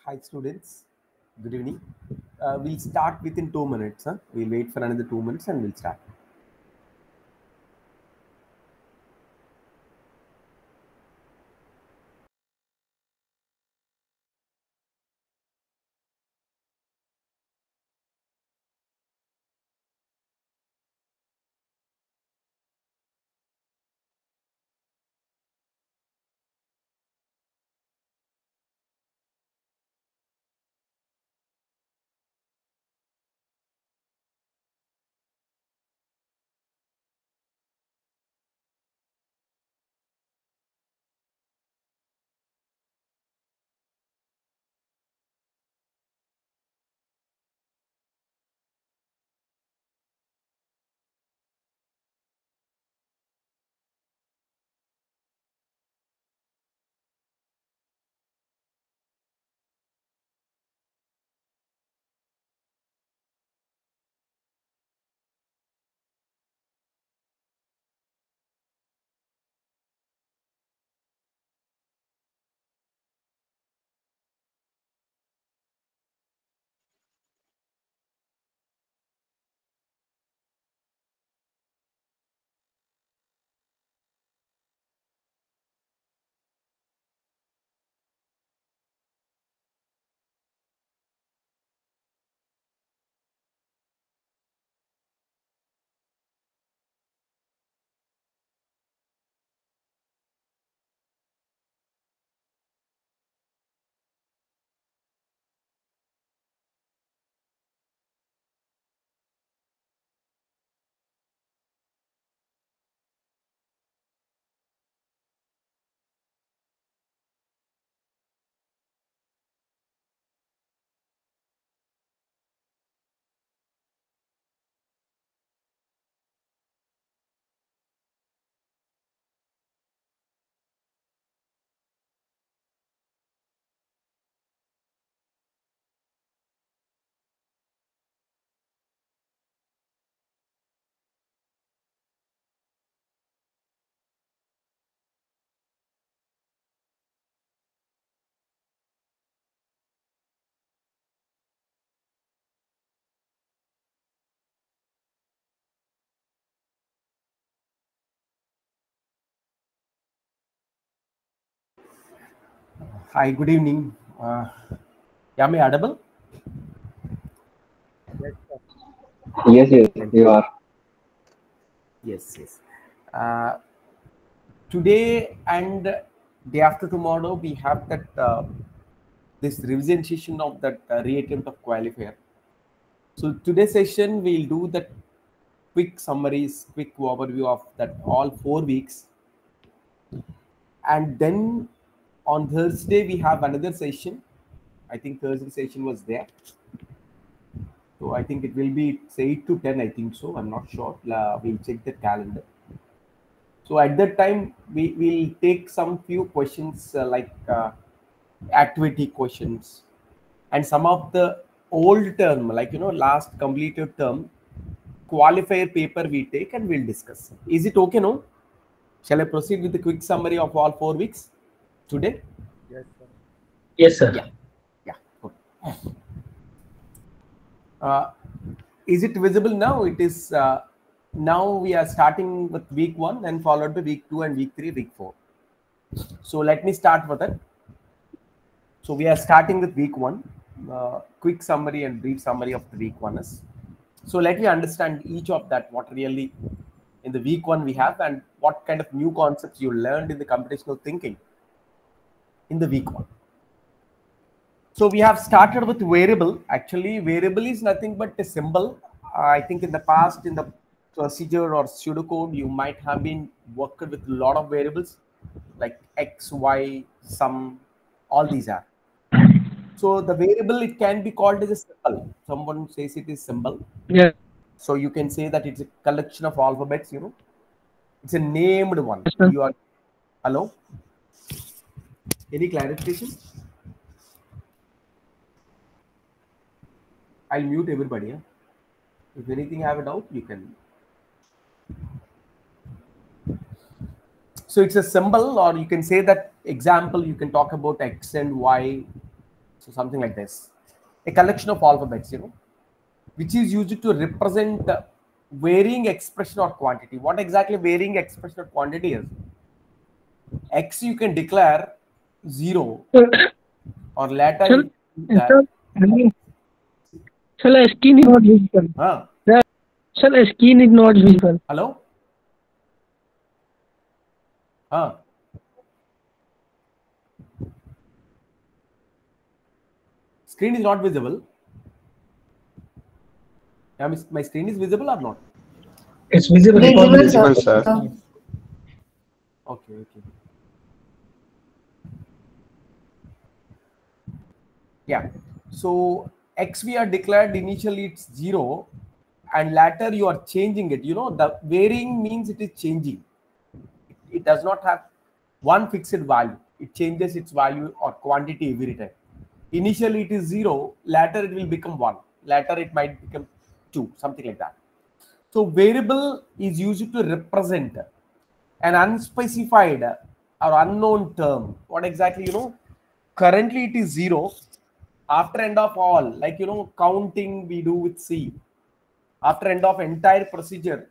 Hi students, good evening. We'll start within 2 minutes. We'll wait for another 2 minutes and we'll start. Hi, good evening. Am I audible? Yes, you are. Yes. Uh, Today and day after tomorrow, we have that this revision session of that reattempt of qualifier. So today's session, we'll do the quick summaries, quick overview of that all 4 weeks. And then on Thursday, we have another session. I think Thursday session was there. So I think it will be say 8 to 10. I think so. I'm not sure. We'll check the calendar. So at that time, we will take some few questions like activity questions and some of the old term, like last completed term qualifier paper we take and we'll discuss. Is it okay? No? Shall I proceed with the quick summary of all 4 weeks today? Yes, sir. Yes, sir. Yeah. Good. Uh, is it visible now? It is. Now we are starting with week 1 and followed by week 2 and week 3, week 4. So let me start with it. So we are starting with week 1. Quick summary and brief summary of the week 1 is. So let me understand each of that. What really in the week 1 we have and what kind of new concepts you learned in the computational thinking in the week 1. So we have started with variable. Actually, variable is nothing but a symbol. I think in the past, in the procedure or pseudocode, you might have been worked with a lot of variables like x, y, sum, all these are. So the variable, it can be called as a symbol. Someone says it is symbol. Yeah. So you can say that it's a collection of alphabets, It's a named one. Yes, sir. You are, hello? Any clarification? I'll mute everybody. If anything have a doubt, you can. So it's a symbol, or you can say that example, you can talk about x and y So something like this, a collection of alphabets, which is used to represent varying expression or quantity. What exactly varying expression or quantity is? X you can declare 0, or later Sir, you that. sir, sir, skin is not visible. Huh? Sir, skin is not visible. Hello? Huh? Screen is not visible. Yeah, my screen is visible or not? It's visible. It was Visible, visible. sir. Okay, okay. Yeah. So X we are declared initially it's 0, and later you are changing it. The varying means it is changing. It does not have one fixed value. It changes its value or quantity every time. Initially it is 0, later it will become 1. Later it might become 2, something like that. So variable is used to represent an unspecified or unknown term. What exactly, currently it is 0. After end of all, like, counting we do with C. After end of entire procedure,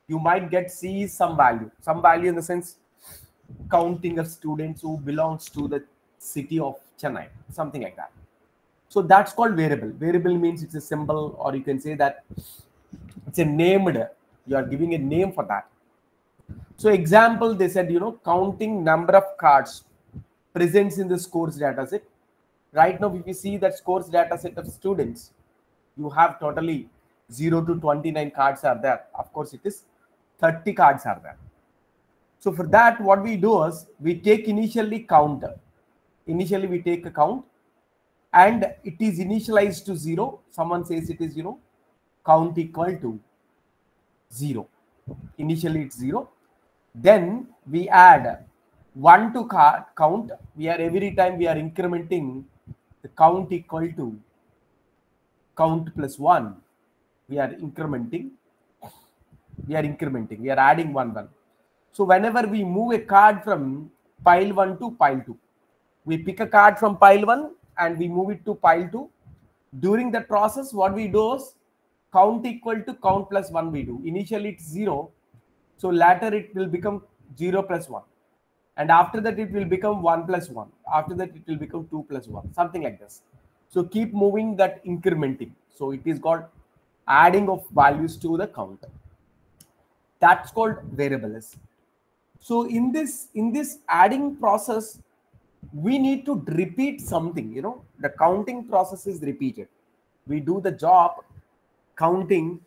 you might get C some value in the sense counting of students who belongs to the city of Chennai, something like that. So that's called variable. Variable means it's a symbol, or you can say that it's a named, you are giving a name for that. So example, they said, counting number of cards presents in the scores data set. Right now, if you see that scores data set of students, you have totally 0 to 29 cards are there. Of course, it is 30 cards are there. So for that, what we do is we take initially count. Initially, we take a count, and it is initialized to 0. Someone says it is, count equal to 0. Initially, it's 0. Then we add 1 to count. We are every time we are incrementing the count equal to count plus 1. We are incrementing. We are adding 1. So whenever we move a card from pile 1 to pile 2, we pick a card from pile 1 and we move it to pile 2. During that process, what we do is count equal to count plus 1 we do. Initially it's 0. So later it will become 0 plus 1. And after that it will become 1 plus 1. After that it will become 2 plus 1. Something like this. So keep moving that incrementing. So it is called adding of values to the counter. That's called variables. So in this adding process, we need to repeat something. The counting process is repeated. We do the job counting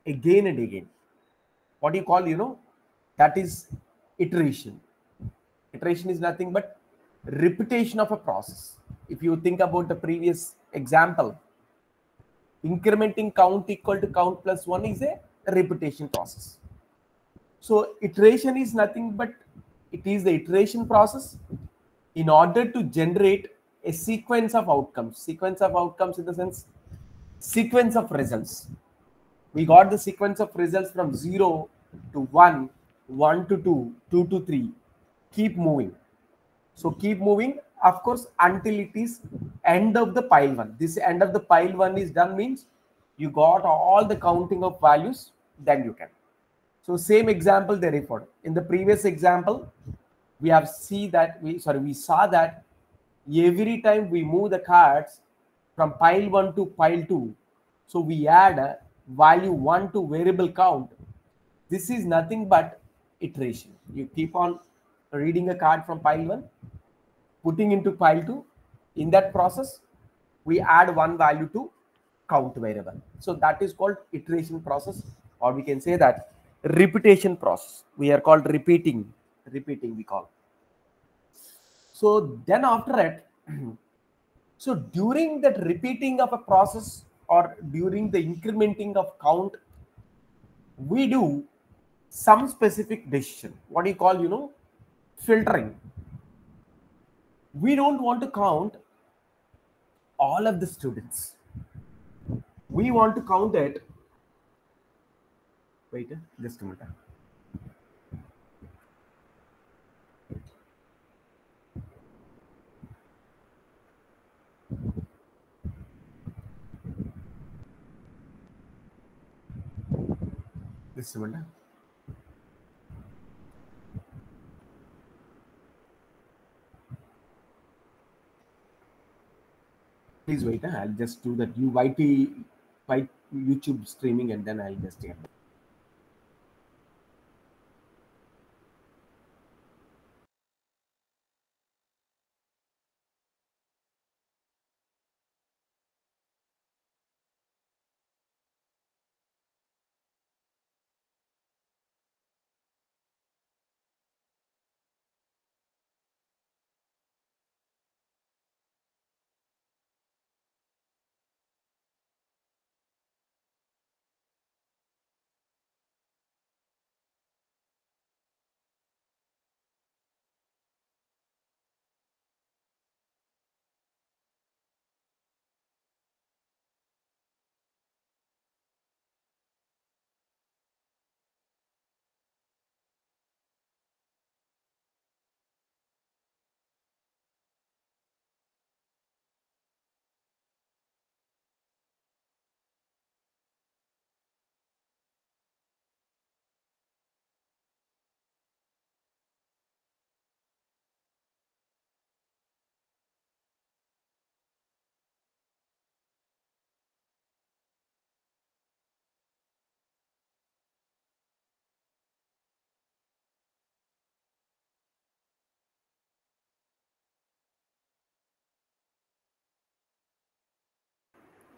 again and again. What do you call, that is iteration. Iteration is nothing but repetition of a process. If you think about the previous example, incrementing count equal to count plus 1 is a repetition process. So iteration is nothing but it is the iteration process in order to generate a sequence of outcomes. Sequence of outcomes in the sense sequence of results. We got the sequence of results from 0 to 1, 1 to 2, 2 to 3. Keep moving. So keep moving, of course, until it is end of the pile 1. This end of the pile 1 is done means you got all the counting of values, then you can. So same example they referred. In the previous example, we saw that every time we move the cards from pile 1 to pile 2, so we add a value 1 to variable count. This is nothing but iteration. You keep on reading a card from pile 1, putting into pile 2. In that process, we add one value to count variable. So that is called iteration process, or we can say that repetition process. We are called repeating we call. So then after it, so during that repeating of a process or during the incrementing of count, we do some specific decision. What do you call, filtering. We don't want to count all of the students. We want to count it. Wait, just a minute. Just a minute. Please wait. I'll just do that. YT YouTube streaming, and then I'll just get.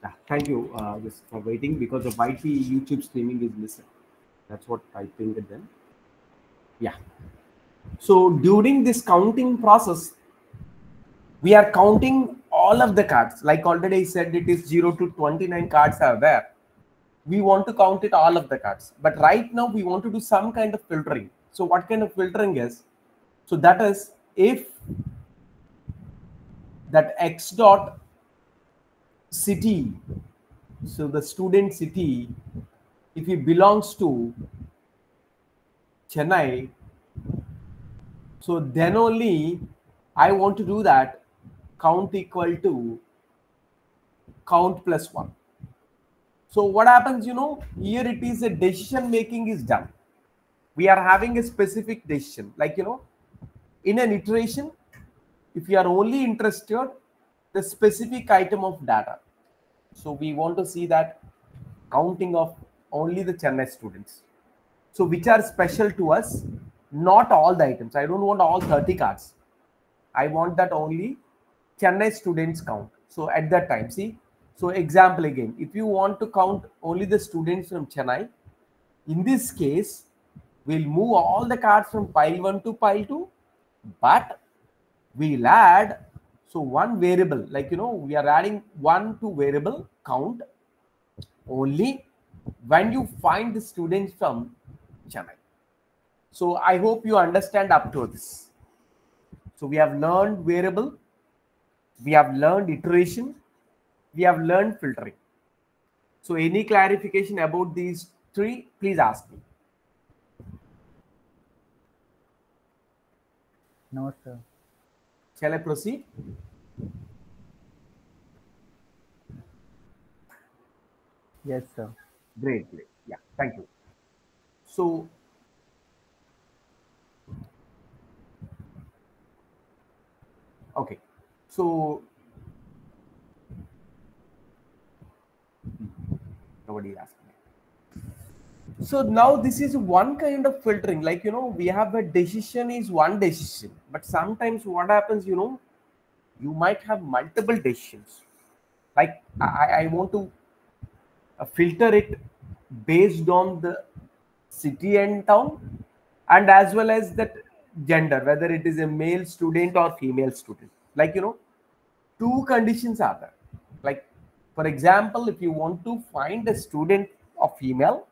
Yeah, thank you just for waiting because of YT YouTube streaming is missing. That's what I think. Then, yeah. So during this counting process, we are counting all of the cards. Like already I said, it is 0 to 29 cards are there. We want to count it all of the cards. But right now we want to do some kind of filtering. So what kind of filtering is? So that is if that X dot city, so the student city, if it belongs to Chennai, so then only I want to do that count equal to count plus 1. So what happens, here it is a decision making is done. We are having a specific decision, like, in an iteration, if you are only interested the specific item of data. So we want to see that counting of only the Chennai students. So which are special to us, not all the items. I don't want all 30 cards. I want that only Chennai students count. So at that time, see, so example again, if you want to count only the students from Chennai, in this case, we'll move all the cards from pile 1 to pile 2, but we'll add, so one variable, like, we are adding one to variable count only when you find the students from Chennai. So I hope you understand up to this. So we have learned variable, we have learned iteration, we have learned filtering. So any clarification about these three, please ask me. No, sir. Shall I proceed? Yes, sir. Great. Yeah, thank you. So okay, so nobody asked me. So now this is one kind of filtering, like, we have a decision is one decision, but sometimes what happens, you might have multiple decisions. Like I want to filter it based on the city and town, and as well as that gender, whether it is a male student or female student. Like, two conditions are there. Like, for example, if you want to find a student of female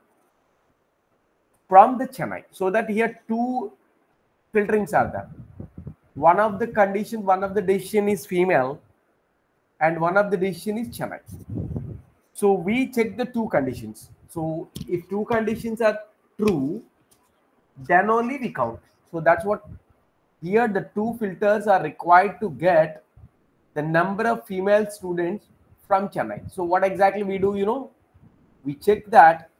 from the Chennai, so that here two filterings are there. One of the condition, one of the decision is female, and one of the decision is Chennai. So we check the two conditions. So if two conditions are true, then only we count. So that's what here the two filters are required to get the number of female students from Chennai. So what exactly we do, we check that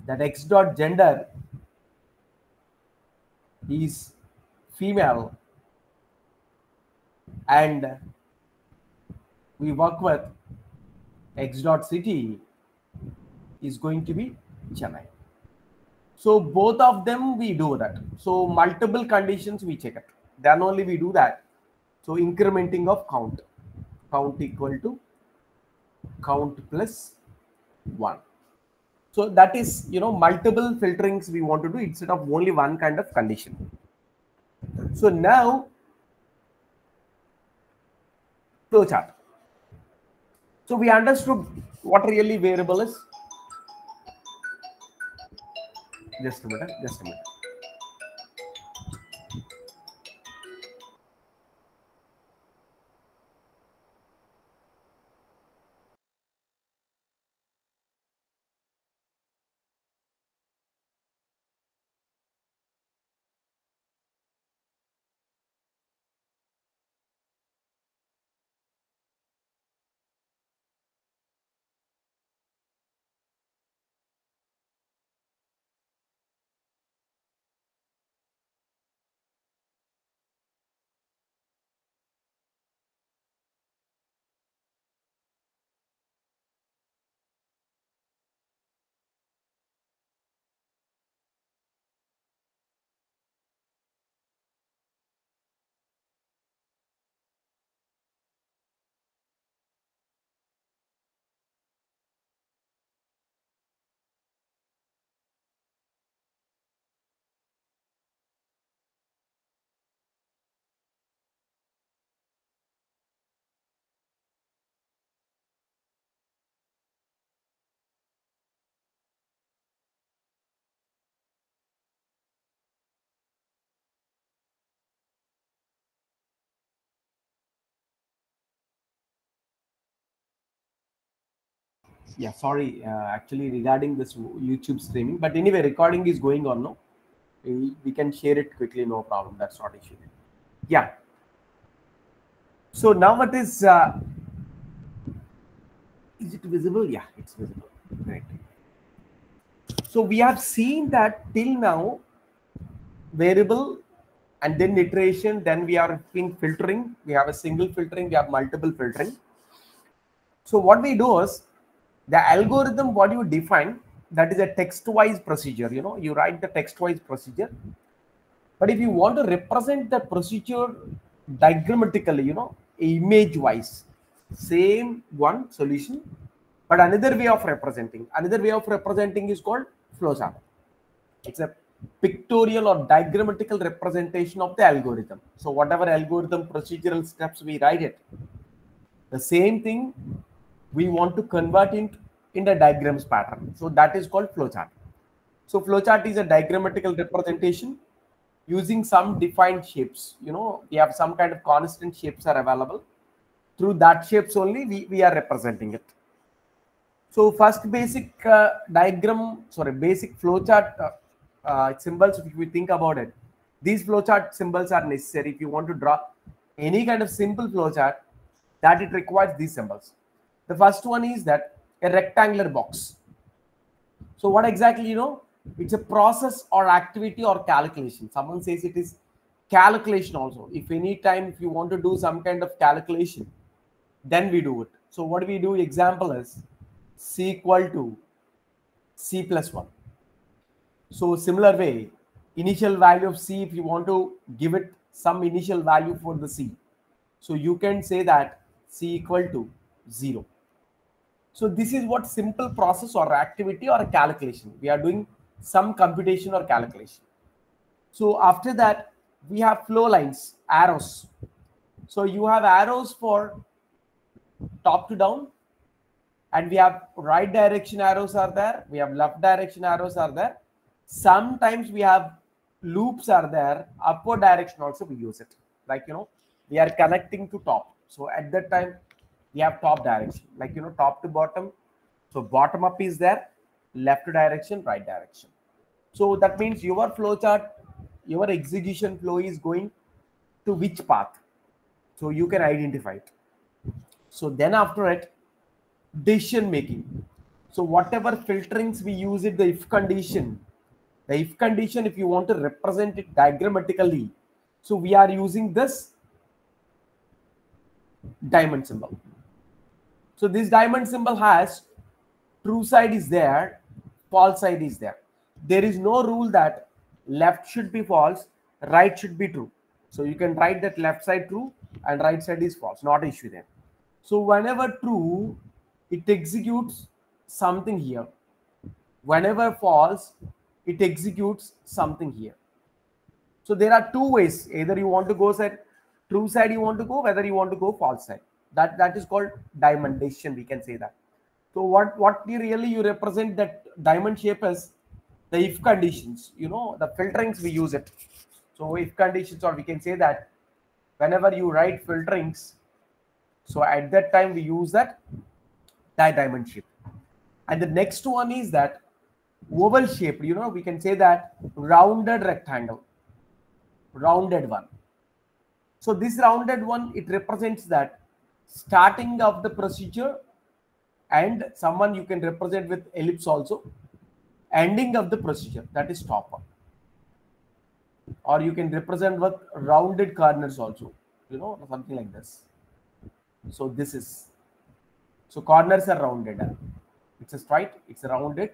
that X dot gender is female, and we work with X dot city is going to be Chennai. So both of them we do that. So multiple conditions we check it. Then only we do that. So incrementing of count. Count equal to count plus 1. So that is, multiple filterings we want to do instead of only one kind of condition. So now, flowchart. So we understood what really variable is. Just a minute. Yeah, sorry. Actually, regarding this YouTube streaming, but anyway, recording is going on. No, we can share it quickly. No problem. That's not issue. Yeah. So now what is it visible? Yeah, it's visible. Right. So we have seen that till now variable and then iteration, then we are doing filtering. We have a single filtering, we have multiple filtering. So what we do is the algorithm, what you define, that is a text-wise procedure. You write the text-wise procedure. But if you want to represent the procedure diagrammatically, image-wise, same one solution, but another way of representing. Another way of representing is called flowchart. It's a pictorial or diagrammatical representation of the algorithm. So whatever algorithm procedural steps we write it, the same thing we want to convert in the diagrams pattern. So that is called flowchart. So flowchart is a diagrammatical representation using some defined shapes. We have some kind of constant shapes are available. Through that shapes only we are representing it. So first basic basic flowchart symbols, if we think about it, these flowchart symbols are necessary. If you want to draw any kind of simple flowchart, that it requires these symbols. The first one is that a rectangular box. So what exactly, it's a process or activity or calculation. Someone says it is calculation also. If any time if you want to do some kind of calculation, then we do it. So what we do, example is C equal to C plus 1. So similar way, initial value of C, if you want to give it some initial value for the C, so you can say that C equal to 0. So this is what simple process or activity or calculation. We are doing some computation or calculation. So after that, we have flow lines, arrows. So you have arrows for top to down, and we have right direction arrows are there. We have left direction arrows are there. Sometimes we have loops are there. Upward direction also we use it. Like, we are connecting to top. So at that time, we have top direction, like, top to bottom. So bottom up is there, left direction, right direction. So that means your flowchart, your execution flow is going to which path. So you can identify it. So then after it, decision making. So whatever filterings we use it, the if condition, if you want to represent it diagrammatically, so we are using this diamond symbol. So this diamond symbol has true side is there, false side is there. There is no rule that left should be false, right should be true. So you can write that left side true and right side is false, not an issue there. So whenever true, it executes something here. Whenever false, it executes something here. So there are two ways. Either you want to go side, true side you want to go, whether you want to go false side. That is called diamond decision, we can say that. So what you represent that diamond shape as the if conditions, the filterings we use it. So if conditions, or we can say that whenever you write filterings, so at that time we use that diamond shape. And the next one is that oval shape, we can say that rounded rectangle, rounded one. So this rounded one, it represents that starting of the procedure, and someone you can represent with ellipse also, ending of the procedure, that is stopper. Or you can represent with rounded corners also, something like this. So this is, so corners are rounded. It's a straight, it's a rounded,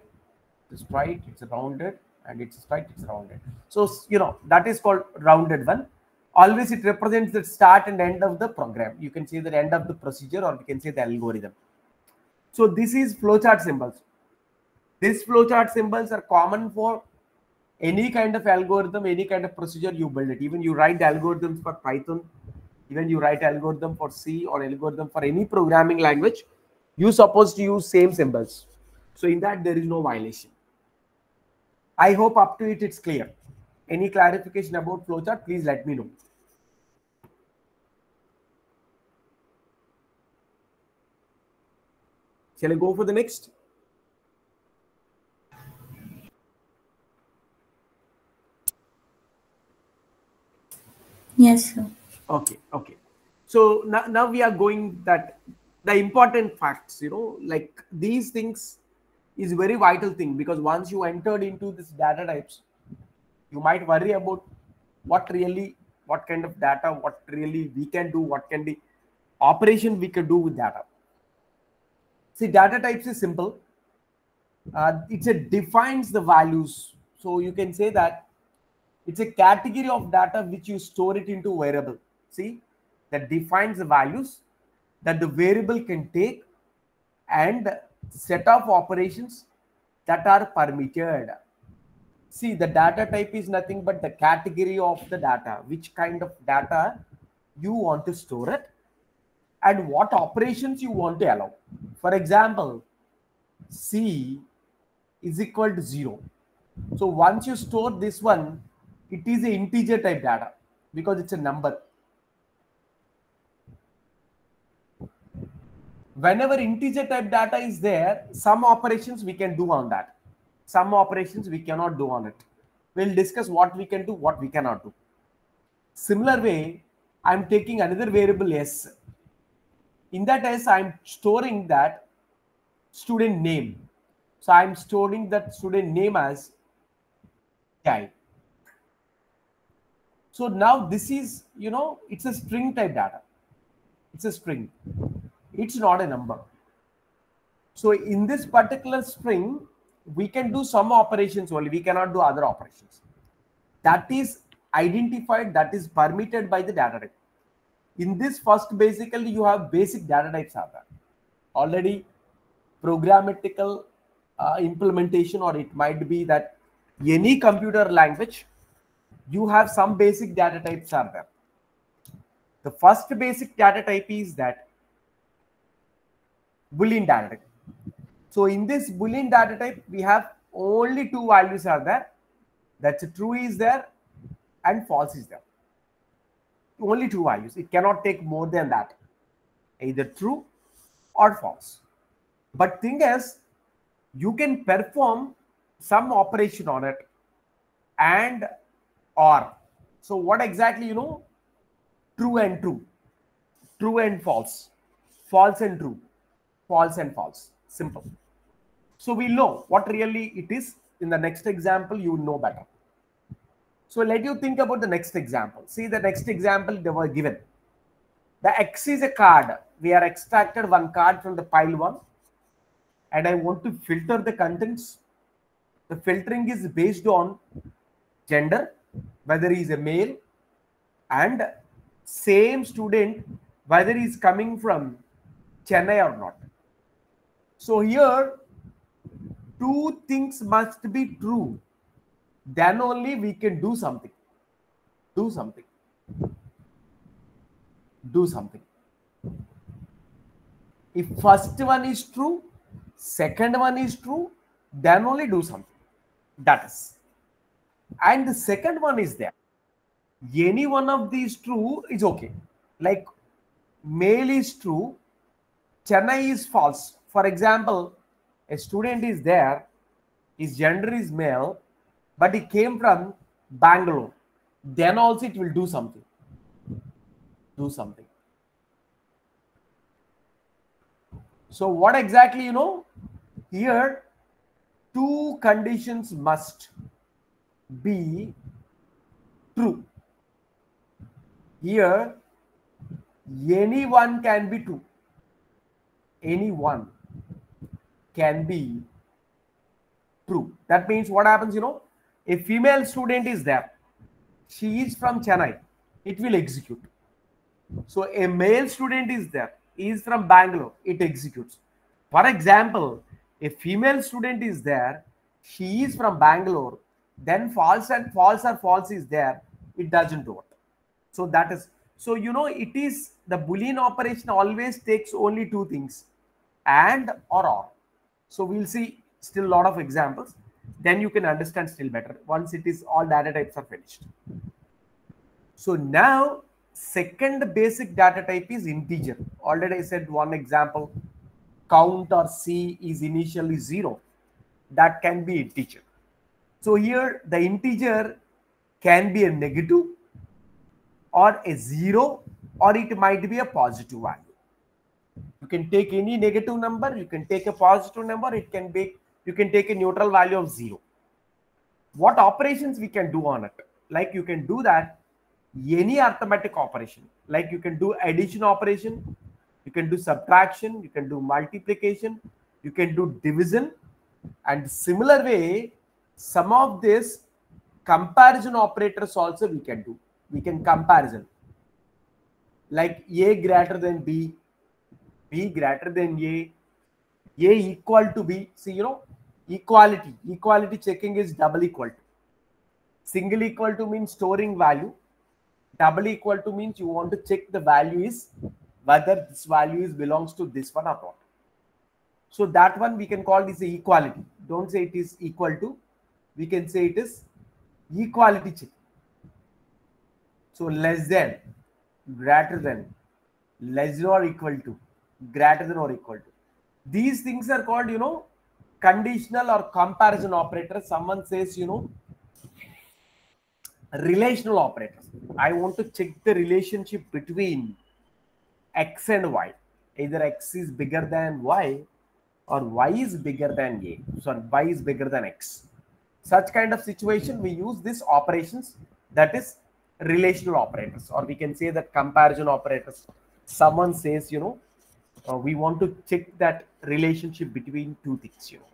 it's a straight, it's a rounded, and it's a straight, it's a rounded. So that is called rounded one. Always it represents the start and end of the program. You can say the end of the procedure, or we can say the algorithm. So this is flowchart symbols. These flowchart symbols are common for any kind of algorithm, any kind of procedure you build it. Even you write algorithms for Python, even you write algorithm for C, or algorithm for any programming language, you're supposed to use same symbols. So in that there is no violation. I hope up to it it's clear. Any clarification about flowchart, please let me know. Shall I go for the next? Yes, sir. Okay. So now we are going that the important facts, like these things is very vital thing, because once you entered into this data types, you might worry about what kind of data, what really we can do, what can be operation we can do with data. See, data types is simple. It defines the values. So you can say that it's a category of data which you store it into variable. See, that defines the values that the variable can take, and set of operations that are permitted. See, the data type is nothing but the category of the data, which kind of data you want to store it, and what operations you want to allow. For example, C is equal to 0. So once you store this one, it is an integer type data because it's a number. Whenever integer type data is there, some operations we can do on that. Some operations we cannot do on it. We'll discuss what we can do, what we cannot do. Similar way, I'm taking another variable S. In that S, I'm storing that student name. So I'm storing that student name as I. So now this is, it's a string type data. It's a string. It's not a number. So in this particular string, we can do some operations only. We cannot do other operations. That is identified, that is permitted by the data type. In this first, basically, you have basic data types are there. Already programmatical implementation, or it might be that any computer language, you have some basic data types are there. The first basic data type is that Boolean data type. So in this Boolean data type, we have only two values are there. That's true is there and false is there. Only two values. It cannot take more than that. Either true or false. But thing is, you can perform some operation on it and or. So what exactly, true and true, true and false, false and true, false and false. Simple. So we know what really it is. In the next example, you will know better. So let you think about the next example. See the next example they were given. The X is a card. We are extracted one card from the pile 1 and I want to filter the contents. The filtering is based on gender, whether he is a male, and same student, whether he is coming from Chennai or not. So here, two things must be true. Then only we can do something. Do something. Do something. If first one is true, second one is true, then only do something. That is. And the second one is there. Any one of these true is okay. Like male is true, Chennai is false. For example, a student is there, his gender is male, but he came from Bangalore. Then also it will do something. Do something. So what exactly you know? Here, two conditions must be true. Here, anyone can be true. Anyone can be true. That means what happens, you know, a female student is there. She is from Chennai. It will execute. So a male student is there. He is from Bangalore. It executes. For example, a female student is there. She is from Bangalore. Then false and false or false is there. It doesn't do it. So that is, so you know, it is the Boolean operation always takes only two things, and or. So we'll see still a lot of examples. Then you can understand still better once it is all data types are finished. So now second basic data type is integer. Already I said one example, count or C is initially 0. That can be integer. So here the integer can be a negative or a 0, or it might be a positive value. You can take any negative number, you can take a positive number, it can be, you can take a neutral value of 0. What operations we can do on it? Like you can do that any arithmetic operation, like you can do addition operation, you can do subtraction, you can do multiplication, you can do division, and similar way some of this comparison operators also we can do. We can comparison, like A greater than B, B greater than A equal to B. See, you know, equality checking is double equal to. Single equal to means storing value. Double equal to means you want to check the value is whether this value is belongs to this one or not. So that one we can call this equality. Don't say it is equal to. We can say it is equality check. So less than, greater than, less than or equal to, greater than or equal to. These things are called, you know, conditional or comparison operators. Someone says, you know, relational operators. I want to check the relationship between X and Y. Either X is bigger than Y or Y is bigger than A. Sorry, Y is bigger than X. Such kind of situation, we use these operations, that is relational operators, or we can say that comparison operators. Someone says, you know, we want to check that relationship between two things, you know,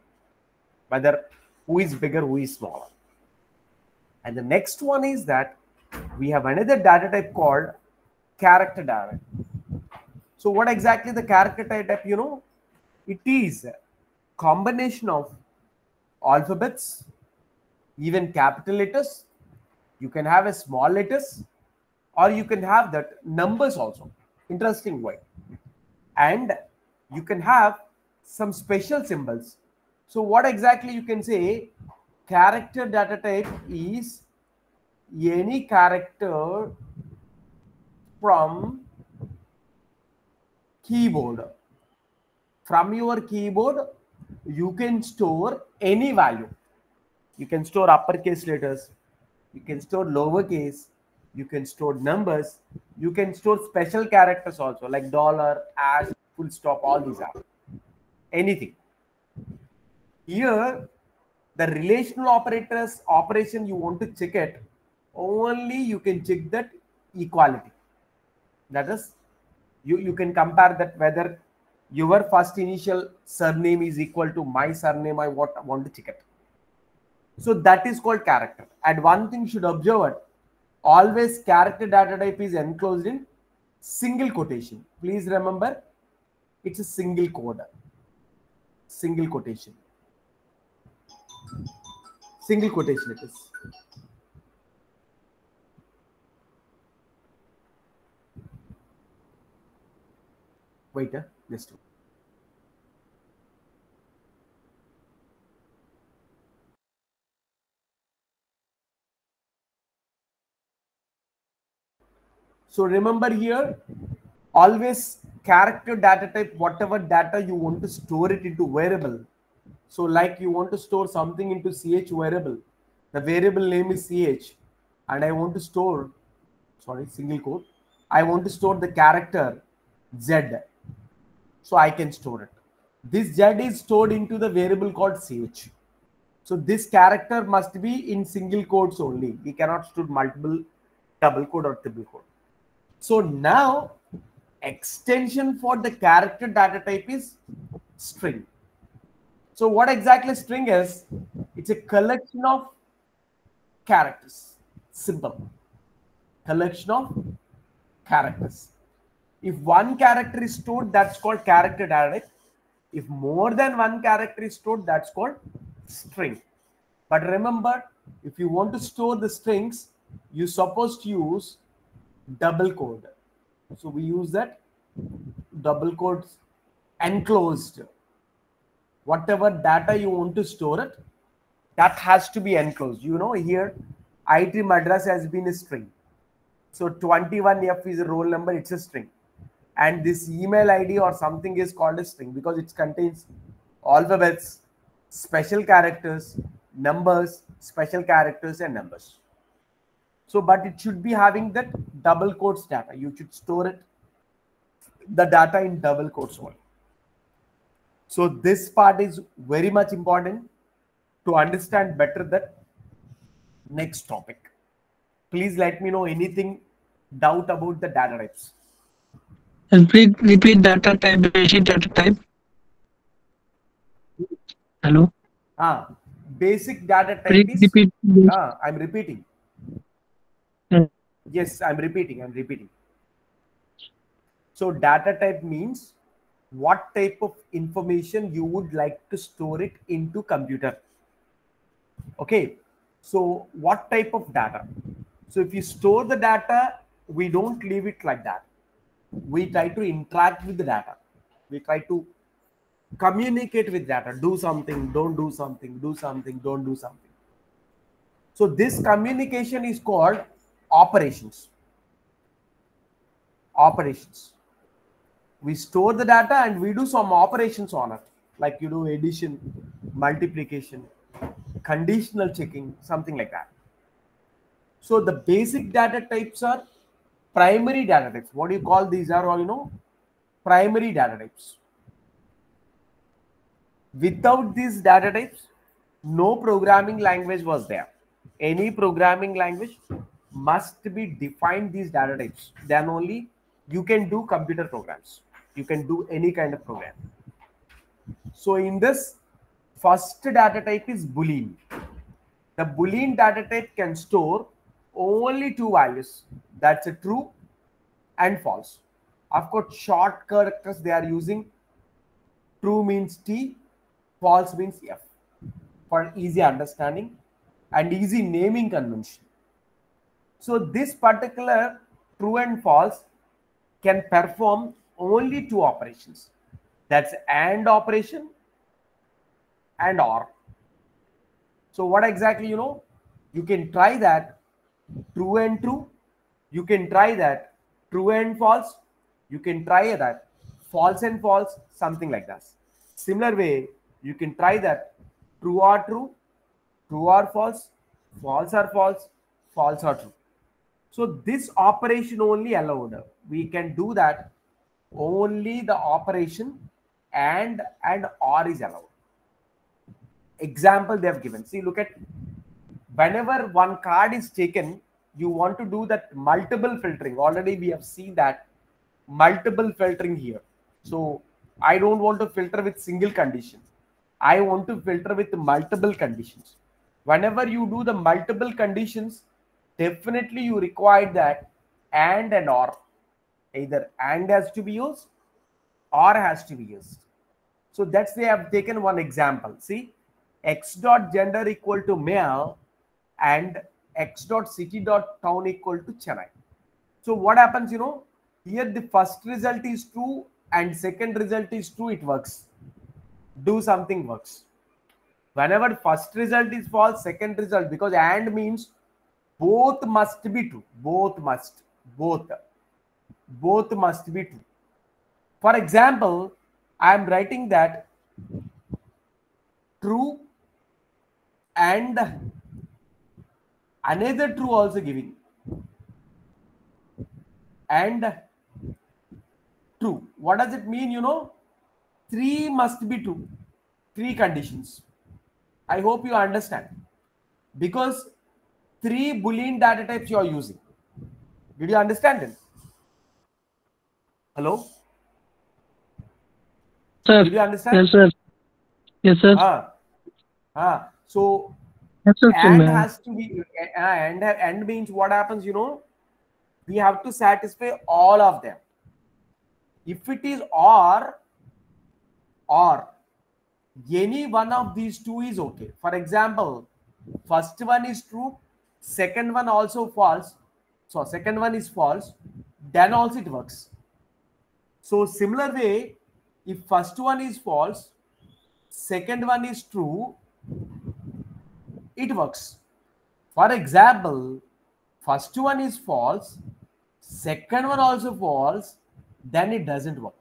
whether who is bigger, who is smaller. And the next one is that we have another data type called character data. So what exactly the character type, you know, it is a combination of alphabets, even capital letters. You can have a small letters, or you can have that numbers also. Interesting way. And you can have some special symbols. So what exactly you can say, character data type is any character from keyboard. From your keyboard, you can store any value. You can store uppercase letters, you can store lowercase, you can store numbers, you can store special characters also, like dollar, hash, full stop, all these are anything. Here, the relational operators operation you want to check it, only you can check that equality. That is, you can compare that whether your first initial surname is equal to my surname. I want to check it. So that is called character. And one thing you should observe it, always character data type is enclosed in single quotation. Please remember, it's a single code. Single quotation. Single quotation it is. Wait, just so remember here, always character data type, whatever data you want to store it into variable. So like you want to store something into ch variable, the variable name is ch, and I want to store, sorry, single quote, I want to store the character z, so I can store it. This z is stored into the variable called ch. So this character must be in single quotes only. We cannot store multiple double quote or triple quote. So now extension for the character data type is string. So what exactly string is? It's a collection of characters. Simple. Collection of characters. If one character is stored, that's called character data type. If more than one character is stored, that's called string. But remember, if you want to store the strings, you're supposed to use double code. So we use that double quote enclosed. Whatever data you want to store it, that has to be enclosed. You know, here IT Madras has been a string. So 21F is a roll number, it's a string. And this email ID or something is called a string because it contains alphabets, special characters, numbers, special characters, and numbers. So, but it should be having that double quotes data. You should store it, the data in double quotes only. So this part is very much important to understand better that next topic. Please let me know anything doubt about the data types. And please repeat data type, basic data type. Hello. Basic data type Please is. repeat. I'm repeating. Yes, I'm repeating. So data type means what type of information you would like to store it into computer. Okay, so what type of data? So if you store the data, we don't leave it like that. We try to interact with the data. We try to communicate with data. Do something, don't do something, do something, don't do something. So this communication is called operations. Operations. We store the data and we do some operations on it, like you do addition, multiplication, conditional checking, something like that. So the basic data types are primary data types. What do you call these are all, primary data types. Without these data types, no programming language was there. Any programming language must be defined these data types. Then only you can do computer programs. You can do any kind of program. So in this, first data type is Boolean. The Boolean data type can store only two values. That's a true and false. Of course, short characters they are using. True means T, false means F for easy understanding and easy naming convention. So this particular true and false can perform only two operations. That's AND operation and OR. So what exactly you can try that true and true. You can try that true and false. You can try that false and false, something like that. Similar way, you can try that true or true, true or false, false or false, false or true. So this operation only allowed. We can do that only the operation and OR is allowed. example they have given. See, look at, whenever one card is taken, you want to do that multiple filtering. Already we have seen that multiple filtering here. So I don't want to filter with single condition. I want to filter with multiple conditions. Whenever you do the multiple conditions, definitely you require that and or. Either and has to be used or has to be used. So that's, they have taken one example. See, x dot gender equal to male and x dot city dot town equal to Chennai. So what happens, here the first result is true and second result is true, it works. Do something works. Whenever first result is false, second result, because and means both must be true. Both must be true. For example, I am writing that true and another true also giving, and true. What does it mean? 3 must be true. 3 conditions. I hope you understand. Because 3 Boolean data types you are using. Did you understand it? Hello? Sir. Did you understand? Yes, sir. Yes, sir. So Yes, sir. and has to be, and means what happens, we have to satisfy all of them. If it is or any one of these two is okay. For example, first one is true, second one also false. So second one is false, then also it works. So similar way, if first one is false, second one is true, it works. For example, first one is false, second one also false, then it doesn't work.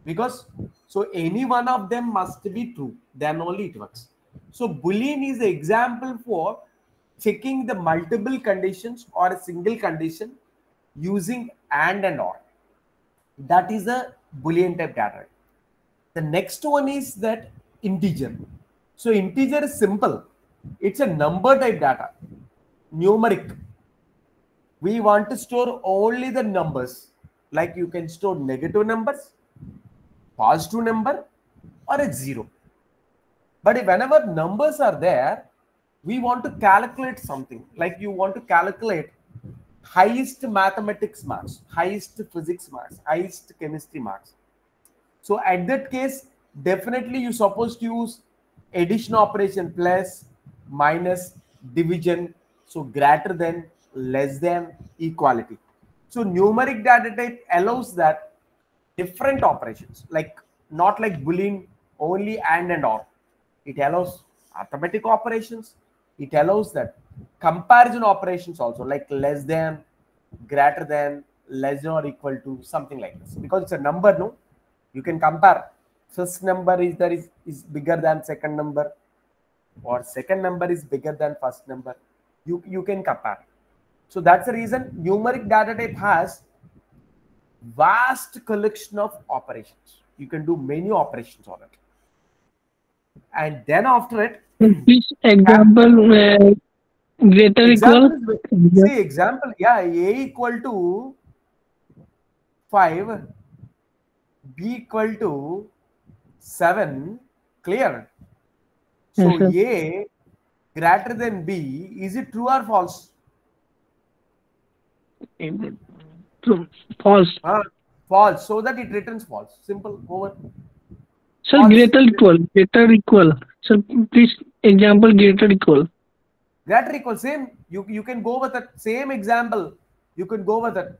Because so any one of them must be true, then only it works. So Boolean is the example for checking the multiple conditions or a single condition using and or. That is a Boolean type data. The next one is that integer. So integer is simple. It's a number type data, numeric. We want to store only the numbers. Like you can store negative numbers, positive number, or a 0. But whenever numbers are there, we want to calculate something. Like you want to calculate highest mathematics marks, highest physics marks, highest chemistry marks. So at that case, definitely you're supposed to use addition operation, plus, minus, division. So greater than, less than, equality. So numeric data type allows that different operations, like not like Boolean only and or. It allows arithmetic operations. It allows that comparison operations also, like less than, greater than, less than or equal to, something like this. Because it's a number, no? You can compare. First number is bigger than second number, or second number is bigger than first number. You can compare. So that's the reason numeric data type has vast collection of operations. You can do many operations on it. And then after it, Please example greater equal. See example, yeah, A equal to 5, B equal to 7, clear? So Yes, A greater than B, is it true or false? True. False. False, so that it returns false. Simple, over. Sir, False. greater equal. Greater equal. Sir, please example greater equal. Greater equal, same. You can go with that same example. You can go with it.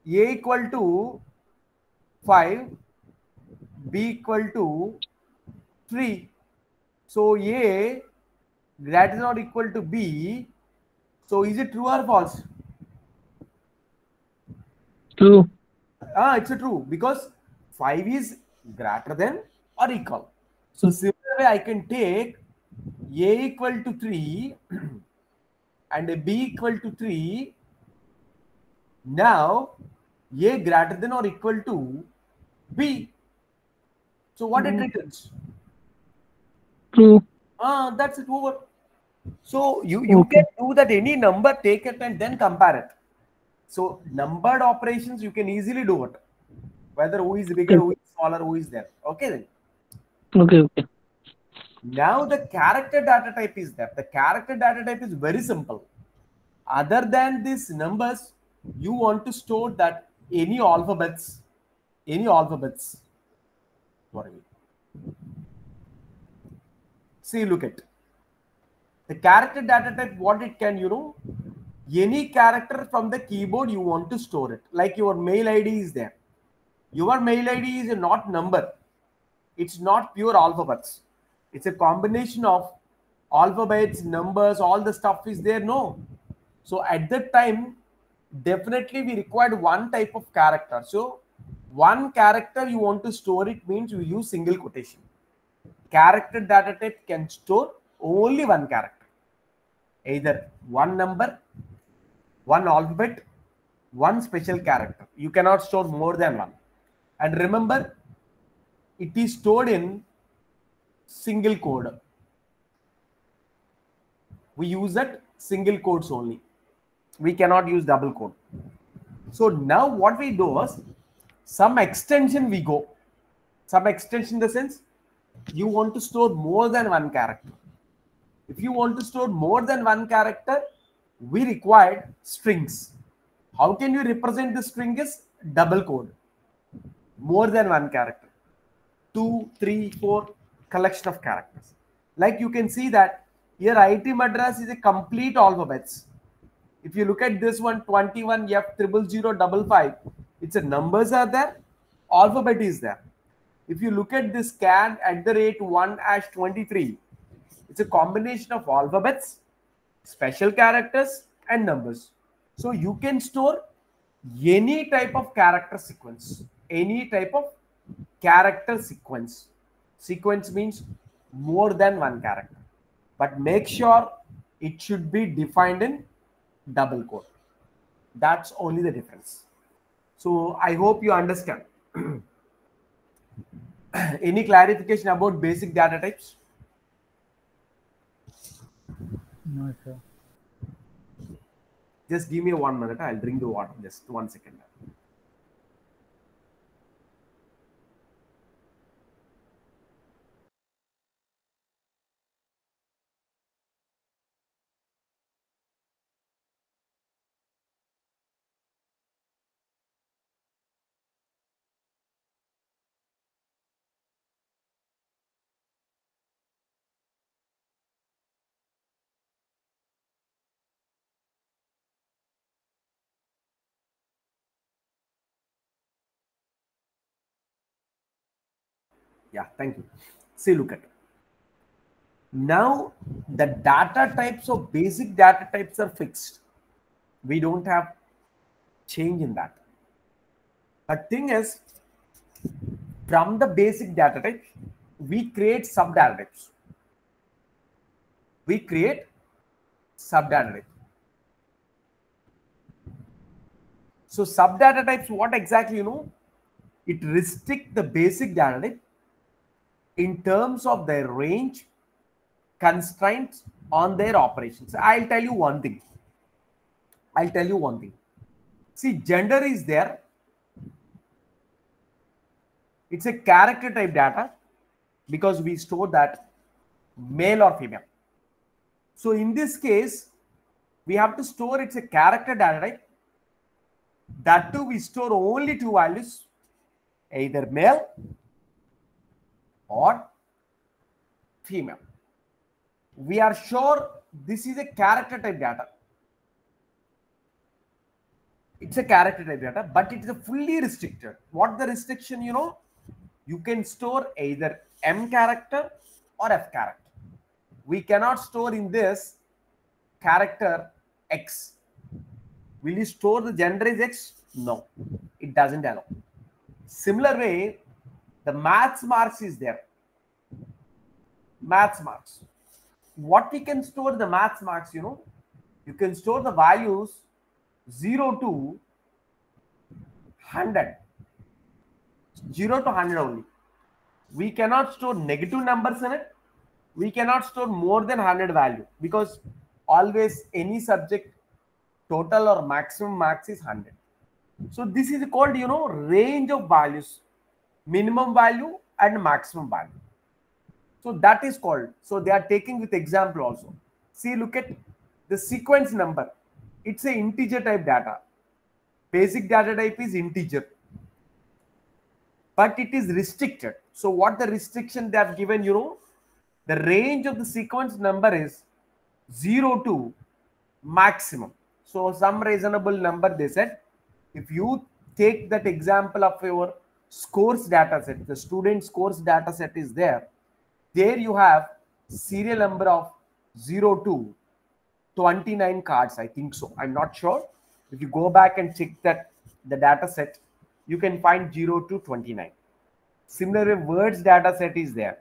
A equal to 5, B equal to 3. So A greater than or equal to B. So is it true or false? True. It's a true, because 5 is greater than or equal. So similarly, I can take A equal to 3 and a B equal to 3. Now A greater than or equal to B. So what it returns? True. That's it, over. So you Okay. can do that, any number, take it and then compare it. So numbered operations you can easily do it. Whether who is bigger, Okay. who is smaller, who is there. Okay then. Okay. Okay. Now the character data type is there. The character data type is very simple. Other than these numbers, you want to store that any alphabets. Sorry. See, look at the character data type. What it can, any character from the keyboard you want to store it. Like your mail ID is there. Your mail ID is not number. It's not pure alphabets. It's a combination of alphabets, numbers, all the stuff is there. No. So at that time, definitely we required one type of character. So one character you want to store it means you use single quotation. Character data type can store only one character. Either one number, one alphabet, one special character. You cannot store more than one. And remember, it is stored in single code. We use that single codes only. We cannot use double code. So now what we do is some extension we go. Some extension in the sense you want to store more than one character. If you want to store more than one character, we required strings. How can you represent the string as double code? More than one character. 2, 3, 4 collection of characters. Like you can see that here item address is a complete alphabets. If you look at this one, 21 F00055, it's a numbers are there, alphabet is there. If you look at this scan @1#23, it's a combination of alphabets, special characters, and numbers. So you can store any type of character sequence. Any type of character sequence. Sequence means more than one character. But make sure it should be defined in double quote. That's only the difference. So I hope you understand. Any clarification about basic data types? No, sir. Just give me 1 minute. I'll drink the water. Just 1 second. Yeah, thank you. See, look at it. Now the data types of basic data types are fixed. We don't have change in that. But thing is, from the basic data type, we create subdata types. We create subdata types. So subdata types, what exactly, it restricts the basic data type in terms of their range, constraints on their operations. I'll tell you one thing. See, gender is there. It's a character type data because we store that male or female. So in this case, we have to store it's a character data type. That too, we store only two values, either male or female. We are sure this is a character type data. It's a character type data, but it is a fully restricted. What the restriction, you can store either M character or F character. We cannot store in this character X. Will you store the gender is X? No, it doesn't allow. Similar way, the maths marks is there. Maths marks. What we can store the maths marks, you can store the values 0 to 100. 0 to 100 only. We cannot store negative numbers in it. we cannot store more than 100 value, because always any subject total or maximum max is 100. So this is called, range of values, minimum value and maximum value. So that is called, so they are taking with example also. See, look at the sequence number. It's a integer type data. Basic data type is integer, but it is restricted. So what the restriction they have given, the range of the sequence number is 0 to maximum. So some reasonable number they said. If you take that example of your scores data set, the student scores data set is there. There you have serial number of 0 to 29 cards, I think so. I'm not sure. If you go back and check that the data set, you can find 0 to 29. Similarly, words data set is there.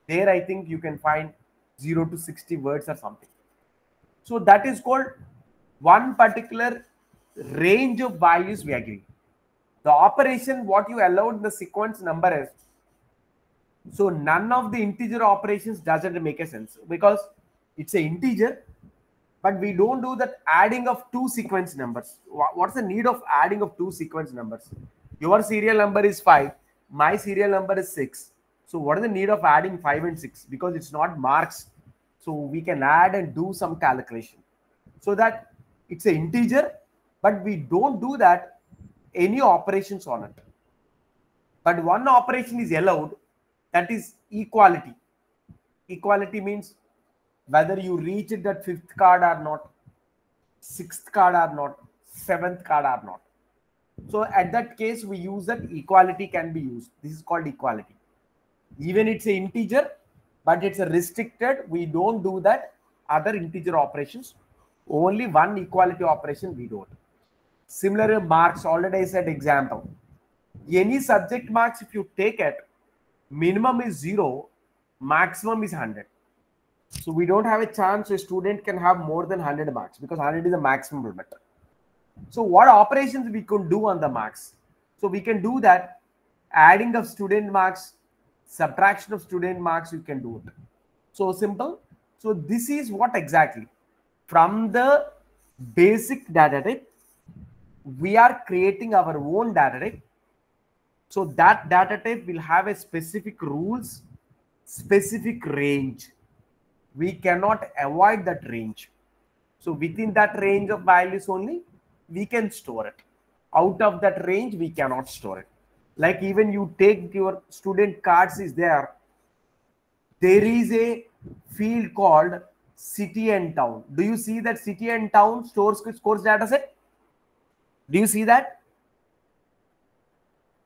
There I think you can find 0 to 60 words or something. So that is called one particular range of values we agree. The operation what you allowed in the sequence number is, so none of the integer operations doesn't make a sense, because it's an integer, but we don't do that adding of two sequence numbers. What's the need of adding of two sequence numbers? Your serial number is 5, my serial number is 6. So what is the need of adding 5 and 6? Because it's not marks. So we can add and do some calculation. So that it's an integer, but we don't do that any operations on it. But one operation is allowed, that is equality. Equality means whether you reach that 5th card or not, 6th card or not, 7th card or not. So at that case, we use that equality can be used. This is called equality. Even it's an integer, but it's a restricted. We don't do that other integer operations. Only one equality operation we do it. Similar marks, already I said example. Any subject marks, if you take it, minimum is 0, maximum is 100. So we don't have a chance a student can have more than 100 marks, because 100 is the maximum limit. So what operations we could do on the marks? So we can do that adding of student marks, subtraction of student marks, you can do it. So simple. So this is what exactly from the basic data type, we are creating our own data type. So that data type will have a specific rules, specific range. We cannot avoid that range. So within that range of values only, we can store it. Out of that range, we cannot store it. Like even you take your student cards is there. There is a field called city and town. Do you see that city and town scores data set? Do you see that?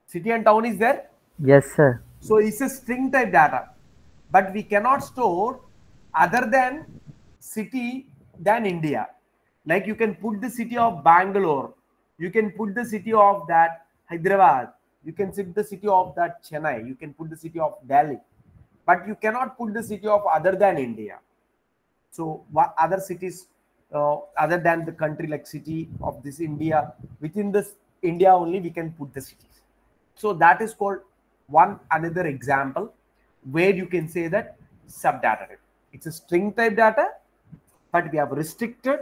City and town is there? Yes, sir. So it's a string type data, but we cannot store other than city than India. Like you can put the city of Bangalore, you can put the city of that Hyderabad, you can put the city of that Chennai, you can put the city of Delhi, but you cannot put the city of other than India. So what other cities other than the country, like city of this India, within this India only we can put the cities. So that is called one another example where you can say that subdata type. It's a string type data, but we have restricted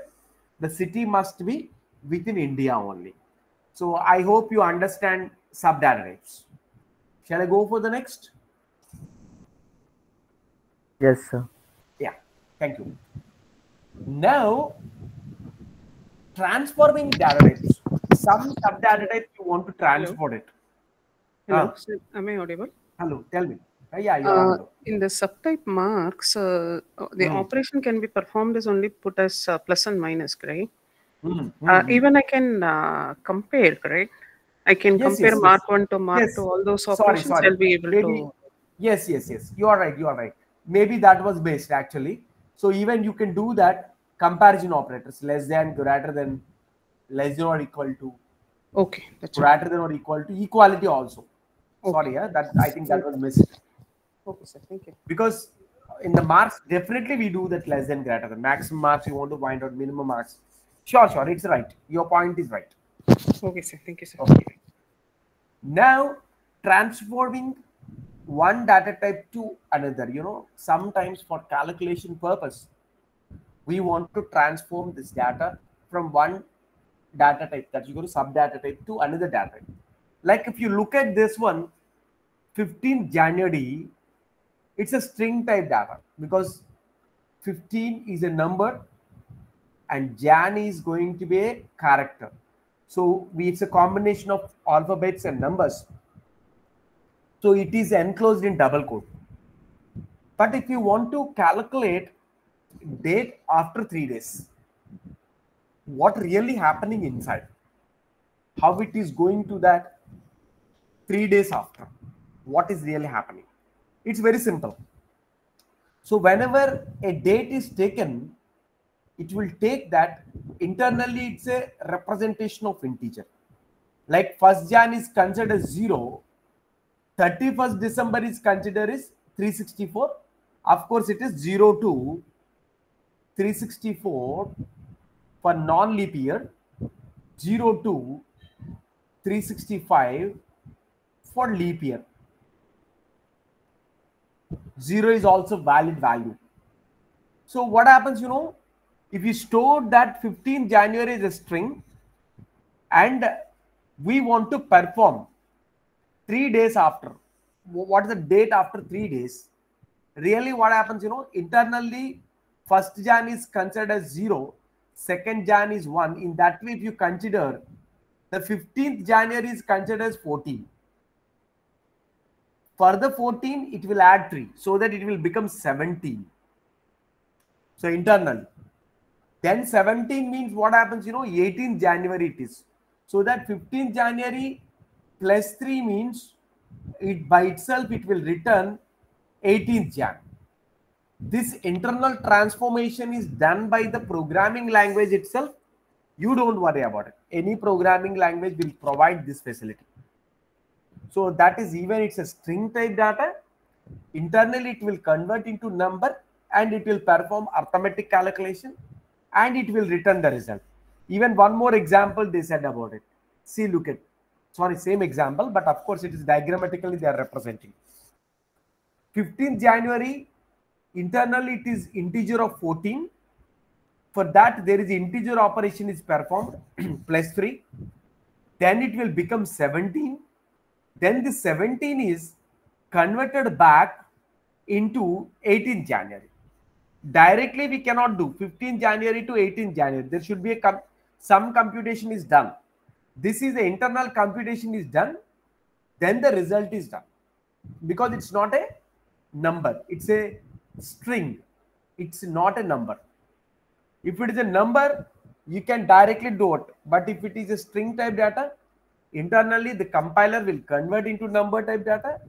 the city must be within India only. So I hope you understand subdata types. Shall I go for the next? Yes, sir. Yeah, thank you. Now, transforming data types. Some subdata type you want to transport it. Hello, sir, am I audible? Hello, tell me. Yeah, you are audible. In the subtype marks, the operation can be performed as only put as plus and minus, correct? Even I can compare, correct? I can compare mark 1 to mark 2, all those operations I'll be able to. Yes. You are right. Maybe that was based actually. So even you can do that comparison operators, less than, greater than, less than or equal to. Okay. That's greater than or equal to, equality also. Okay. Sorry, that I think that was missed. Okay, sir. Thank you. Because in the marks, definitely we do that less than, greater than. Maximum marks you want to find out, minimum marks. Sure, it's right. Your point is right. Okay, sir. Thank you, sir. Okay. Now, transforming one data type to another. You know, sometimes for calculation purpose, we want to transform this data from one data type, that you go to sub data type, to another data type. Like if you look at this one, 15th January, it's a string type data because 15 is a number and Jan is going to be a character. So it's a combination of alphabets and numbers. So it is enclosed in double quote. But if you want to calculate date after 3 days, what really happening inside, how it is going to that 3 days after, what is really happening, it's very simple. So whenever a date is taken, it will take that internally, it's a representation of integer. Like 1st Jan is considered as 0, 31st December is considered as 364. Of course, it is 0 to 364 for non-leap year, 0 to 365 for leap year. 0 is also valid value. So what happens, you know, if you store that 15th January as a string and we want to perform 3 days after, what is the date after 3 days? Really what happens, you know, internally 1st Jan is considered as 0, 2nd Jan is 1. In that way, if you consider the 15th January is considered as 14. For the 14, it will add 3 so that it will become 17. So internally. Then 17 means what happens, you know, 18th January it is. So that 15th January plus 3 means it by itself it will return 18th Jan. This internal transformation is done by the programming language itself. You don't worry about it. Any programming language will provide this facility. So that is, even it's a string type data, internally it will convert into number and it will perform arithmetic calculation and it will return the result. Even one more example they said about it. See, look at, sorry, same example, but of course it is diagrammatically they are representing. 15th January, internally it is integer of 14. For that, there is integer operation is performed plus 3. Then it will become 17. Then this 17 is converted back into 18th January. Directly we cannot do 15th January to 18th January. There should be some computation is done. This is the internal computation is done. Then the result is done. Because it's not a number. It's a string. It's not a number. If it is a number, you can directly do it. But if it is a string type data, internally the compiler will convert into number type data.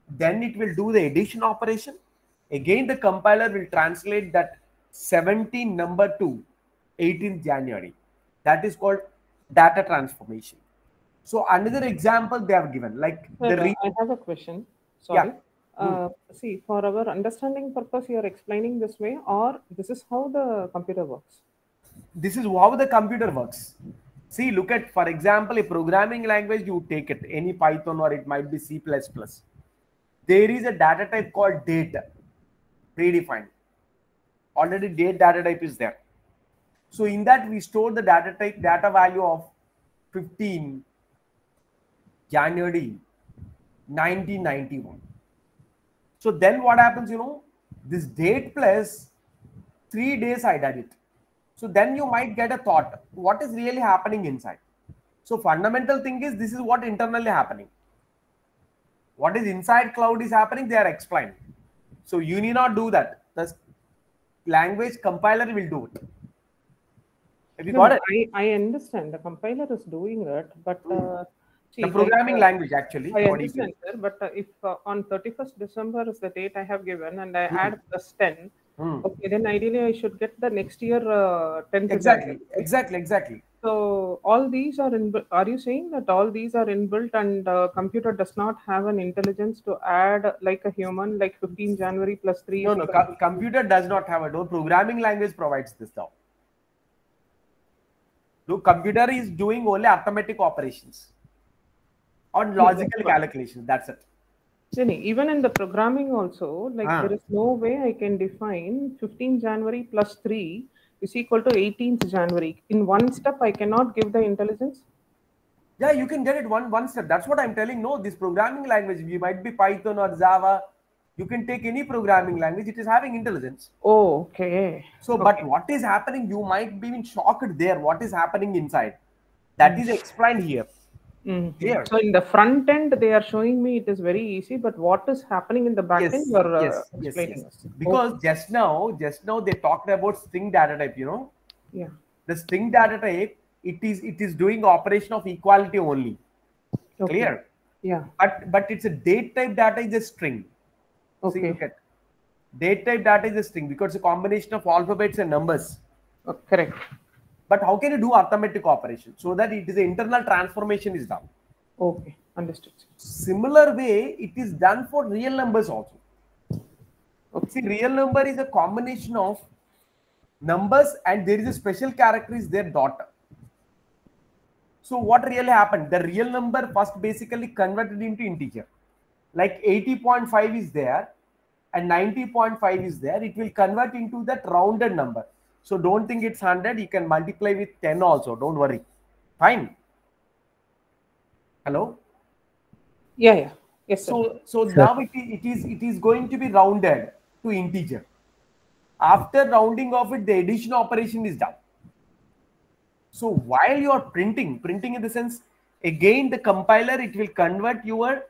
Then it will do the addition operation. Again, the compiler will translate that 17 number to 18th January. That is called data transformation. So another example they have given, like Sir, I have a question. Sorry. Yeah. See, for our understanding purpose, you are explaining this way, or this is how the computer works? This is how the computer works. See, look at, for example, a programming language, you take it, any Python or it might be C++. There is a data type called date, predefined. Already date data type is there. So in that we store the data type, data value of 15 January 1991. So then what happens, you know, this date plus 3 days I did it. So then you might get a thought, what is really happening inside? So fundamental thing is, this is what internally happening. What is inside cloud is happening, they are explained. So you need not do that. The language compiler will do it. Have you got it? I understand the compiler is doing that, but see, the programming language actually. I understand, sir, but if on 31st December is the date I have given and I add plus 10, okay, then ideally I should get the next year 10th. Exactly. So all these are inbuilt. Are you saying that all these are inbuilt and computer does not have an intelligence to add like a human, like 15 January plus 3? No, computer does not have a no programming language provides this now. The computer is doing only arithmetic operations on logical calculations. That's it. Even in the programming also, like there is no way I can define 15 January plus 3 is equal to 18th January. In one step, I cannot give the intelligence. Yeah, you can get it one step. That's what I'm telling. No, this programming language, you might be Python or Java. You can take any programming language. It is having intelligence. Oh, okay. So, but what is happening? You might be shocked there. What is happening inside? That is explained here. Here. So in the front end, they are showing me it is very easy, but what is happening in the back end, you are explaining us. Because just now they talked about string data type. You know. Yeah. The string data type, it is doing operation of equality only. Okay. Clear? Yeah. But it's a date type data is a string. Okay. See, look at date type data is a string because it's a combination of alphabets and numbers. Correct. But how can you do arithmetic operation so that it is an internal transformation is done? Okay, understood. Similar way, it is done for real numbers also. Okay. See, real number is a combination of numbers and there is a special character is their dot. So what really happened? The real number first basically converted into integer. Like 80.5 is there and 90.5 is there. It will convert into that rounded number. So don't think it's 100. You can multiply with 10 also. Don't worry. Fine. Hello? Yeah. Yes, sir. So now it is going to be rounded to integer. After rounding off it, the addition operation is done. So while you are printing in the sense, again the compiler, it will convert your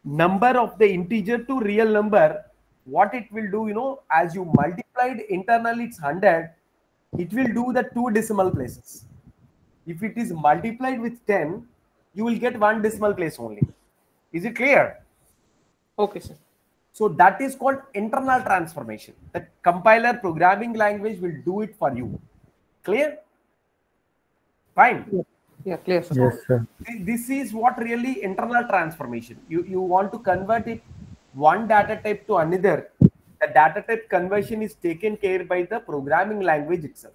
number of the integer to real number. What it will do, you know, as you multiplied internally it's 100, it will do the 2 decimal places. If it is multiplied with 10, you will get 1 decimal place only. Is it clear? Okay, sir. So that is called internal transformation. The compiler programming language will do it for you. Clear? Fine. Yeah, clear, sir. Yes, sir. This is what really internal transformation. You want to convert it one data type to another. The data type conversion is taken care by the programming language itself.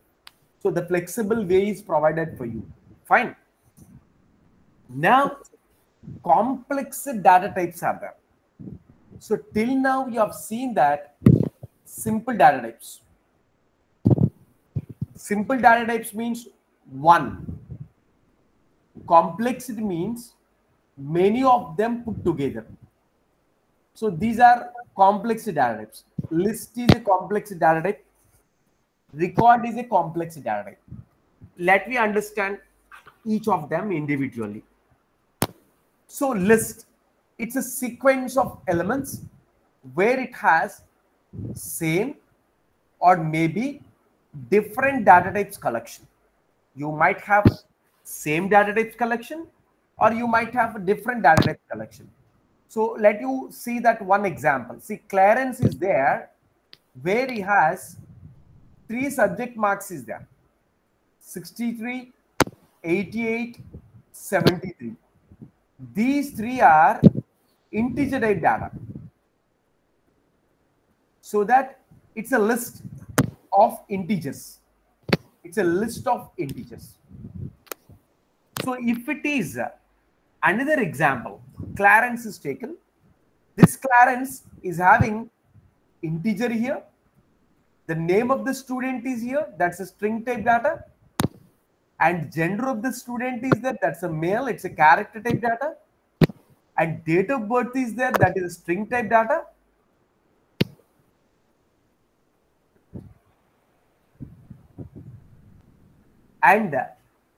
So the flexible way is provided for you. Fine. Now, complex data types are there. So till now you have seen that simple data types. Simple data types means one. Complexity means many of them put together. So these are complex data types. List is a complex data type. Record is a complex data type. Let me understand each of them individually. So list, it's a sequence of elements where it has same or maybe different data types collection. You might have same data types collection or you might have a different data type collection. So let you see that one example. See, Clarence is there where he has 3 subject marks is there. 63, 88, 73. These 3 are integer type data. So that it's a list of integers. It's a list of integers. So if it is another example, Clarence is taken. This Clarence is having integer here. The name of the student is here. That's a string type data. And gender of the student is there. That's a male. It's a character type data. And date of birth is there. That is a string type data. And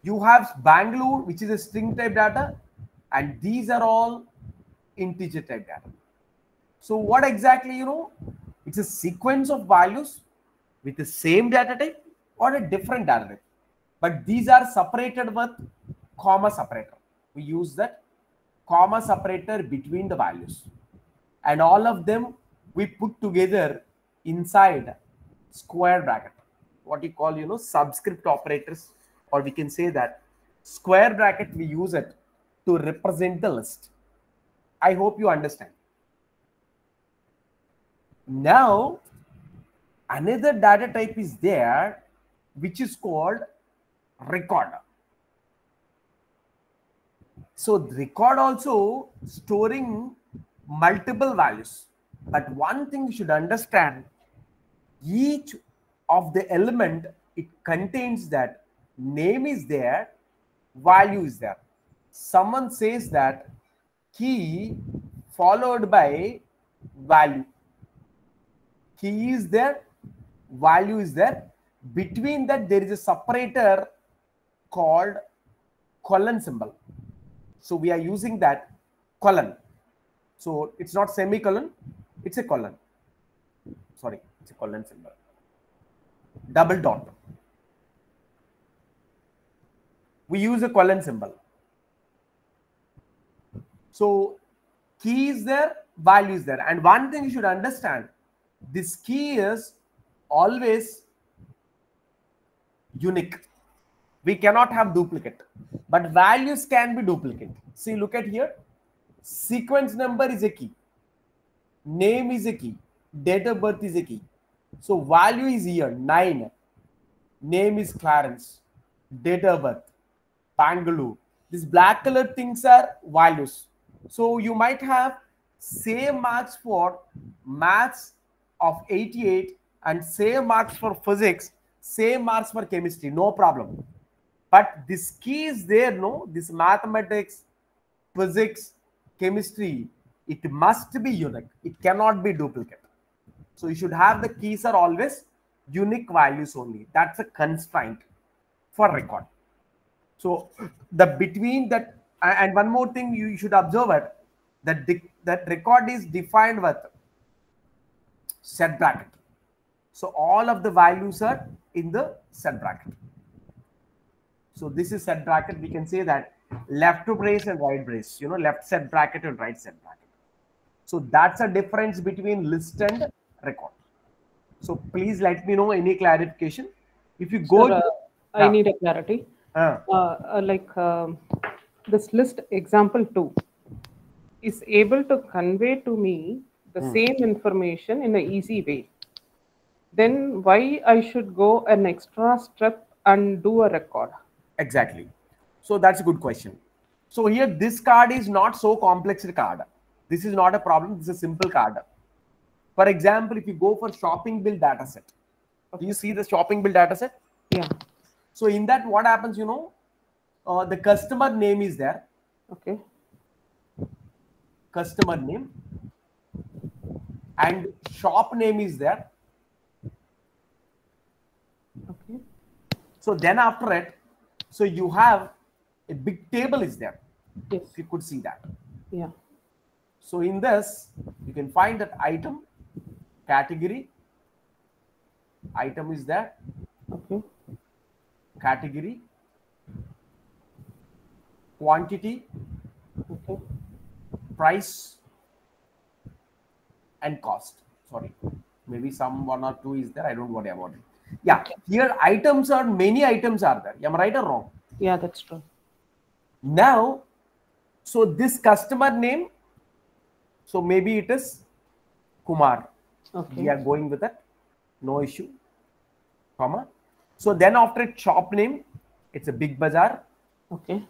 you have Bangalore, which is a string type data. And these are all integer type data. So what exactly, you know, it's a sequence of values with the same data type or a different data type. But these are separated with comma separator. We use that comma separator between the values. And all of them we put together inside square bracket. What you call, you know, subscript operators, or we can say that square bracket, we use it to represent the list. I hope you understand. Now, another data type is there, which is called record. So record also storing multiple values. But one thing you should understand, each of the element, it contains that name is there, value is there. Someone says that key followed by value. Key is there, value is there. Between that, there is a separator called colon symbol. So we are using that colon. So it's not semicolon, it's a colon. Sorry, it's a colon symbol. Double dot. We use a colon symbol. So key is there, value is there. And one thing you should understand, this key is always unique. We cannot have duplicate, but values can be duplicate. See, look at here. Sequence number is a key. Name is a key. Date of birth is a key. So value is here, 9. Name is Clarence. Date of birth, Bangalore. These black color things are values. So you might have same marks for maths of 88 and same marks for physics, same marks for chemistry, no problem. But this key is there, no? This mathematics, physics, chemistry, it must be unique. It cannot be duplicate. So you should have the keys are always unique values only. That's a constraint for record. So the between that, and one more thing you should observe it, that record is defined with set bracket. So all of the values are in the set bracket. So this is set bracket. We can say that left brace and right brace, you know, left set bracket and right set bracket. So that's a difference between list and record. So please let me know any clarification. If you go, Sir, I need a clarity. This list example 2 is able to convey to me the same information in an easy way. Then why I should go an extra step and do a record? Exactly. So that's a good question. So here this card is not so complex card. This is not a problem. This is a simple card. For example, if you go for shopping bill data set, do you see the shopping bill data set? Yeah. So in that, what happens, you know, the customer name is there. Okay. Customer name and shop name is there. Okay. So then after it, so you have a big table is there. Yes. If you could see that. Yeah. So in this, you can find that item, category, item is there. Okay. Category, quantity, Okay. price, and cost. Sorry, maybe some 1 or 2 is there. I don't worry about it. Yeah, here items are, many items are there. Am I right or wrong? Yeah, that's true. Now, so this customer name, so maybe it is Kumar. Okay. We are going with that, no issue, comma. So then after it, shop name, it's a Big Bazaar. Okay.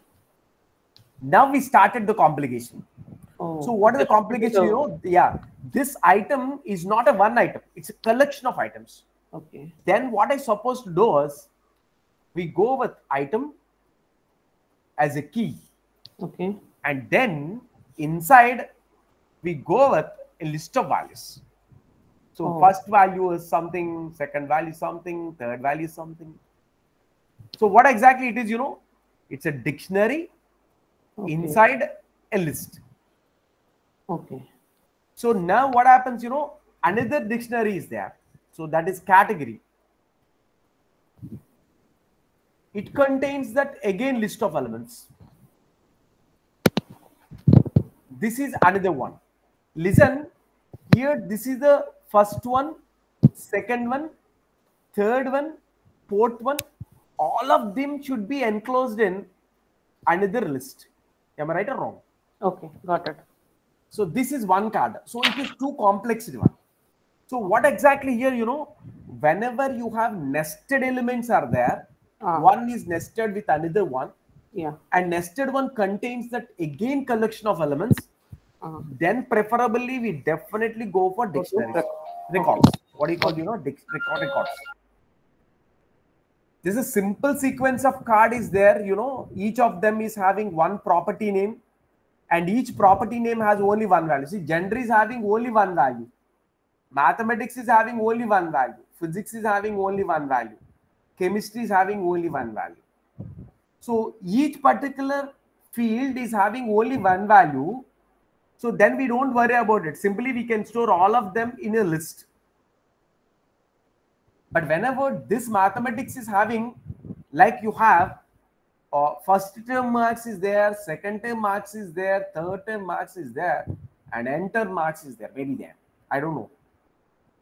Now we started the complication. Oh. So what is the complication? You know, yeah, this item is not a one item. It's a collection of items. Okay. Then what I supposed to do is, we go with item as a key. Okay. And then inside we go with a list of values. So first value is something, second value is something, third value is something. So what exactly it is, you know, it's a dictionary inside a list. Okay. So now what happens, you know, another dictionary is there. So that is category. It contains that again list of elements. This is another one. Listen, here this is the first one, second one, third one, fourth one. All of them should be enclosed in another list. Am I right or wrong? Okay, got it. So this is one card. So it is too complex one. So what exactly here, you know, whenever you have nested elements are there, one is nested with another one. Yeah. And nested one contains that again collection of elements. then preferably we definitely go for dictionaries, records. What do you call, records. This is a simple sequence of card is there, each of them is having one property name, and each property name has only one value. See, gender is having only one value. Mathematics is having only one value. Physics is having only one value. Chemistry is having only one value. So each particular field is having only one value. So then we don't worry about it. Simply we can store all of them in a list. But whenever this mathematics is having, like you have, first term marks is there, second term marks is there, third term marks is there, and n term marks is there, maybe there. I don't know.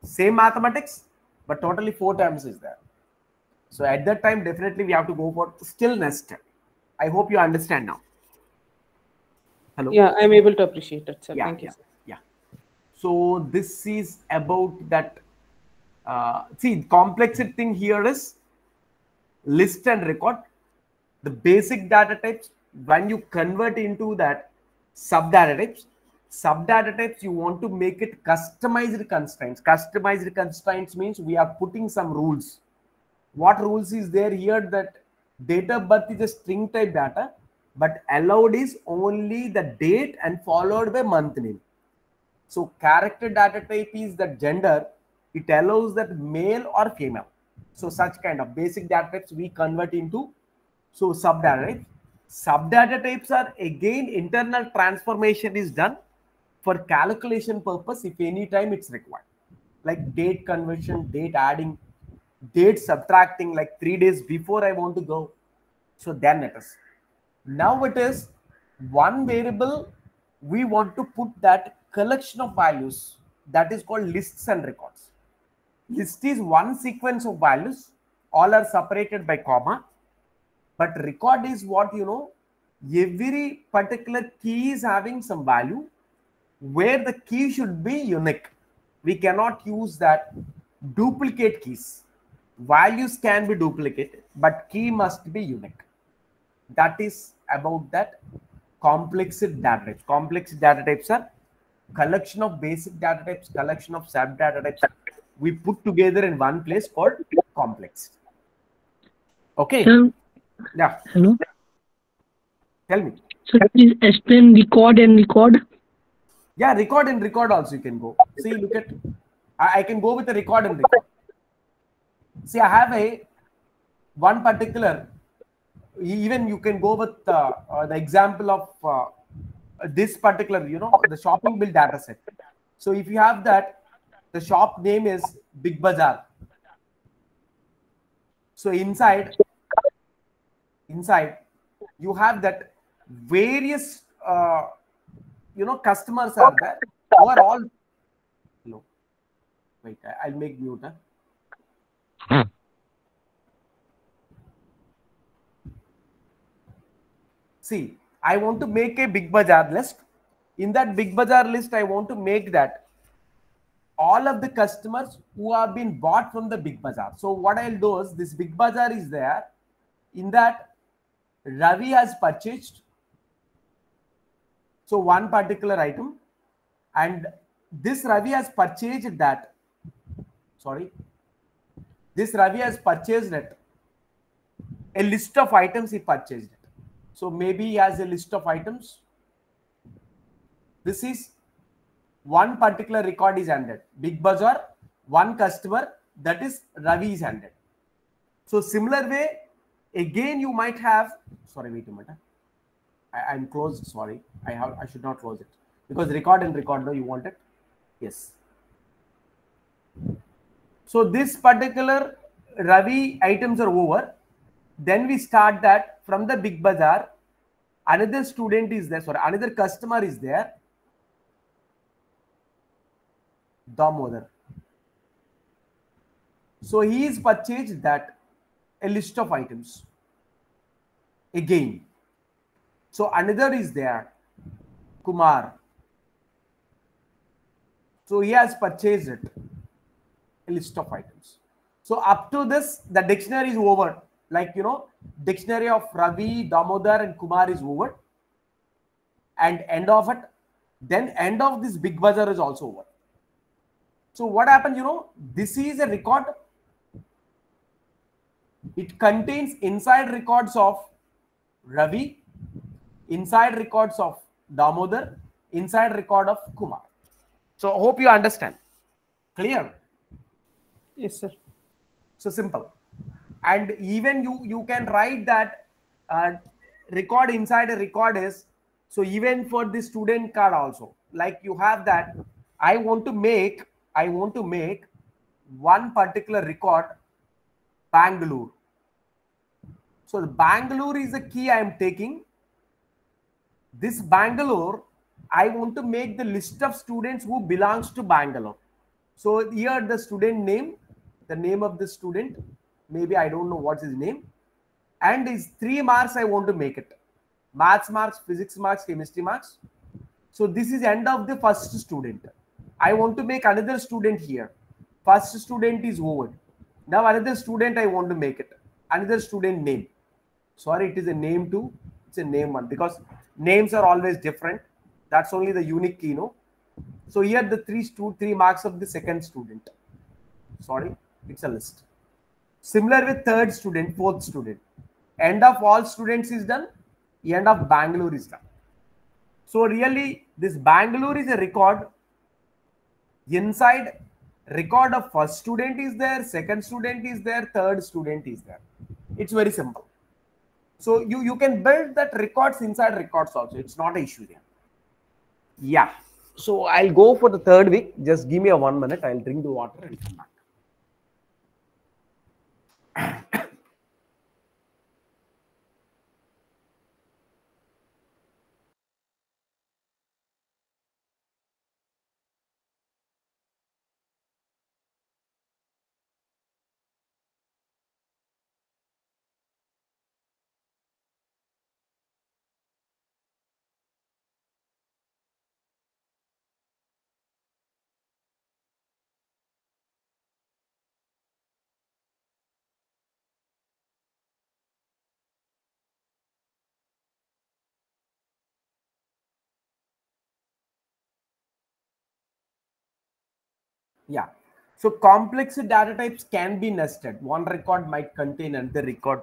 Same mathematics, but totally 4 terms is there. So at that time, definitely we have to go for still nested. I hope you understand now. Hello? Yeah, I'm able to appreciate it, sir. Thank you, sir. Yeah. So this is about that. See, complexity thing here is list and record. The basic data types, when you convert into that sub-data types, you want to make it customized constraints. Customized constraints means we are putting some rules. What rules is there here? That date of birth is a string type data, but allowed is only the date and followed by month name. So character data type is the gender. It allows that male or female. So such kind of basic data types we convert into sub-data types. Sub-data types are again internal transformation is done for calculation purpose if any time it's required. Like date conversion, date adding, date subtracting, like 3 days before I want to go. So then it is. Now it is one variable we want to put that collection of values, that is called lists and records. List is one sequence of values, all are separated by comma, but record is what, every particular key is having some value where the key should be unique. We cannot use that duplicate keys. Values can be duplicated, but key must be unique. That is about that complex data types. Complex data types are collection of basic data types, collection of sub data types we put together in one place called complex. Okay. Yeah. Hello. Tell me. So please explain record and record. Yeah, record and record also you can go. See, look at, I can go with the record and record. See, I have one particular, even you can go with the example of this particular, the shopping bill data set. So if you have that, the shop name is Big Bazaar. So inside you have that various customers are there who are all, no, wait, I'll make mute. See, I want to make a Big Bazaar list. In that Big Bazaar list, I want to make that all of the customers who have been bought from the Big Bazaar. So what I'll do is, this Big Bazaar is there. In that, Ravi has purchased one particular item, and this Ravi has purchased that. This Ravi has purchased it. A list of items he purchased it. So maybe he has a list of items. This is one particular record is handed. Big Bazaar, one customer, that is Ravi is handed. So similar way, again you might have, sorry, wait a minute. I'm closed, sorry. I should not close it. Because record and record, no, you want it? Yes. So this particular Ravi items are over. Then we start that from the Big Bazaar. Another student is there, another customer is there. Damodar. So he is purchased that, a list of items. Again. So another is there, Kumar. So he has purchased it, a list of items. So up to this, the dictionary is over. Like, dictionary of Ravi, Damodar and Kumar is over. And end of it, then end of this big buzzer is also over. So what happened, this is a record. It contains inside records of Ravi, inside records of Damodar, inside record of Kumar. So hope you understand. Clear? Yes, sir. So simple. And even you can write that record inside a record is, so even for the student card also, like you have that, I want to make one particular record Bangalore. So the Bangalore is the key I am taking. This Bangalore, I want to make the list of students who belongs to Bangalore. So here the student name, the name of the student, maybe I don't know what's his name, and is 3 marks I want to make it. Maths marks, physics marks, chemistry marks. So this is end of the first student. I want to make another student here. First student is over. Now another student I want to make it. Another student name. Sorry, it is a name 2. It's a name 1 because names are always different. That's only the unique key, So here the 3 marks of the second student. Sorry, it's a list. Similar with third student, fourth student. End of all students is done. End of Bangalore is done. So really, this Bangalore is a record. Inside record of first student is there, second student is there, third student is there. It's very simple. So you can build that records inside records also. It's not an issue there. Yeah. So I'll go for the third week. Just give me a 1 minute. I'll drink the water and come back. Yeah. So complex data types can be nested. One record might contain another record.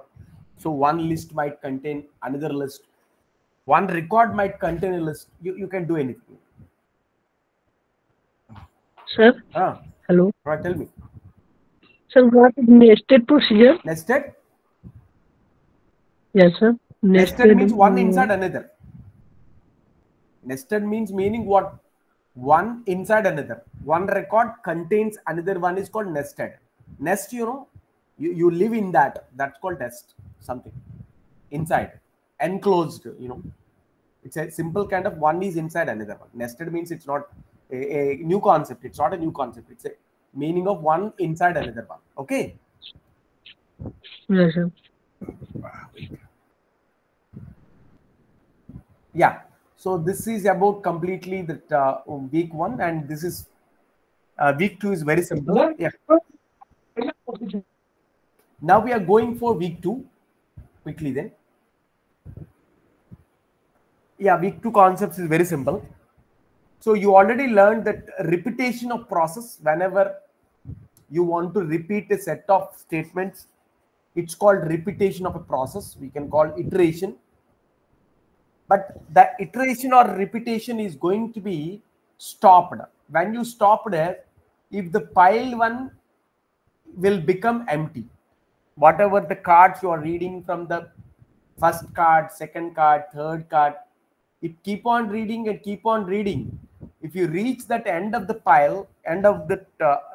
So one list might contain another list. One record might contain a list. You can do anything. Sir, hello. Right, tell me. Sir, what is nested procedure? Nested? Yes, sir. Nested means one inside another. Nested means meaning what? One inside another. One record contains another one is called nested. Nest, you live in that. That's called nest. Something inside, enclosed. It's a simple kind of one is inside another one. Nested means it's not a new concept. It's not a new concept. It's a meaning of one inside another one. Okay. Yes, sir. Yeah. So this is about completely that week 1, and this is week 2 is very simple. Yeah. Now we are going for week 2 quickly then. Yeah, week 2 concepts is very simple. So you already learned that repetition of process. Whenever you want to repeat a set of statements, it's called repetition of a process. We can call iteration. But the iteration or repetition is going to be stopped. When you stop there, if the pile 1 will become empty, whatever the cards you are reading from the first card, second card, third card, it keep on reading and keep on reading. If you reach that end of the pile, end of the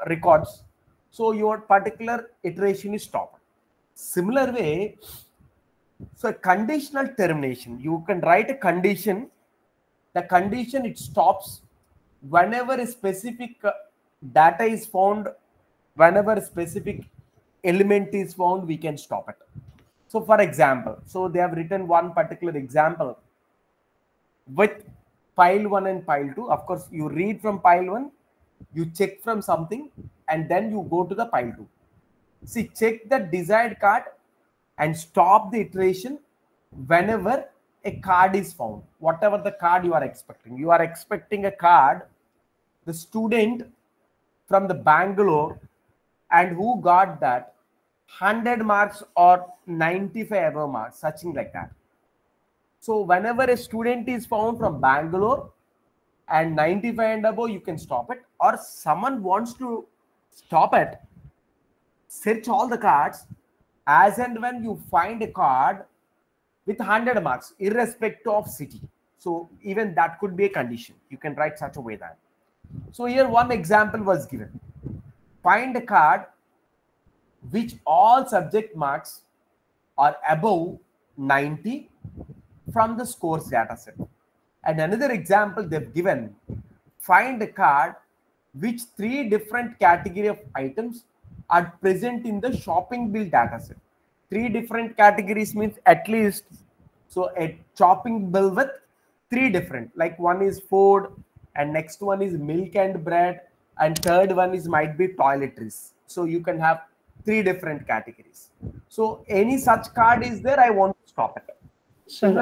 records, so your particular iteration is stopped. Similar way, so a conditional termination, you can write a condition. The condition, it stops whenever a specific data is found, whenever a specific element is found, we can stop it. So for example, so they have written one particular example with pile 1 and pile 2. Of course, you read from pile 1, you check from something, and then you go to the pile 2. See, check the desired card and stop the iteration whenever a card is found, whatever the card you are expecting a card, the student from the Bangalore, and who got that 100 marks or 95 above marks, something like that. So whenever a student is found from Bangalore and 95 and above, you can stop it. Or someone wants to stop it, search all the cards. As and when you find a card with 100 marks, irrespective of city. So even that could be a condition. You can write such a way that. So here one example was given. Find a card which all subject marks are above 90 from the scores data set. And another example they've given, find a card which 3 different category of items are present in the shopping bill data set. 3 different categories means at least, so a shopping bill with 3 different, like one is food, and next one is milk and bread, and third one is might be toiletries. So you can have 3 different categories. So any such card is there, I want to stop it. Sir,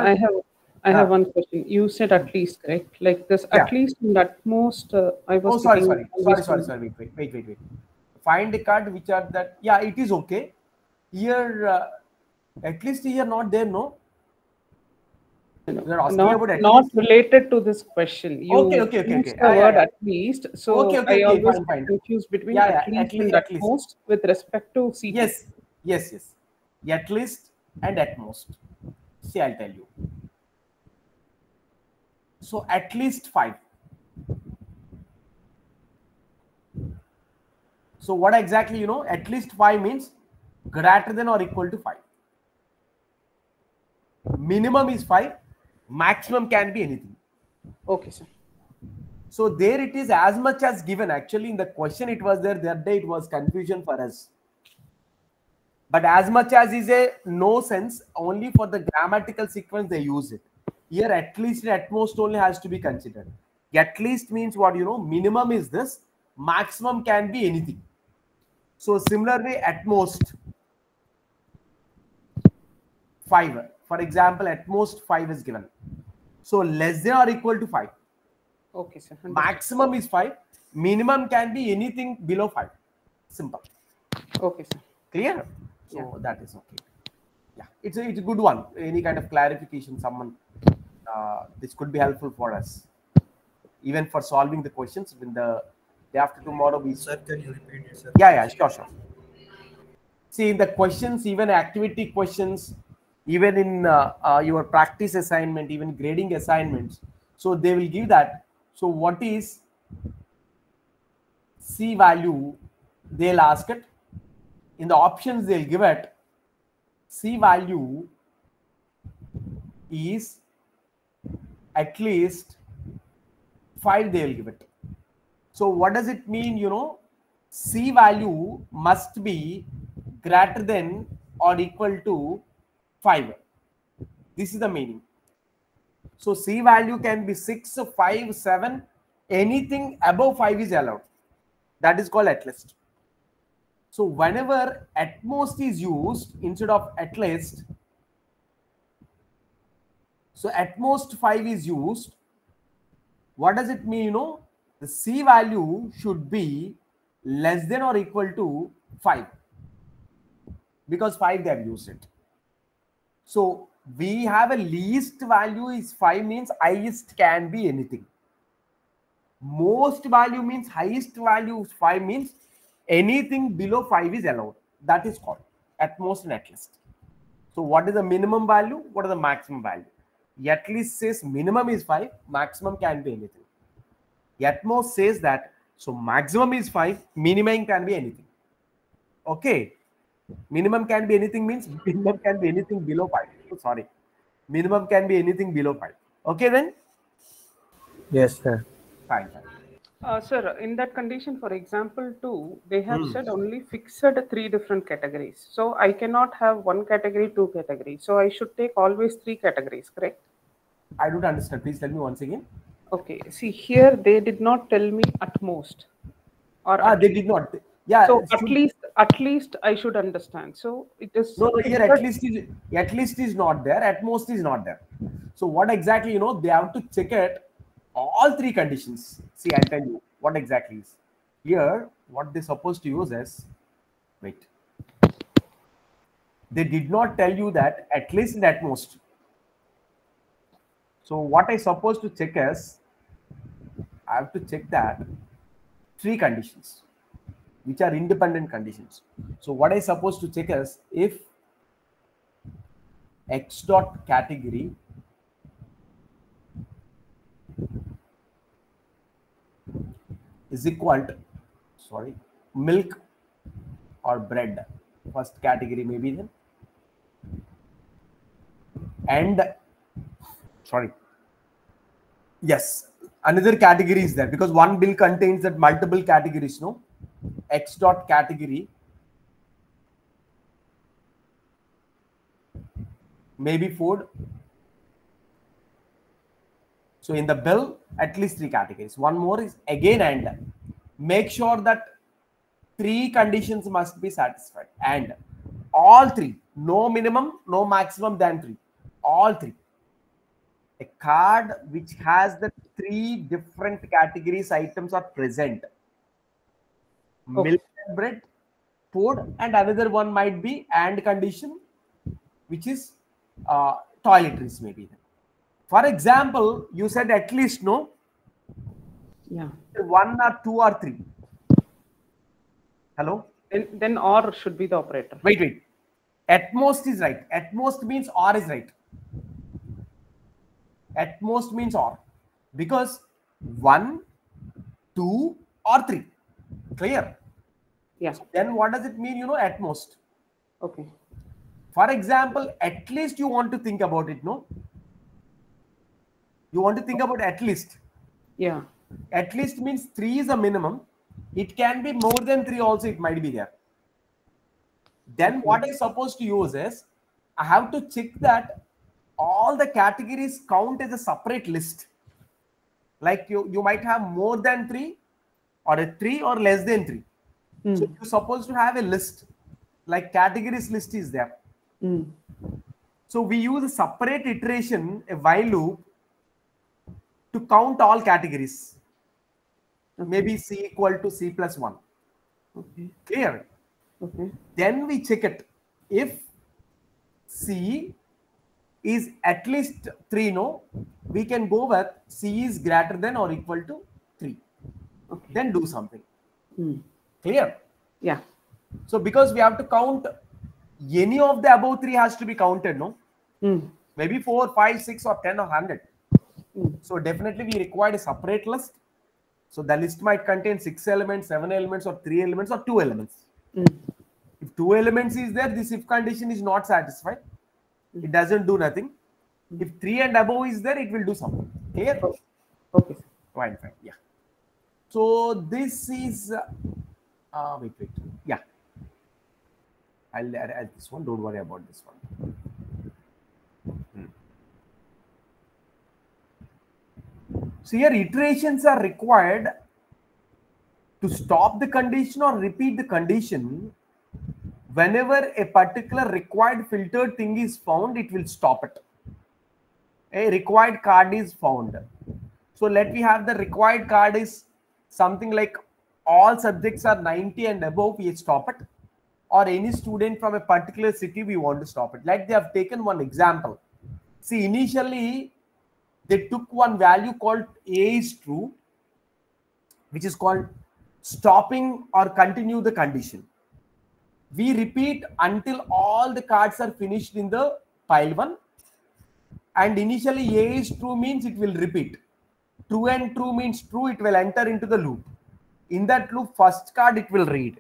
I have one question. You said at least, correct? Like this, at least and at most. I was. Sorry. Wait. Find a card which are that. Yeah, it is okay. Here, at least here not there. No. Not related to this question. You Okay. used the word at least. So I always confused between at least and at most with respect to CT. Yes. At least and at most. See, I'll tell you. So at least 5. So what exactly, you know, at least 5 means greater than or equal to 5. Minimum is 5. Maximum can be anything. Okay, sir. So there it is as much as given. Actually, in the question it was there that day, it was confusion for us. But as much as is a no sense, only for the grammatical sequence they use it. Here at least and at most only has to be considered. At least means what, you know, minimum is this, maximum can be anything. So similarly, at most 5. For example, at most 5 is given. So less than or equal to 5. Okay, sir. Maximum is 5. Minimum can be anything below 5. Simple. Okay, sir. Clear? So that is okay. Yeah, it's a good one. Any kind of clarification, someone, this could be helpful for us. Even for solving the questions when the day after tomorrow we. Sir, can you repeat it, sir? Yeah, sure. See, in the questions, even activity questions, even in your practice assignment, even grading assignments, so they will give that. So what is C value? They'll ask it. In the options, they'll give it. C value is at least 5, they'll give it. So what does it mean? You know, C value must be greater than or equal to 5. This is the meaning. So C value can be 6, 5, 7, anything above 5 is allowed. That is called at least. So whenever at most is used instead of at least, so at most 5 is used, what does it mean? You know, the C value should be less than or equal to 5 because 5 they have used it. So we have a least value is 5 means highest can be anything. Most value means highest value is 5 means anything below 5 is allowed. That is called at most and at least. So what is the minimum value? What is the maximum value? At least says minimum is 5, maximum can be anything. At most says that, so maximum is 5, minimum can be anything. Okay. Minimum can be anything means minimum can be anything below 5. Oh, sorry. Minimum can be anything below 5. Okay then? Yes, sir. Fine. Sir, in that condition, for example, 2, they have said only fixed 3 different categories. So I cannot have 1 category, 2 categories. So I should take always 3 categories, correct? I don't understand. Please tell me once again. Okay. See, here they did not tell me at most. Or they did not. Yeah. So at least at least I should understand. So it is. No, here at least is not there. At most is not there. So what exactly, they have to check it all three conditions. See, I'll tell you what exactly is. Here, what they're supposed to use is, wait. They did not tell you that at least and at most. So what I supposed to check is, I have to check that three conditions, which are independent conditions. So what I supposed to check is, if X dot category is equal to, milk or bread, first category maybe then, and yes, another category is there, because one bill contains that multiple categories, no? X dot category maybe food. So in the bill, at least three categories. One more is again, and make sure that three conditions must be satisfied, and all three, no minimum, no maximum than three, all three. A card which has the three different categories items are present. Okay. Milk and bread, food, and another one might be and condition, which is toiletries maybe. For example, you said at least, no? Yeah. One or two or three. Hello? Then or should be the operator. Wait. At most is right. At most means or is right. At most means or. Because 1, 2 or 3. Clear? Yeah. So then what does it mean, at most? Okay. For example, at least you want to think about it, no? You want to think about at least. Yeah. At least means 3 is a minimum. It can be more than 3 also, it might be there. Then what I'm supposed to use is, I have to check that all the categories count as a separate list. Like you might have more than 3 or a 3 or less than 3. So you're supposed to have a list, like categories list is there. So we use a separate iteration, a while loop, to count all categories. Okay. Maybe C equal to C plus 1. Okay. Clear? Okay. Then we check it. If C is at least 3, no, we can go with C is greater than or equal to 3. Okay. Then do something. Clear? Yeah. So because we have to count any of the above 3 has to be counted, no? Maybe 4, 5, 6 or 10 or 100. So definitely we require a separate list. So the list might contain 6 elements, 7 elements or 3 elements or 2 elements. If 2 elements is there, this if condition is not satisfied. It doesn't do nothing. If 3 and above is there, it will do something. Clear? Okay. Fine. Yeah. So this is wait. Yeah. I'll add this one. Don't worry about this one. So here iterations are required to stop the condition or repeat the condition. Whenever a particular required filtered thing is found, it will stop it. A required card is found. So let me have the required card is something like all subjects are 90 and above, we stop it. Or any student from a particular city, we want to stop it. Like they have taken one example. See, initially, they took one value called A is true, which is called stopping or continue the condition. We repeat until all the cards are finished in the pile 1. And initially A is true means it will repeat. True and true means true, it will enter into the loop. In that loop, first card it will read.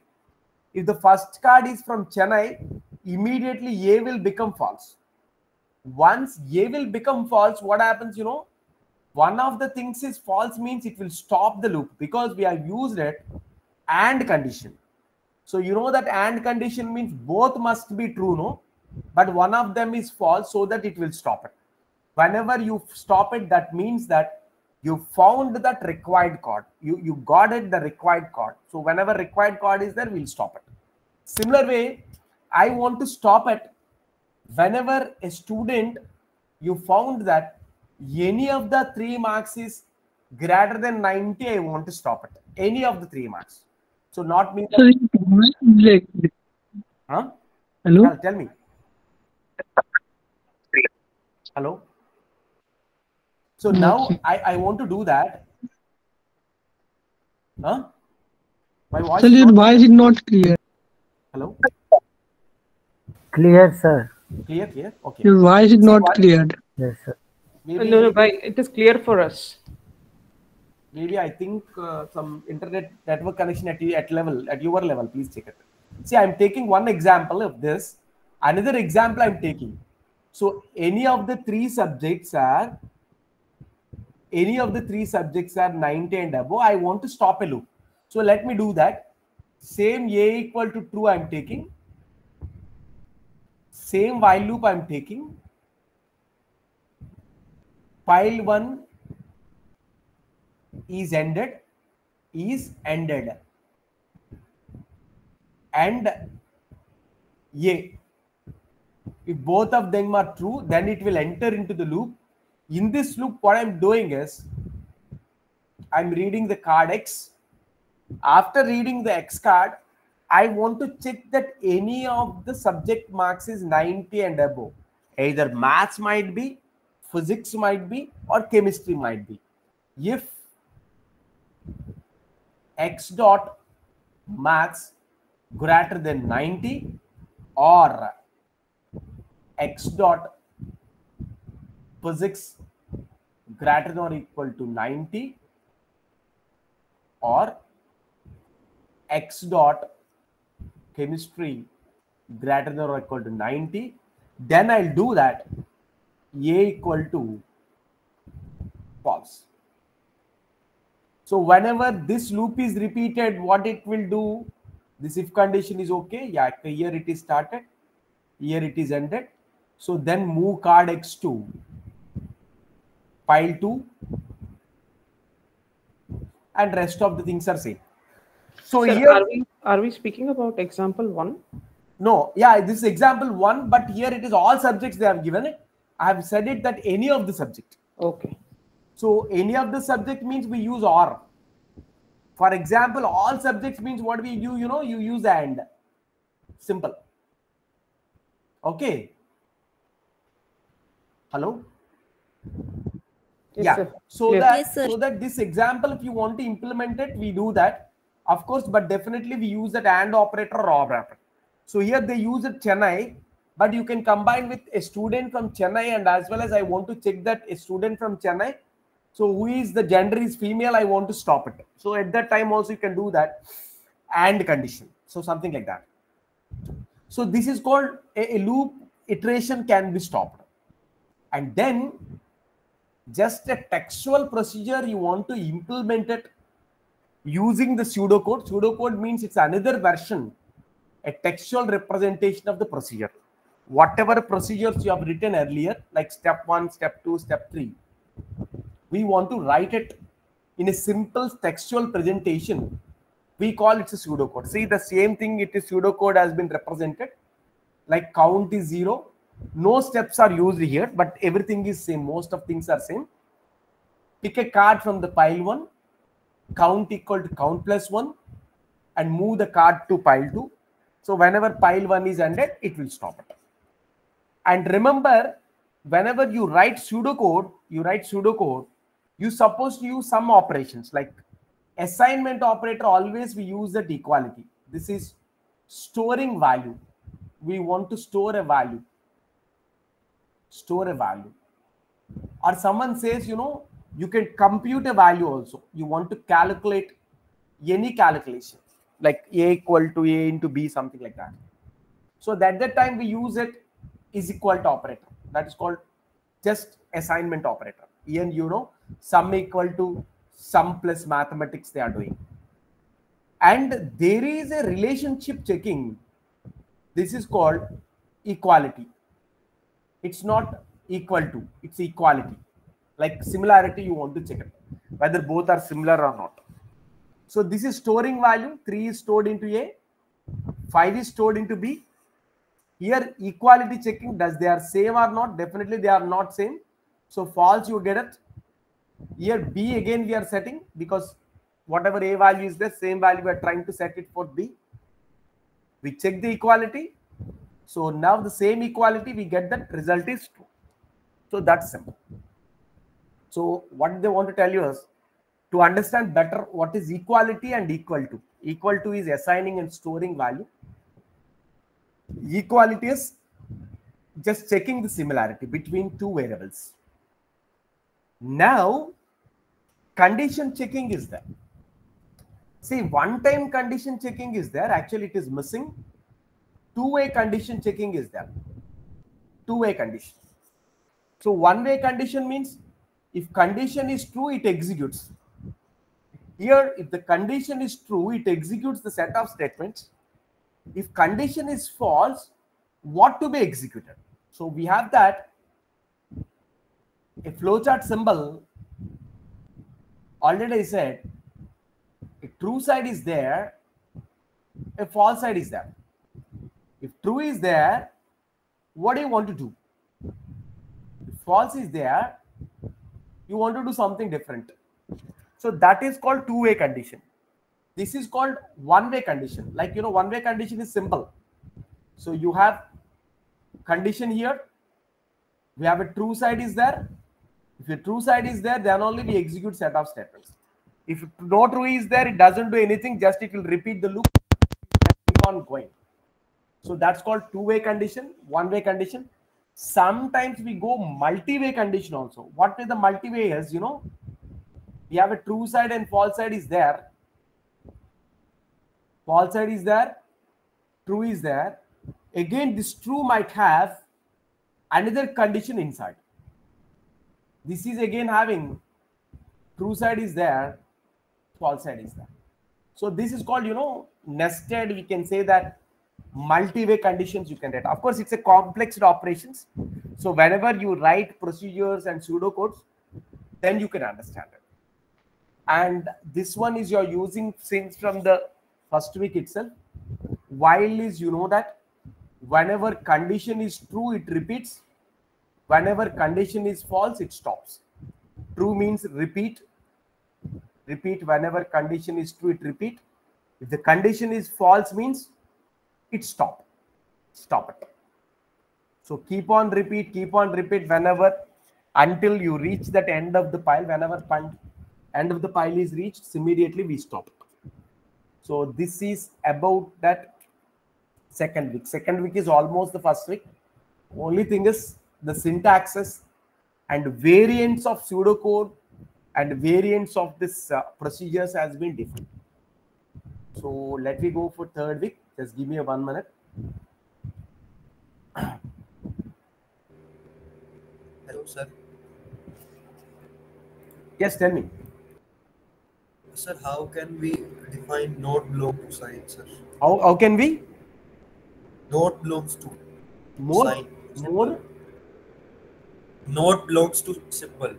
If the first card is from Chennai, immediately A will become false. Once A will become false, what happens, one of the things is false means it will stop the loop because we have used it and condition. So you know that and condition means both must be true, no? But one of them is false so that it will stop it. Whenever you stop it, that means that you found that required card. You got it, the required card. So whenever required card is there, we'll stop it. Similar way, I want to stop at whenever a student, you found that any of the 3 marks is greater than 90, I want to stop at any of the 3 marks. So not mean Sir, like, huh? hello? Tell me. Hello. So now Okay. I want to do that. Huh? My voice Sir, is your not voice clear. is not clear. Hello. Clear, sir. Clear. Okay. Your voice is See, not clear. Yes, sir. maybe No, it is clear for us. maybe I think some internet network connection at your level. Please check it. See, I'm taking one example of this. Another example I'm taking. So any of the three subjects are 90 and above, I want to stop a loop. So let me do that. Same a equal to true I'm taking. Same while loop I'm taking. Pile 1 is ended. And a. If both of them are true, then it will enter into the loop. In this loop, what I'm doing is I'm reading the card X. After reading the X card, I want to check that any of the subject marks is 90 and above. Either maths might be, physics might be, or chemistry might be. If X dot maths greater than 90 or X dot physics greater than or equal to 90 or X dot chemistry greater than or equal to 90, then I'll do that a equal to false. So whenever this loop is repeated, what it will do, this if condition is okay, yeah, here it is started, here it is ended. So then move card X to pile 2 and rest of the things are same. So Sir, here are we speaking about example 1? no, yeah, this is example 1, but here it is all subjects they have given it. I have said it that any of the subject. Okay. So any of the subject means we use or. For example, all subjects means what we do, you use and. Simple. Okay. Hello? Yes, Yeah. sir. So Clear. that Yes, sir. so that this example, if you want to implement it, we do that. Of course, but definitely we use that and operator or operator. So here they use it Chennai, but you can combine with a student from Chennai, and as well as I want to check that a student from Chennai. So who is the gender is female, I want to stop it. So at that time also you can do that and condition. So something like that. So this is called a loop iteration can be stopped. And then just a textual procedure you want to implement it using the pseudocode. Pseudocode means it's another version, a textual representation of the procedure. Whatever procedures you have written earlier, like step 1, step 2, step 3, we want to write it in a simple textual presentation. We call it a pseudocode. See, the same thing, it is pseudocode has been represented. Like count is 0. No steps are used here, but everything is same. Most of things are same. Pick a card from the pile 1, count equal to count plus 1, and move the card to pile 2. So whenever pile 1 is ended, it will stop it. And remember, whenever you write pseudocode, you're supposed to use some operations like assignment operator. Always we use that equality. This is storing value. We want to store a value. Or someone says, you can compute a value also. You want to calculate any calculation like a equal to a into b, something like that. So at that time we use it is equal to operator. That is called just assignment operator. And sum equal to sum plus mathematics they are doing. And there is a relationship checking. This is called equality. It's not equal to, it's equality. Like similarity, you want to check it, whether both are similar or not. So this is storing value. 3 is stored into a, 5 is stored into B. Here equality checking, does they are same or not? Definitely they are not same. So false, you get it. Here B again we are setting, because whatever A value is there, same value we are trying to set it for B. We check the equality. So now the same equality, we get that result is true. So that's simple. So what they want to tell you is, to understand better what is equality and equal to. Equal to is assigning and storing value. Equality is just checking the similarity between two variables. Now, condition checking is there. See, one-time condition checking is there. Actually, it is missing. Two-way condition checking is there. Two-way condition. So one-way condition means if condition is true, it executes. Here, if the condition is true, it executes the set of statements. If condition is false, what to be executed? So we have that a flowchart symbol. Already I said a true side is there, a false side is there. If true is there, what do you want to do? If false is there, you want to do something different. So that is called two-way condition. This is called one-way condition. Like, one-way condition is simple. So you have condition here. We have a true side is there. If a true side is there, then only we execute set of statements. If no true is there, it doesn't do anything. Just it will repeat the loop and keep on going. So that's called two-way condition, one-way condition. Sometimes we go multi-way condition also. What is the multi-way is, we have a true side and false side is there. False side is there, true is there. Again, this true might have another condition inside. This is again having true side is there, false side is there. So this is called, nested. We can say that multi-way conditions you can write. Of course, it's a complex operations. So whenever you write procedures and pseudocodes, then you can understand it. And this one is you're using since from the first week itself. While is, that whenever condition is true, it repeats. Whenever condition is false, it stops. True means repeat. Repeat. Whenever condition is true, it repeat. If the condition is false, means it stop. Stop it. So keep on repeat whenever, until you reach that end of the pile. Whenever end of the pile is reached, immediately we stop. So this is about that second week. Second week is almost the first week. Only thing is the syntaxes and variants of pseudocode and variants of this procedures has been different. So let me go for third week. Just give me 1 minute. Hello, sir. Yes, tell me. Sir, how can we define not belong to sign, sir? How can we? Not belongs to More? sign. More? Not belongs to symbol.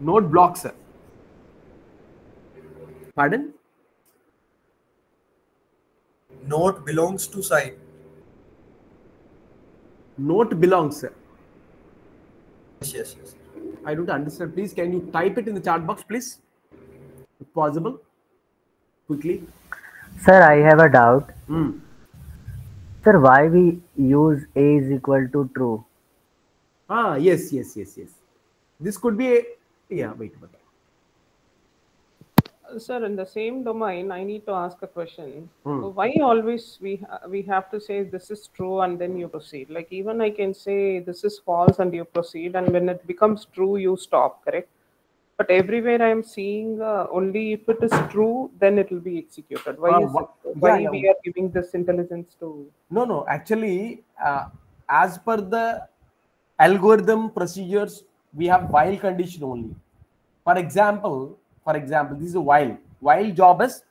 Node blocks, sir. Pardon? Not belongs to sign. Note belongs, sir. Yes. I don't understand. Please, can you type it in the chat box, please? If possible. Quickly. Sir, I have a doubt. Hmm. Sir, why we use A is equal to true? Yes. This could be a, wait. Sir, in the same domain, I need to ask a question. Hmm. So why always we have to say this is true and then you proceed? Like even I can say this is false and you proceed, and when it becomes true, you stop, correct? But everywhere I am seeing only if it is true, then it will be executed. Why is it? Why we are giving this intelligence to? No. Actually, as per the algorithm procedures, we have while condition only. For example, this is a while. While job is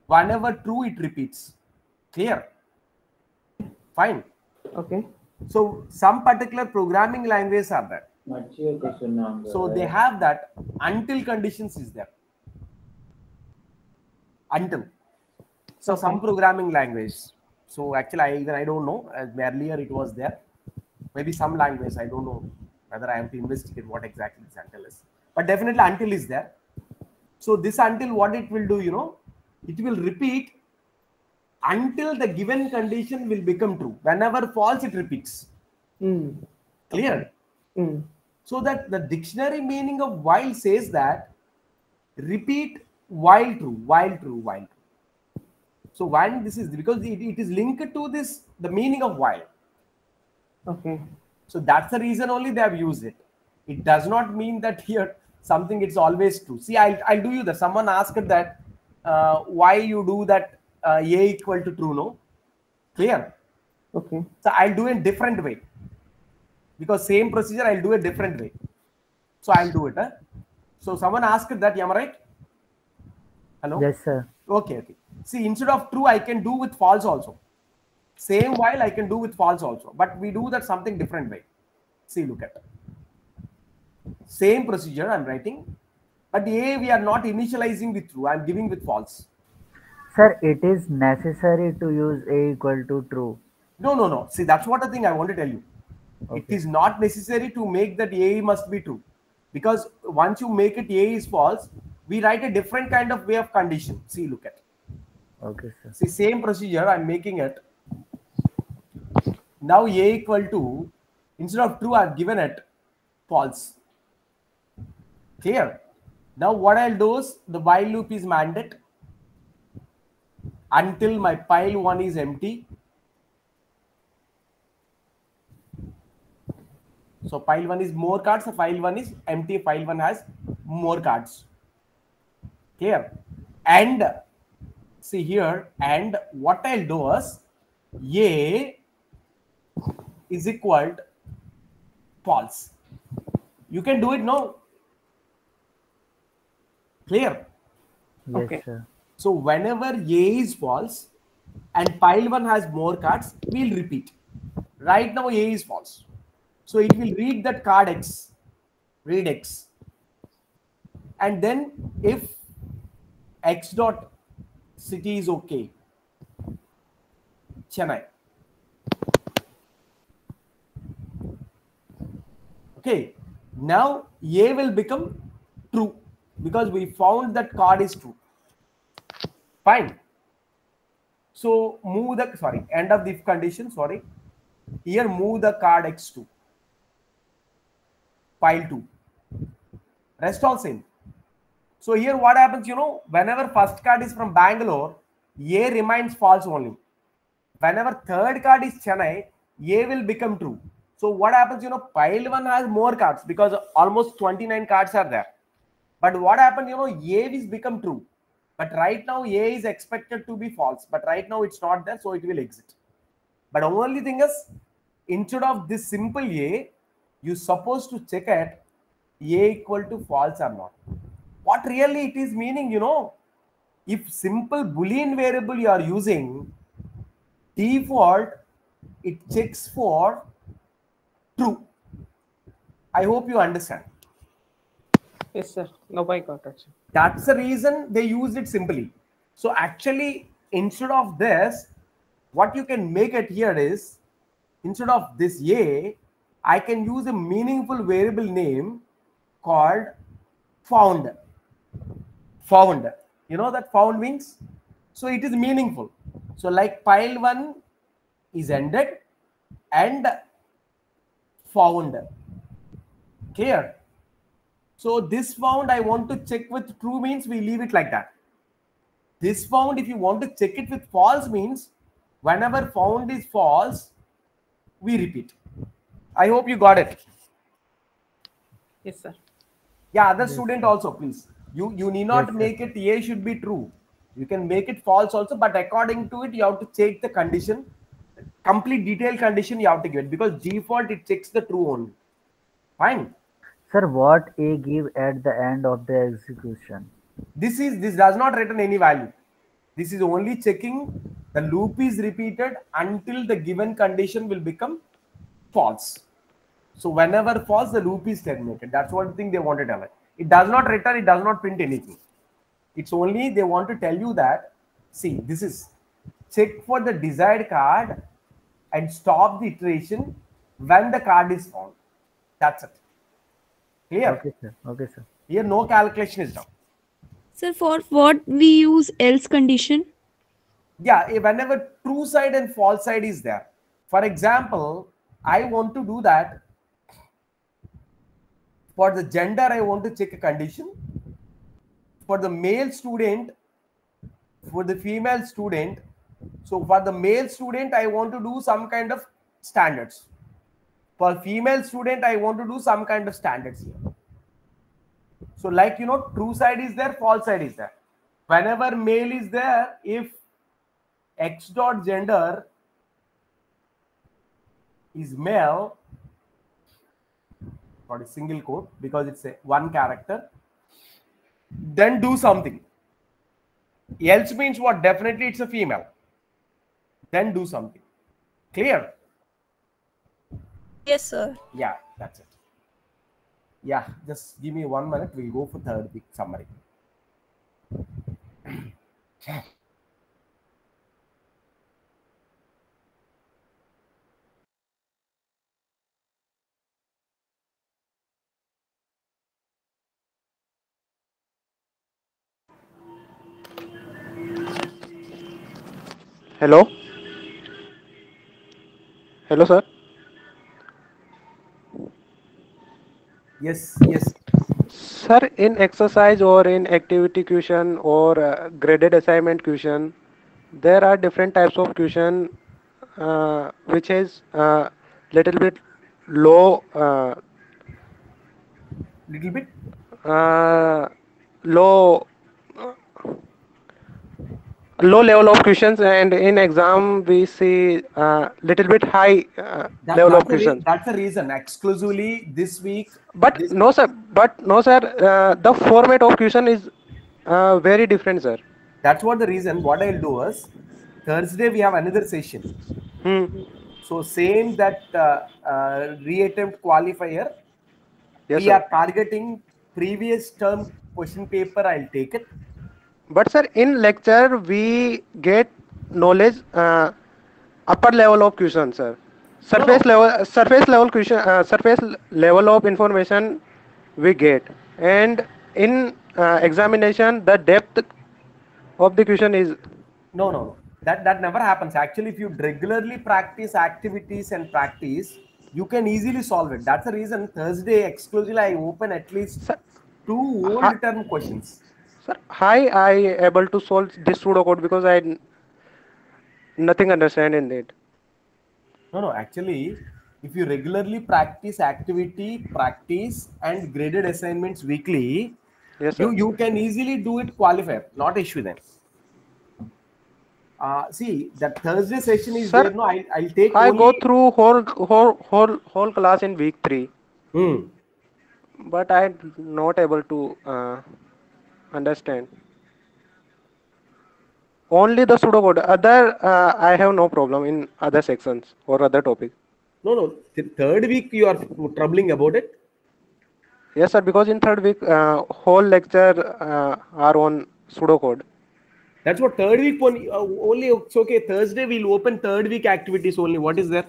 whenever true, it repeats. Clear? Fine. Okay. So some particular programming languages are there. So they have that until conditions is there. Until. So some programming language. So actually, I don't know. Earlier it was there. Maybe some language. I don't know whether I have to investigate what exactly this until is. But definitely until is there. So this until, what it will do, it will repeat until the given condition will become true. Whenever false, it repeats. Clear? So that the dictionary meaning of while says that repeat while true, while true, while true. So when this is because it is linked to this, the meaning of while. Okay. So that's the reason only they have used it. It does not mean that here something it's always true. See, I'll do you that. Someone asked that why you do that a equal to true, no? Clear? Okay. So I'll do it different way. Because same procedure, I'll do a different way. So I'll do it. Huh? So someone asked that, am I right? Hello? Yes, sir. Okay. See, instead of true, I can do with false also. Same while I can do with false also. But we do that something different way. See, look at it. Same procedure I'm writing. But A, we are not initializing with true. I'm giving with false. Sir, it is necessary to use A equal to true. No. See, that's what the thing I want to tell you. Okay. It is not necessary to make that A must be true. Because once you make it A is false, we write a different kind of way of condition. See, look at it. Okay, sir. See, same procedure, I'm making it. Now A equal to, instead of true, I've given it false. Clear? Now what I'll do is, the while loop is mandate until my pile 1 is empty. So pile 1 is more cards, so file 1 is empty, file 1 has more cards. Clear? And see here, and what I'll do is A is equal to false. You can do it now. Clear? Yes, Okay. sir. So whenever A is false and pile 1 has more cards, we'll repeat. Right now A is false. So it will read that card X, read X. And then if X dot city is okay, Chennai. Okay, now A will become true because we found that card is true. Fine. So move the, end of the if condition, Here move the card X2. Pile 2. Rest all same. So here what happens, whenever first card is from Bangalore, A remains false only. Whenever third card is Chennai, A will become true. So what happens, pile 1 has more cards because almost 29 cards are there. But what happened, A is become true. But right now A is expected to be false. But right now it's not there, so it will exit. But only thing is, instead of this simple A, you're supposed to check at A equal to false or not. What really it is meaning, if simple Boolean variable you are using, default, it checks for true. I hope you understand. Yes, sir. Now I got it. That's the reason they used it simply. So actually, instead of this, what you can make it here is, instead of this A, I can use a meaningful variable name called found. Found. You know that found means? So it is meaningful. So like pile 1 is ended and found. Clear? So this found I want to check with true means we leave it like that. This found, if you want to check it with false means, whenever found is false, we repeat. I hope you got it. Yes, sir. Yeah, other student also, please. You need not make it A should be true. You can make it false also, but according to it, you have to check the condition. Complete detailed condition you have to give it, because default it checks the true only. Fine. Sir, what A give at the end of the execution? This does not return any value. This is only checking the loop is repeated until the given condition will become false. So whenever false, the loop is terminated. That's one thing they want to tell it. It does not return, it does not print anything. It's only they want to tell you that, see, this is check for the desired card and stop the iteration when the card is found. That's it. Clear? Okay, sir. Okay, sir. Here no calculation is done. Sir, for what we use else condition? Yeah, whenever true side and false side is there. For example, I want to do that. For the gender, I want to check a condition. For the male student, for the female student. So for the male student, I want to do some kind of standards. For female student, I want to do some kind of standards here. So like, true side is there, false side is there. Whenever male is there, if x dot gender is male, got a single quote because it's a one character, then do something. Else means what? Definitely it's a female. Then do something. Clear? Yes, sir. Yeah, that's it. Yeah, just give me 1 minute. We'll go for third week summary. Hello? Hello, sir. Yes, yes. Sir, in exercise or in activity question or graded assignment question, there are different types of question which is little bit low, Little bit. low, low level of questions, and in exam we see little bit high level of questions. That's the reason. Exclusively this week. But no, sir. The format of question is very different, sir. That's what the reason. What I'll do is Thursday we have another session. So same that reattempt qualifier. Yes, we sir. are targeting previous term question paper. I'll take it. But sir, in lecture we get knowledge upper level of question, sir. Surface level question, surface level of information we get, and in examination the depth of the question is. No. That never happens. Actually, if you regularly practice activities and practice, you can easily solve it. That's the reason Thursday exclusively I open at least Sir, 2 old term questions. Sir, how I able to solve this pseudocode because I nothing understand in it. No. Actually, if you regularly practice practice and graded assignments weekly, Yes, sir. you can easily do it qualifier, not issue then. See, that Thursday session is Sir, there. No, I'll take. I only... go through whole class in week 3, but I not able to understand. Only the pseudocode. Other I have no problem in other sections or other topics. No. The third week you are troubling about it. Yes, sir. Because in third week, whole lecture are on pseudocode. That's what third week only. It's okay. Thursday we'll open third week activities only. What is there?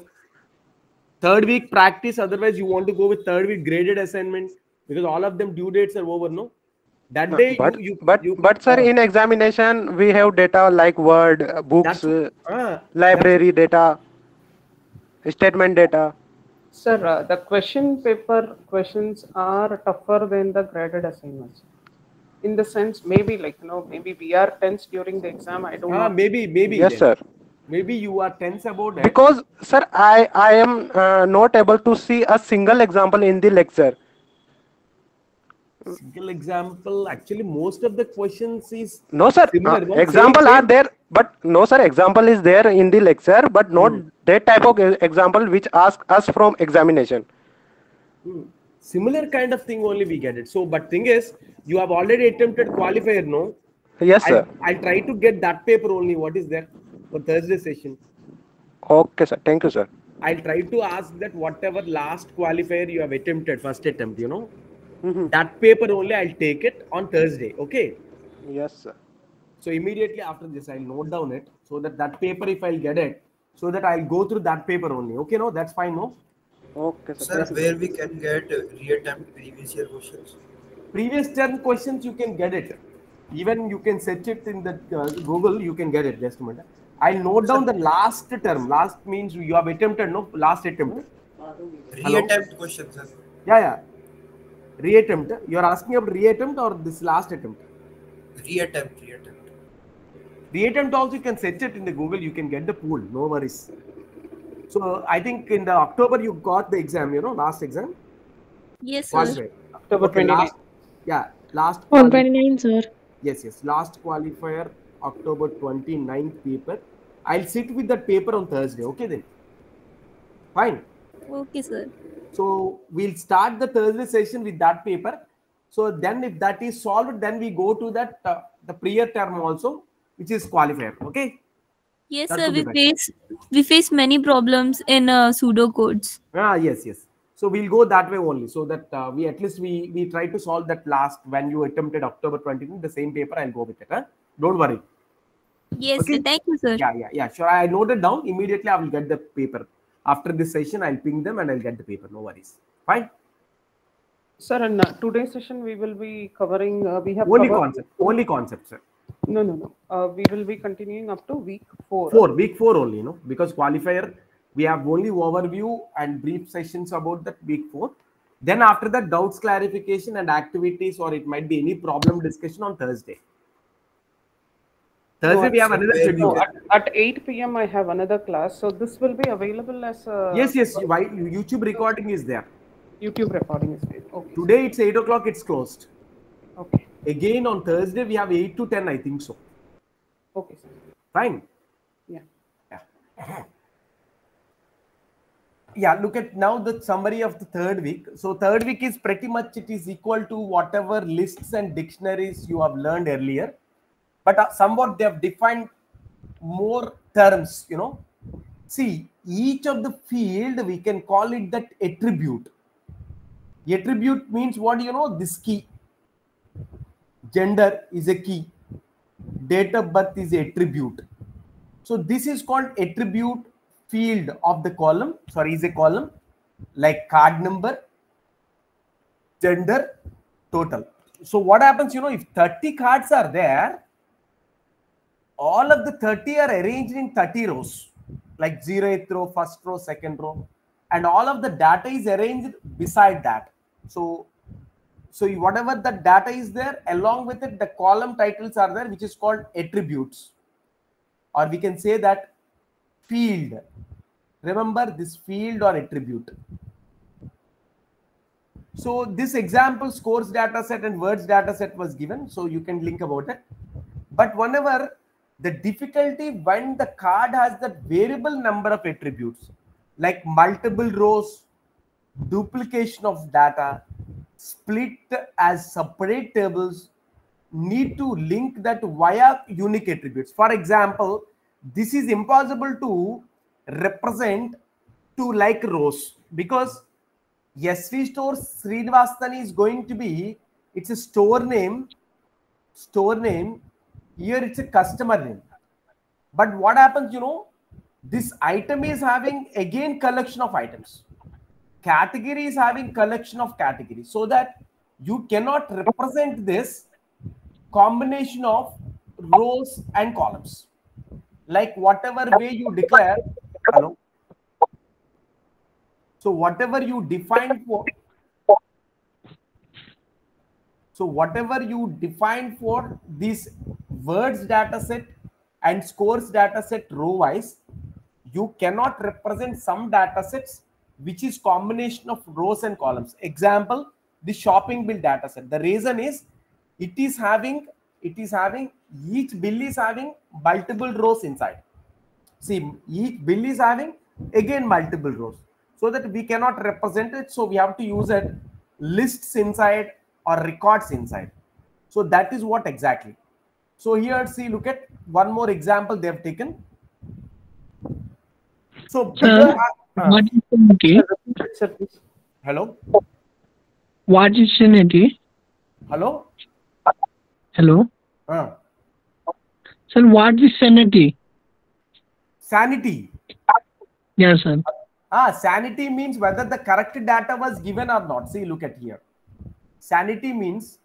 Third week practice. Otherwise, you want to go with third week graded assignment because all of them due dates are over. No, that day But sir, in examination we have data like Word, books, library data, statement data. Sir, the question paper questions are tougher than the graded assignments. In the sense, maybe maybe we are tense during the exam. I don't know. Maybe. Yes, then. sir. Maybe you are tense about it. Because sir, I am not able to see a single example in the lecture. Single example. Actually, most of the questions is No, sir. similar. Example are there, but no, sir. Example is there in the lecture, but not that type of example which ask us from examination. Similar kind of thing only we get it. So, but thing is, you have already attempted qualifier, no? Yes, sir. I'll try to get that paper only. What is there for Thursday session? Okay, sir. Thank you, sir. I'll try to ask that whatever last qualifier you have attempted, first attempt, that paper only I'll take it on Thursday. Okay. Yes, sir. So immediately after this, I'll note down it so that that paper, if I'll get it, so that I'll go through that paper only. Okay, no, that's fine, no? Okay, sir. Sir, where we can get reattempt previous year questions? Previous term questions, you can get it. Even you can search it in the Google, you can get it. Just a minute. I'll note down the last term. Last means you have attempted, no? Last attempt. Reattempt questions, sir. Yeah. Reattempt. You're asking about reattempt or this last attempt? Reattempt. Reattempt also you can search it in the Google. You can get the pool. No worries. So I think in the October you got the exam. Last exam. Yes, sir. Qualified. October 29. Last. On 29, sir. Yes. Last qualifier, October 29th paper. I'll sit with that paper on Thursday. Okay then. Fine. Okay, sir. So we'll start the Thursday session with that paper. So then if that is solved, then we go to that the prior term also, which is qualifier. Okay. Yes, That sir. would be We face many problems in pseudo codes. Yes. So we'll go that way only, so that we at least we try to solve that last when you attempted October 29th, the same paper. I'll go with it. Huh? Don't worry. Yes, Okay. sir. Thank you, sir. Yeah. Sure. I noted down immediately. I will get the paper after this session. I'll ping them and I'll get the paper. No worries. Fine. Sir, in today's session, we will be covering, we have Only covered... Only concept, sir. No. We will be continuing up to week 4. Week 4 only, because qualifier, we have only overview and brief sessions about that week 4. Then after that, doubts clarification and activities, or it might be any problem discussion on Thursday. We have another schedule. No, at 8 p.m. I have another class. So this will be available as a... Yes. YouTube recording is there. YouTube recording is there. Okay. Today it's 8 o'clock, it's closed. Okay. Again on Thursday, we have 8 to 10, I think so. Okay, sir. Fine. Yeah, look at now the summary of the third week. So third week is pretty much, it is equal to whatever lists and dictionaries you have learned earlier. But somewhat they have defined more terms, See, each of the field, we can call it that attribute. Attribute means what? This key. Gender is a key. Date of birth is a attribute. So this is called attribute field of the column. Is a column like card number, gender, total. So what happens, if 30 cards are there, all of the 30 are arranged in 30 rows, like 0th row, first row, second row, and all of the data is arranged beside that. So whatever the data is there, along with it, the column titles are there, which is called attributes, or we can say that field. Remember this field or attribute. So this example scores data set and words data set was given, so you can link about it. But whenever the difficulty when the card has the variable number of attributes, like multiple rows, duplication of data, split as separate tables, need to link that via unique attributes. For example, this is impossible to represent to like rows, because SV store Srinivasani is going to be, it's a store name, here it's a customer name. But what happens, this item is having again collection of items. Category is having collection of categories, so that you cannot represent this combination of rows and columns. Like whatever way you declare, hello. So whatever you define for, this words data set and scores data set row wise, you cannot represent some data sets which is combination of rows and columns. Example, the shopping bill data set. The reason is it is having each bill is having multiple rows inside. See, each bill is having again multiple rows, so that we cannot represent it. So we have to use it lists inside or records inside. So that is what exactly. So here, see, look at one more example they have taken. So Sir, what is unity? Hello. What is unity? Hello. Hello. Sir, what is sanity? Sanity. Yes, sir. Sanity means whether the correct data was given or not. See, look at here. Sanity means,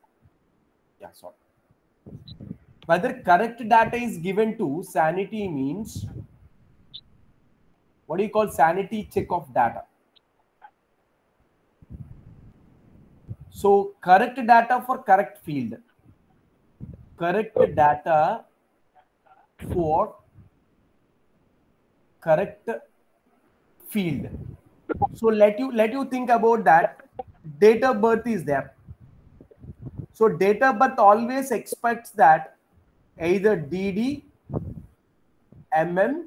whether correct data is given to. Sanity means, what do you call sanity check of data? So correct data for correct field. Correct data for correct field. So let you think about that. Date of birth is there. So date of birth always expects that either DD, MM,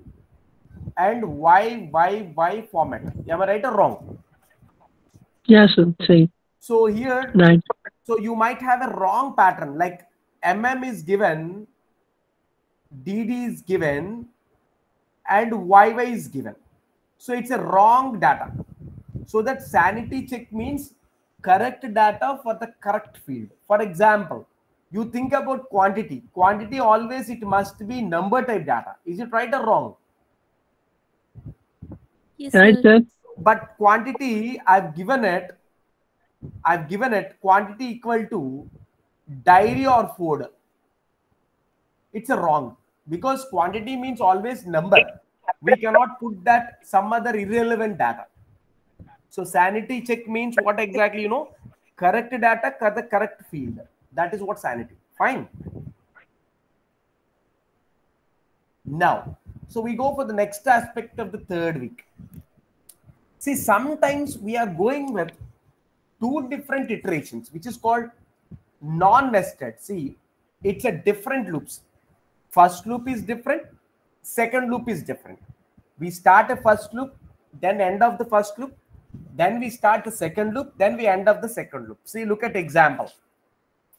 and YYY format. Am I right or wrong? Yes, sir. Say. So here, Right. so you might have a wrong pattern, like MM is given, DD is given, and YY is given. So it's a wrong data. So that sanity check means correct data for the correct field. For example, you think about quantity. Quantity always it must be number type data. Is it right or wrong? Yes, Right, sir. sir. But quantity I've given it quantity equal to diary or food. It's a wrong, because quantity means always number. We cannot put that some other irrelevant data. So sanity check means what exactly, correct data, the correct field. That is what sanity. Fine. Now, so we go for the next aspect of the third week. See, sometimes we are going with two different iterations, which is called non-nested. See, it's a different loops. First loop is different, second loop is different. We start a first loop, then end of the first loop, then we start the second loop, then we end of the second loop. See, look at example.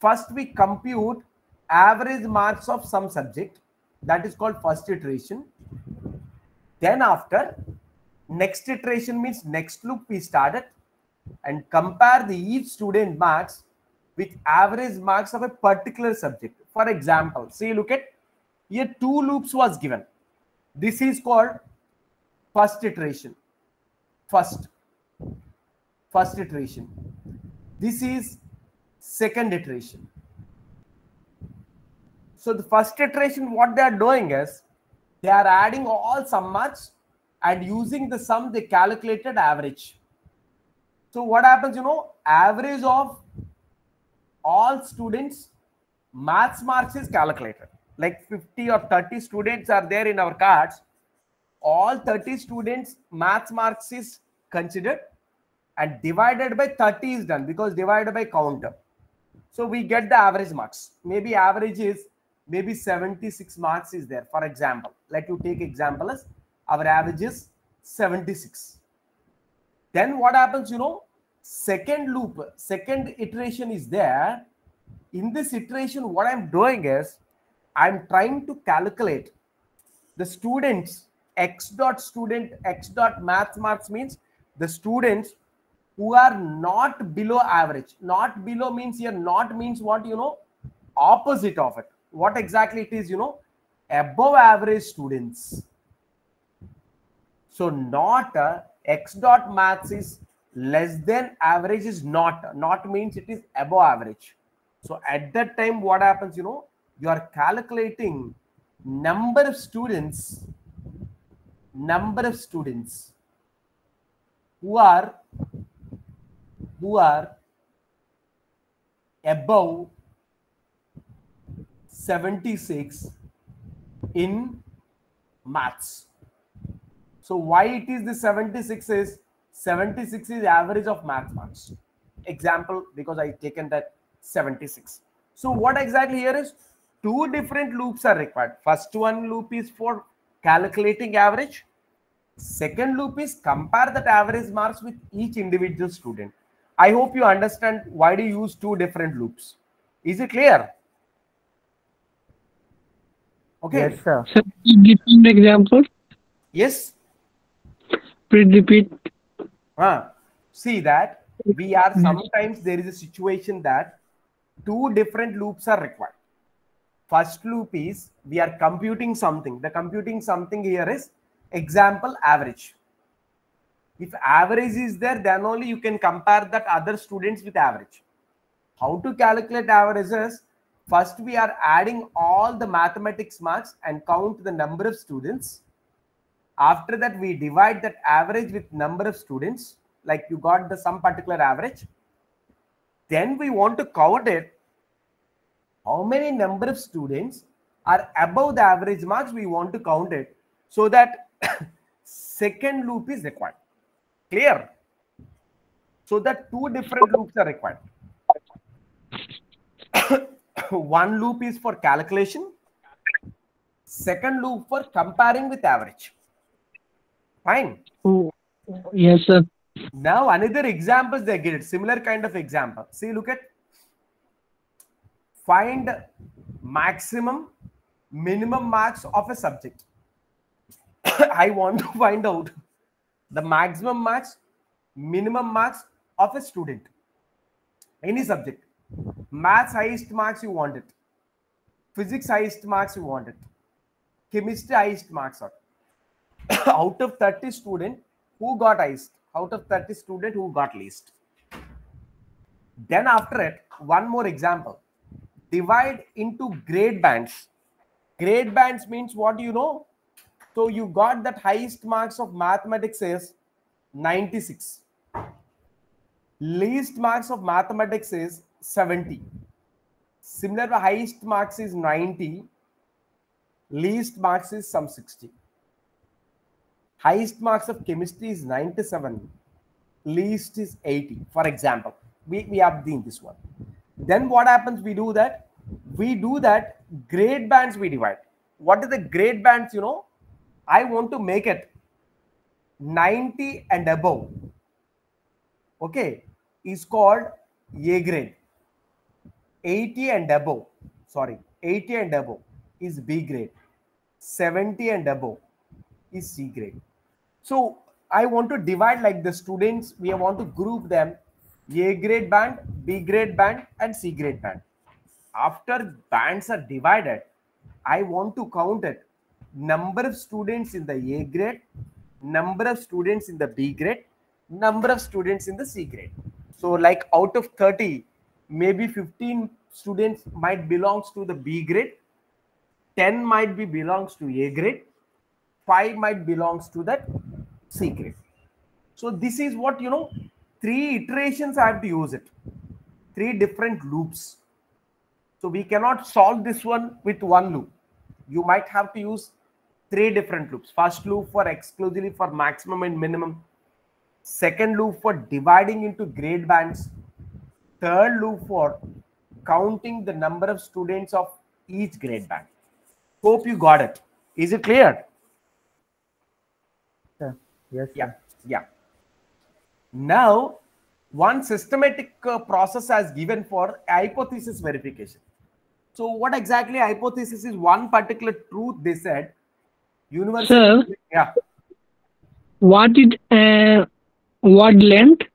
First we compute average marks of some subject, that is called first iteration. Then after, next iteration means next loop we started, and compare the each student marks with average marks of a particular subject. For example, see, look at here, two loops was given. This is called first iteration. First iteration. This is second iteration. So the first iteration, what they are doing is they are adding all sum marks, and using the sum they calculated average. So what happens, average of all students maths marks is calculated. Like 50 or 30 students are there in our cards. All 30 students maths marks is considered, and divided by 30 is done, because divided by counter. So we get the average marks. Maybe average is 76 marks is there. For example, let you take example as our average is 76. Then what happens, second loop, second iteration is there. In this iteration, what I'm doing is I'm trying to calculate the students x dot math marks means the students who are not below average. Not below means here, not means what, opposite of it. What exactly it is, above average students. So not x dot maths is less than average is not means it is above average. So at that time, what happens, you are calculating number of students who are above 76 in maths. So why it is the 76 is average of math marks. Example, because I taken that 76. So what exactly here is two different loops are required. First one loop is for calculating average. Second loop is compare that average marks with each individual student. I hope you understand why do you use two different loops. Is it clear? Okay. Yes, sir. Sir, give me an example. Yes. Please repeat. See that we are sometimes there is a situation that two different loops are required. First loop is we are computing something. The computing something here is example average. If average is there, then only you can compare that other students with average. How to calculate averages? First, we are adding all the mathematics marks and count the number of students. After that, we divide that average with number of students, like you got the some particular average. Then we want to count it. How many number of students are above the average marks? We want to count it so that second loop is required. Clear? So that two different loops are required. One loop is for calculation, second loop for comparing with average. Fine. Oh, yes, sir. Now another examples they get it. Similar kind of example. See, look at find maximum minimum marks of a subject. I want to find out the maximum marks, minimum marks of a student. Any subject. Maths highest marks you want it. Physics highest marks you want it. Chemistry highest marks are. Out of 30 students, who got highest? Out of 30 students, who got least? Then after it, one more example. Divide into grade bands. Grade bands means what do you know? So you got that highest marks of mathematics is 96. Least marks of mathematics is 70. Similar, highest marks is 90. Least marks is some 60. Highest marks of chemistry is 97. Least is 80. For example, we have seen this one. Then what happens? We do that grade bands we divide. What are the grade bands? You know, I want to make it 90 and above. Okay, is called A grade. 80 and above, sorry, 80 and above is B grade. 70 and above is C grade. So I want to divide like the students, we want to group them A grade band, B grade band and C grade band. After bands are divided, I want to count it. Number of students in the A grade, number of students in the B grade, number of students in the C grade. So like out of 30, maybe 15 students might belongs to the B grade, 10 might be belongs to A grade, 5 might belongs to that C grade. So this is what, you know, 3 iterations I have to use it. 3 different loops. So we cannot solve this one with one loop. You might have to use 3 different loops. First loop for exclusively for maximum and minimum. Second loop for dividing into grade bands. Third loop for counting the number of students of each grade band. Hope you got it. Is it clear? Sir. Yes, sir. Yeah. Now, one systematic process has given for hypothesis verification. So what exactly hypothesis is? One particular truth they said. Universal. Sir, yeah. What length?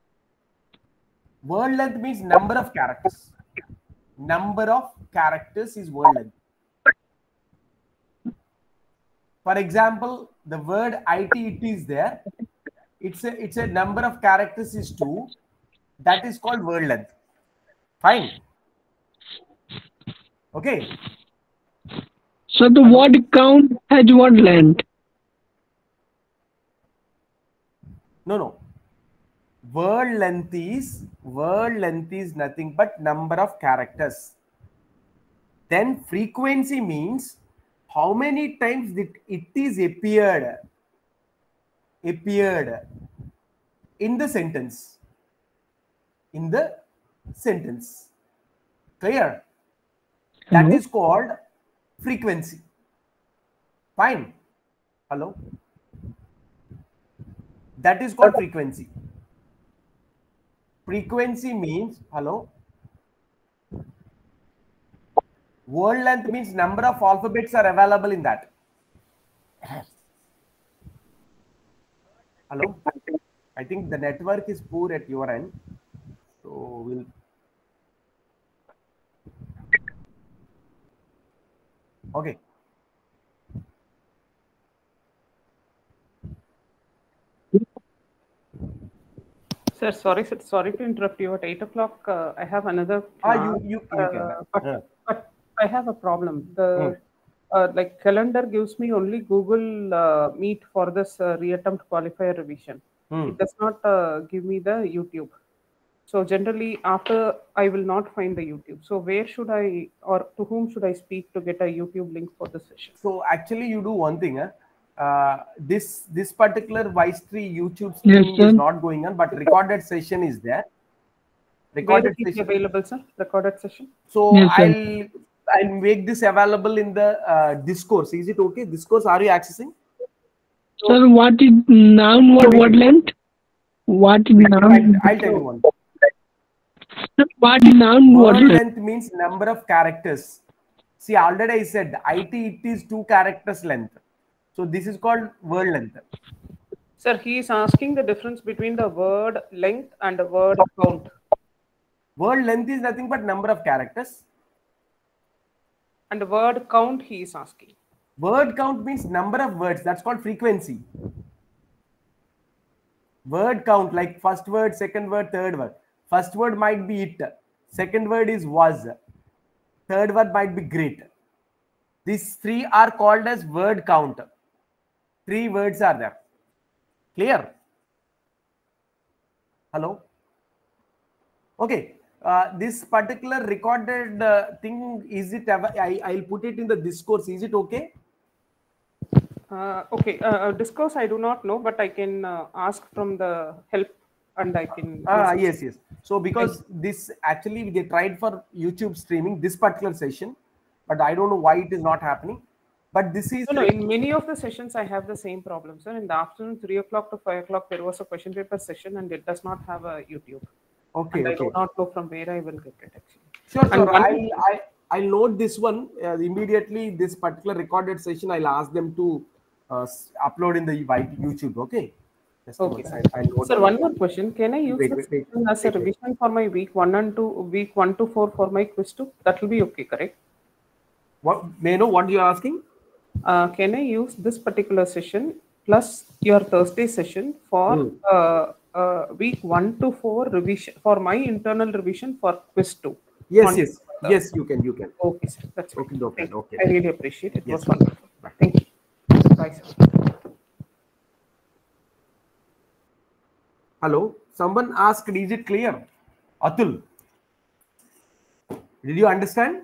Word length means number of characters. Number of characters is word length. For example, the word it is there. It's a number of characters is 2. That is called word length. Fine. Okay. So the word count has word length. No. Word length is nothing but number of characters. Then frequency means how many times it is appeared in the sentence. Clear? That is called frequency. Fine. Hello? That is called frequency. Frequency means, hello? Word length means number of alphabets are available in that. Hello? I think the network is poor at your end. So Okay. Sir, sorry to interrupt you. At 8 o'clock, I have another class. You can. But I have a problem. The like calendar gives me only Google Meet for this reattempt qualifier revision. It does not give me the YouTube. So generally, after I will not find the YouTube. So where should I, or to whom should I speak to get a YouTube link for the session? So actually, you do one thing. This particular Vice3 YouTube streaming is not going on, but recorded session is there. Recorded session available, sir. Recorded session. So I'll make this available in the discourse. Is it okay? Discourse, are you accessing? Sir, what is noun? Word length? What is noun? I'll tell you one. What is noun? Word length means number of characters. See, already I said it is 2 characters length. So this is called word length. Sir, he is asking the difference between the word length and the word count. Word length is nothing but number of characters. And the word count he is asking. Word count means number of words. That's called frequency. Word count, like first word, second word, third word. First word might be it. Second word is was. Third word might be great. These 3 are called as word count. 3 words are there. Clear? Hello? Okay. This particular recorded thing, is it? I'll put it in the discourse. Is it okay? Okay. Discourse I do not know, but I can ask from the help and I can. Yes. So because this actually they tried for YouTube streaming this particular session, but I don't know why it is not happening. But this is no. In many of the sessions, I have the same problem, sir. In the afternoon, 3 o'clock to 5 o'clock, there was a question paper session, and it does not have a YouTube. Okay. And I do not know from where I will get it actually. Sure. I'll note this one immediately. This particular recorded session, I'll ask them to upload in the YouTube. Okay. Okay. Sir, one more question. Can I use this as a revision for my week 1 to 4 for my quiz 2? That will be okay, correct? What may I know what you are asking? Can I use this particular session plus your Thursday session for week 1 to 4 revision for my internal revision for quiz 2? Yes, you can. Okay, sir. That's okay. Okay. I really appreciate it. It was wonderful. Thank you. Bye, sir. Hello. Someone asked, is it clear? Atul, did you understand?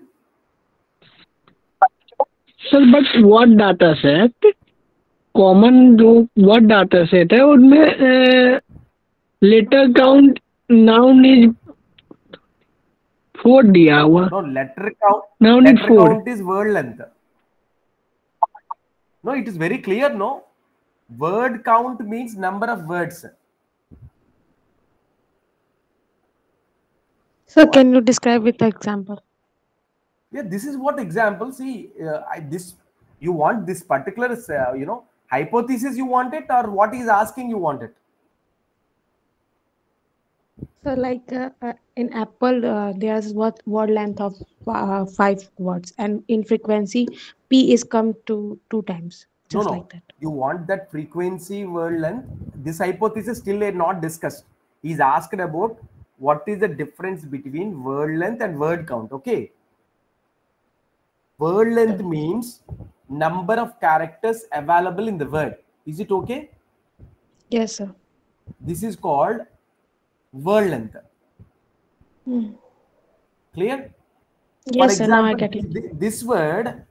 Sir but what data set common जो what data set है उनमें letter count noun is 4 दिया हुआ. No, letter count. Noun is 4. Count is word length. No, it is very clear. No, word count means number of words. So can you describe with the example? Yeah, this is what example. See, you want this particular, hypothesis. You want it, or what is asking you want it? So like in Apple, there's what word length of 5 words, and in frequency, P is come to 2 times. Just like that. You want that frequency word length. This hypothesis still is not discussed. He's asked about what is the difference between word length and word count. Okay. Word length means number of characters available in the word. Is it okay? Yes, sir. This is called word length. Clear? Yes, sir. Now I get it. This word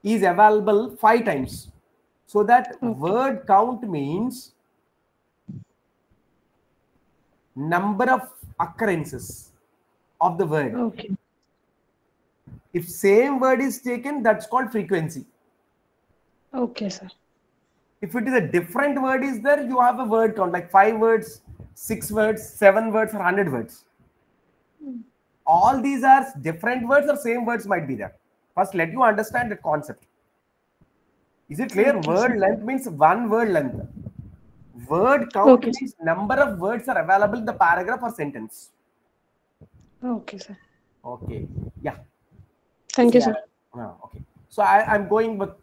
is available 5 times. So that word count means number of occurrences of the word. Okay. If same word is taken, that's called frequency. Okay, sir. If it is a different word is there, you have a word count like 5 words, 6 words, 7 words, or 100 words. All these are different words or same words might be there. First, let you understand the concept. Is it clear? Okay, word length means one word length. Word count means number of words are available in the paragraph or sentence. Okay, sir. Okay. Yeah. Thank you, sir. Okay. So I'm going with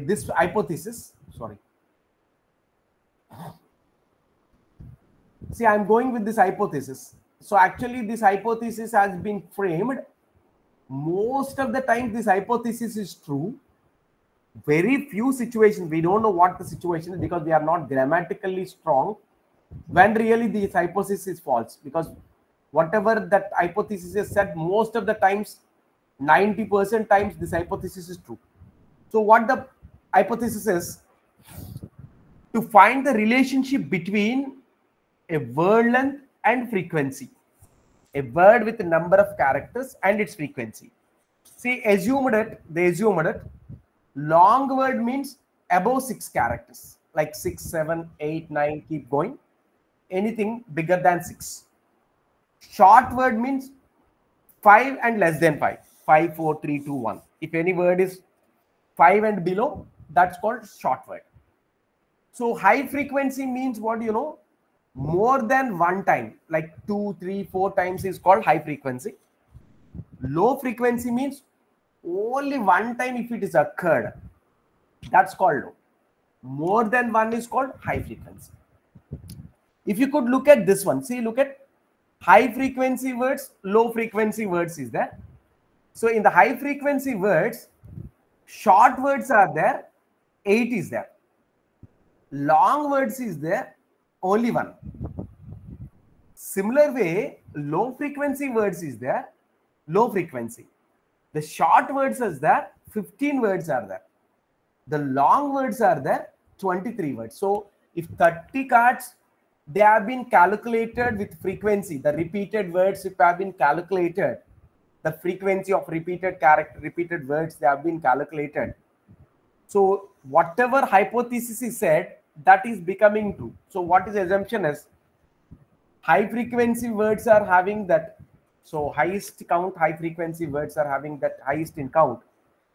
this hypothesis. Sorry. See, I'm going with this hypothesis. So actually this hypothesis has been framed. Most of the time this hypothesis is true. Very few situations, we don't know what the situation is because we are not grammatically strong, when really this hypothesis is false, because whatever that hypothesis is said, most of the times, 90% times this hypothesis is true. So what the hypothesis is, to find the relationship between a word length and frequency, a word with a number of characters and its frequency. See, they assumed it, long word means above 6 characters, like 6, 7, 8, 9, keep going, anything bigger than 6. Short word means 5 and less than 5, 5, 4, 3, 2, 1. If any word is 5 and below, that's called short word. So high frequency means what, you know, more than one time, like 2, 3, 4 times is called high frequency. Low frequency means only one time if it is occurred, that's called low. More than one is called high frequency. If you could look at this one, see, look at high frequency words, low frequency words is there. So in the high frequency words, short words are there, 8 is there. Long words is there, only 1. Similar way, low frequency words is there, low frequency. The short words is there, 15 words are there. The long words are there, 23 words. So if 30 cards, they have been calculated with frequency, the repeated words, if have been calculated, the frequency of repeated words, they have been calculated. So whatever hypothesis is said, that is becoming true. So what is assumption is, high frequency words are having that, so highest count high frequency words are having that highest in count.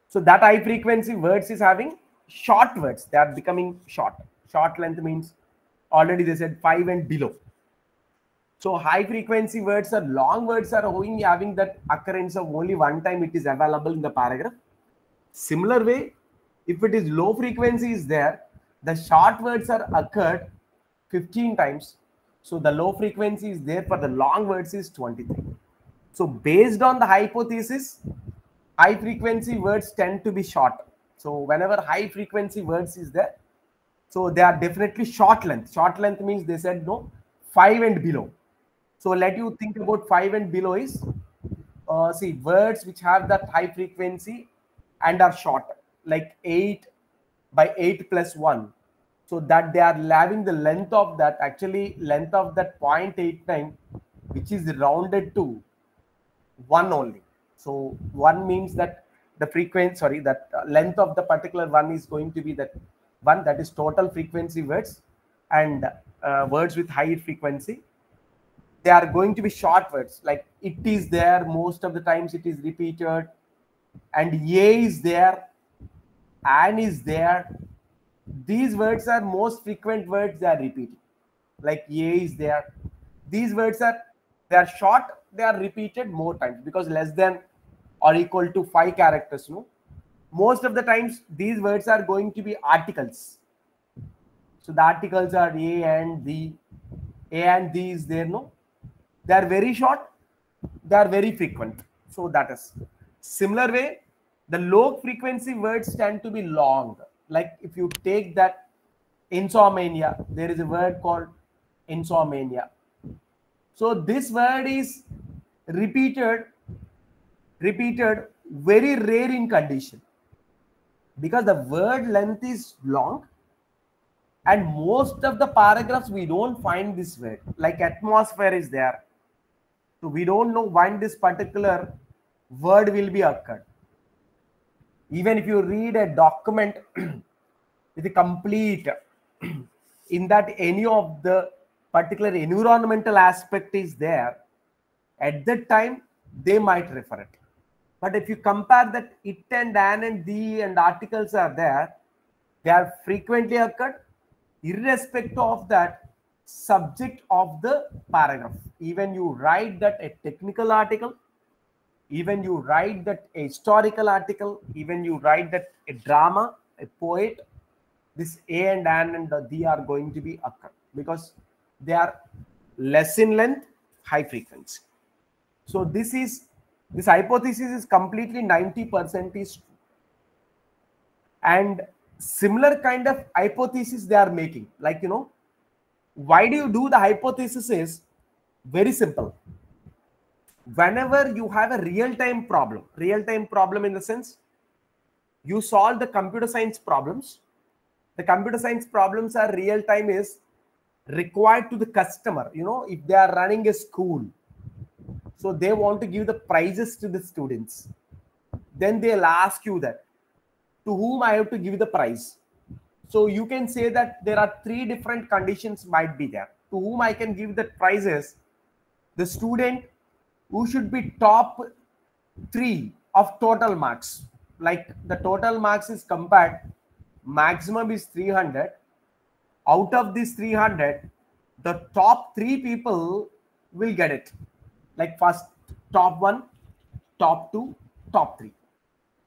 So that high frequency words is having short words, they are becoming short. Short length means already they said 5 and below. So high frequency words or long words are only having that occurrence of only one time, it is available in the paragraph. Similar way, if it is low frequency is there, the short words are occurred 15 times. So the low frequency is there for the long words is 23. So based on the hypothesis, high frequency words tend to be short. So whenever high frequency words is there, so they are definitely short length. Short length means they said no, 5 and below. So let you think about 5 and below is, see, words which have that high frequency and are short, like 8 by 8 plus 1. So that they are having the length of that, actually length of that 0.89, which is rounded to 1 only. So 1 means that the frequency, sorry, that length of the particular one is going to be that 1, that is total frequency words, and words with high frequency, they are going to be short words, like it is there, most of the times it is repeated, and a is there, an is there. These words are most frequent words they are repeating, like a is there. These words are, they are short, they are repeated more times because less than or equal to 5 characters. No, most of the times these words are going to be articles. So the articles are a and the, a and the is there. No, they are very short, they are very frequent. So that is similar way. The low frequency words tend to be long. Like if you take that insomnia, there is a word called insomnia. So this word is repeated very rare in condition, because the word length is long and most of the paragraphs we don't find this word. Like atmosphere is there, so we don't know when this particular word will be occurred. Even if you read a document with a complete, in that any of the particular environmental aspect is there, at that time they might refer it. But if you compare that it and an and the and articles are there, they are frequently occurred irrespective of that subject of the paragraph. Even you write that a technical article, even you write that a historical article, even you write that a drama, a poet, this A and An and the D are going to be occur because they are less in length, high frequency. So this hypothesis is completely 90% is true. And similar kind of hypothesis they are making, like, you know, why do you do the hypothesis is very simple. Whenever you have a real-time problem in the sense you solve the computer science problems, the computer science problems are real-time is required to the customer. You know, if they are running a school, so they want to give the prizes to the students, then they'll ask you that to whom I have to give the prize. So you can say that there are 3 different conditions might be there. To whom I can give the prizes, the student who should be top 3 of total marks. Like the total marks is compared, maximum is 300. Out of this 300, the top 3 people will get it. Like first top 1, top 2, top 3.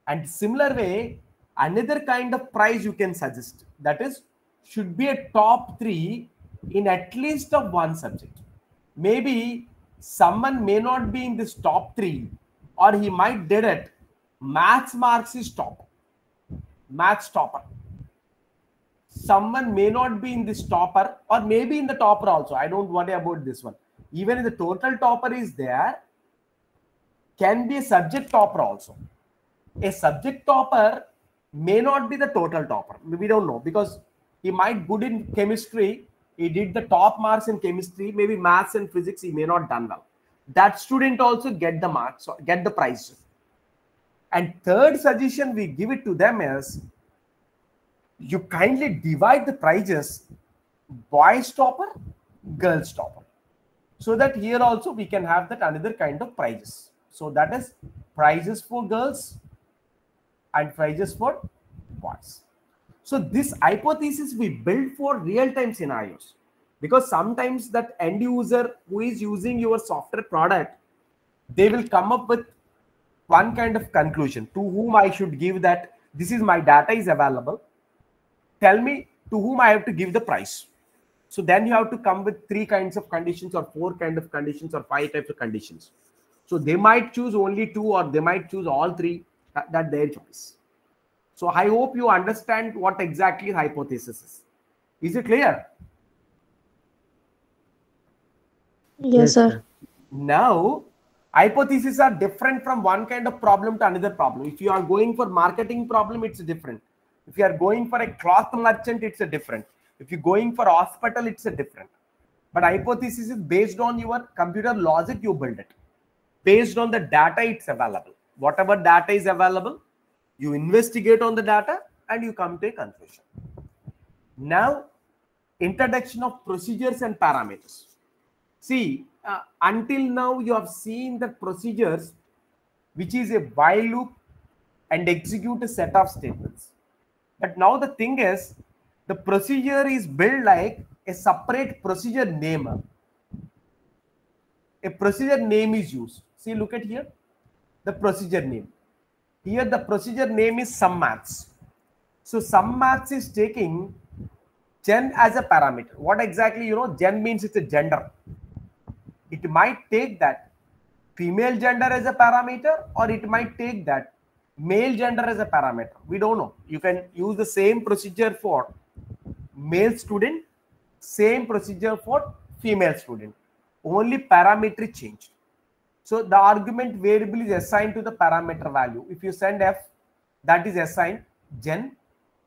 And similar way, another kind of prize you can suggest, that is should be a top 3 in at least of one subject. Maybe someone may not be in this top 3, or he might did it. Maths marks is top, maths topper. Someone may not be in this topper, or maybe in the topper also. I don't worry about this one. Even if the total topper is there, can be a subject topper also. A subject topper may not be the total topper. We don't know, because he might good in chemistry. He did the top marks in chemistry. Maybe maths and physics he may not done well. That student also get the marks, get the prize. And third suggestion we give it to them is, you kindly divide the prizes, boys topper, girls topper, so that here also we can have that another kind of prizes. So that is prizes for girls and prizes for boys. So this hypothesis we build for real-time scenarios, because sometimes that end user who is using your software product, they will come up with one kind of conclusion, to whom I should give that this is my data is available. Tell me to whom I have to give the price. So then you have to come with 3 kinds of conditions, or 4 kinds of conditions, or 5 types of conditions. So they might choose only 2, or they might choose all 3. That's their choice. So I hope you understand what exactly hypothesis is. Is it clear? Yes, sir. Now, hypotheses are different from one kind of problem to another problem. If you are going for marketing problem, it's different. If you are going for a cloth merchant, it's a different. If you're going for hospital, it's a different. But hypothesis is based on your computer logic, you build it. Based on the data, it's available. Whatever data is available, you investigate on the data and you come to a conclusion. Now, introduction of procedures and parameters. See, until now you have seen the procedures, which is a while loop and execute a set of statements. But now the thing is, the procedure is built like a separate procedure name. A procedure name is used. See, look at here, the procedure name. Here the procedure name is sum maths. So sum maths is taking gen as a parameter. What exactly, you know, gen means it's a gender. It might take that female gender as a parameter, or it might take that male gender as a parameter. We don't know. You can use the same procedure for male student, same procedure for female student. Only parameter changed. So the argument variable is assigned to the parameter value. If you send f, that is assigned gen.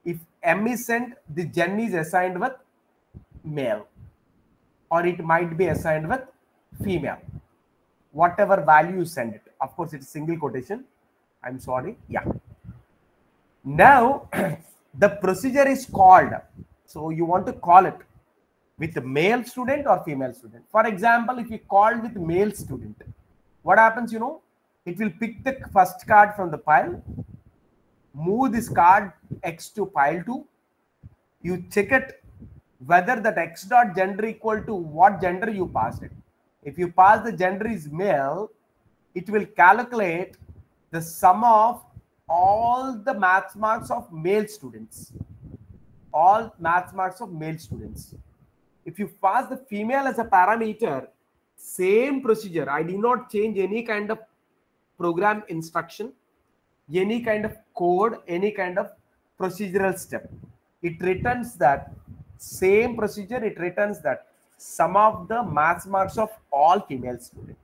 If m is sent, the gen is assigned with male, or it might be assigned with female. Whatever value you send it. Of course, it's single quotation. I'm sorry. Yeah. Now, the procedure is called. So you want to call it with the male student or female student. For example, if you call with male student, what happens, you know, it will pick the first card from the pile, move this card X to pile 2. You check it whether that X dot gender equal to what gender you passed it. If you pass the gender is male, it will calculate the sum of all the maths marks of male students. All maths marks of male students. If you pass the female as a parameter, same procedure. I did not change any kind of program instruction, any kind of code, any kind of procedural step. It returns that same procedure. It returns that sum of the maths marks of all female students.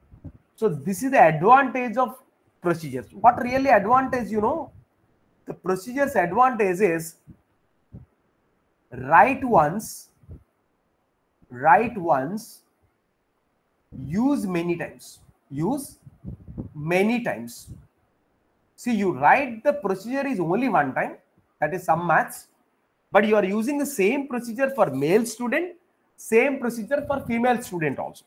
So this is the advantage of procedures. What really advantage, you know, the procedure's advantage is write once, use many times, use many times. See, you write the procedure is only one time, that is some maths, but you are using the same procedure for male student, same procedure for female student also.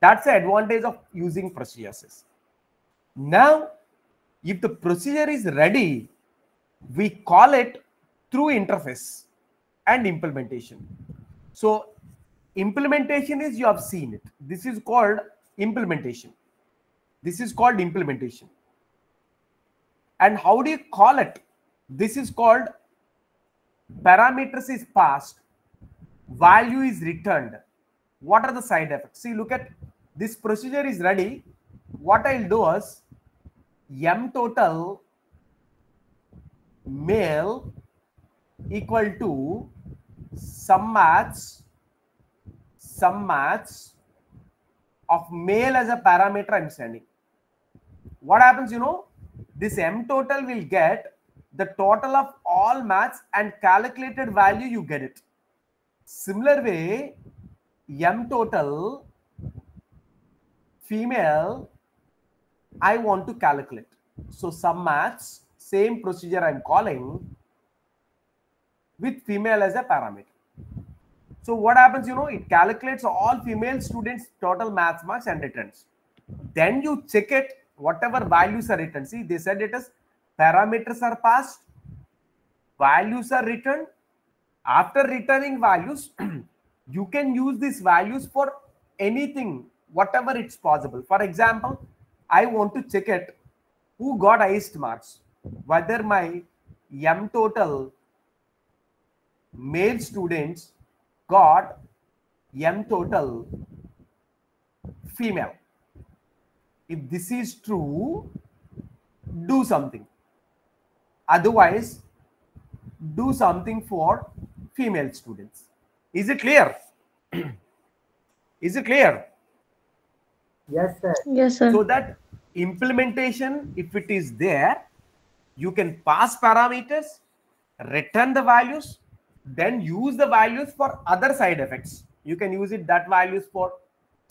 That's the advantage of using procedures. Now, if the procedure is ready, we call it through interface and implementation. So implementation is, you have seen it. This is called implementation. This is called implementation. And how do you call it? This is called parameters is passed, value is returned. What are the side effects? See, look at this procedure is ready. What I'll do is m total male equal to sum maths of male as a parameter I'm sending. What happens, you know, this m total will get the total of all maths and calculated value, you get it. Similar way, m total female I want to calculate. So sum maths, same procedure I'm calling with female as a parameter. So what happens, you know, it calculates all female students total maths marks and returns. Then you check it, whatever values are written. See, they said it is parameters are passed, values are returned. After returning values, you can use these values for anything, whatever it's possible. For example, I want to check it who got highest marks, whether my m total male students got m total female. If this is true, do something. Otherwise, do something for female students. Is it clear? Is it clear? Yes, sir. Yes, sir. So that implementation, if it is there, you can pass parameters, return the values, then use the values for other side effects. You can use it, that values for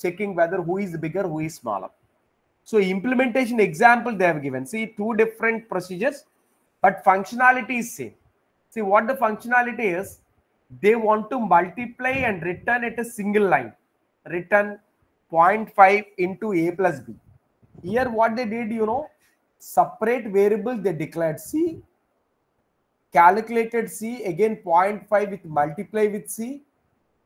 checking whether who is bigger, who is smaller. So implementation example they have given. See, two different procedures, but functionality is same. See what the functionality is. They want to multiply and return at a single line. Return 0.5 into a plus b. Here what they did, you know, separate variable they declared c, calculated c, again 0.5 with multiply with c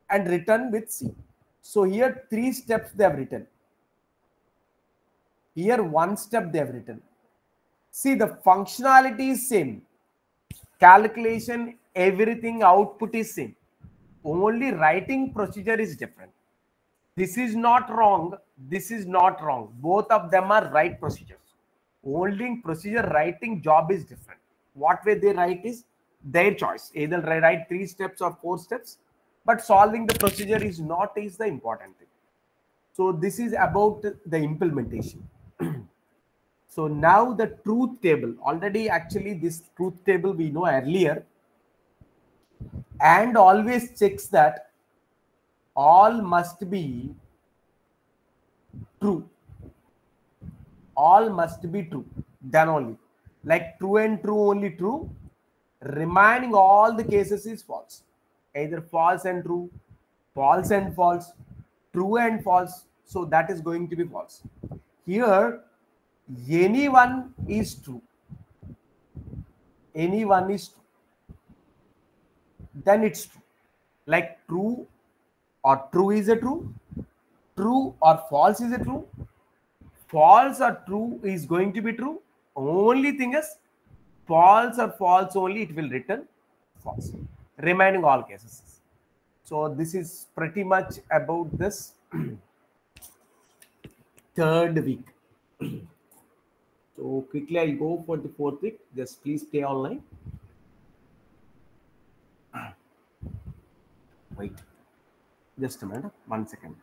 and return with c. So here 3 steps they have written. Here 1 step they have written. See, the functionality is same. Calculation, everything, output is same. Only writing procedure is different. This is not wrong. This is not wrong. Both of them are right procedures. Only procedure writing job is different. What way they write is their choice. Either write 3 steps or 4 steps. But solving the procedure is not is the important thing. So this is about the implementation. So now the truth table, already actually this truth table we know earlier, and always checks that all must be true. All must be true. Then only, like true and true only true, remaining all the cases is false. Either false and true, false and false, true and false. So that is going to be false. Here anyone is true. Anyone is true. Then it's true. Like true or true is a true. True or false is a true. false or true is going to be true. Only thing is false or false only it will return false. Remaining all cases. So this is pretty much about this third week. So quickly I'll go for the fourth week. Just please stay online. Wait. Just a minute. 1 second.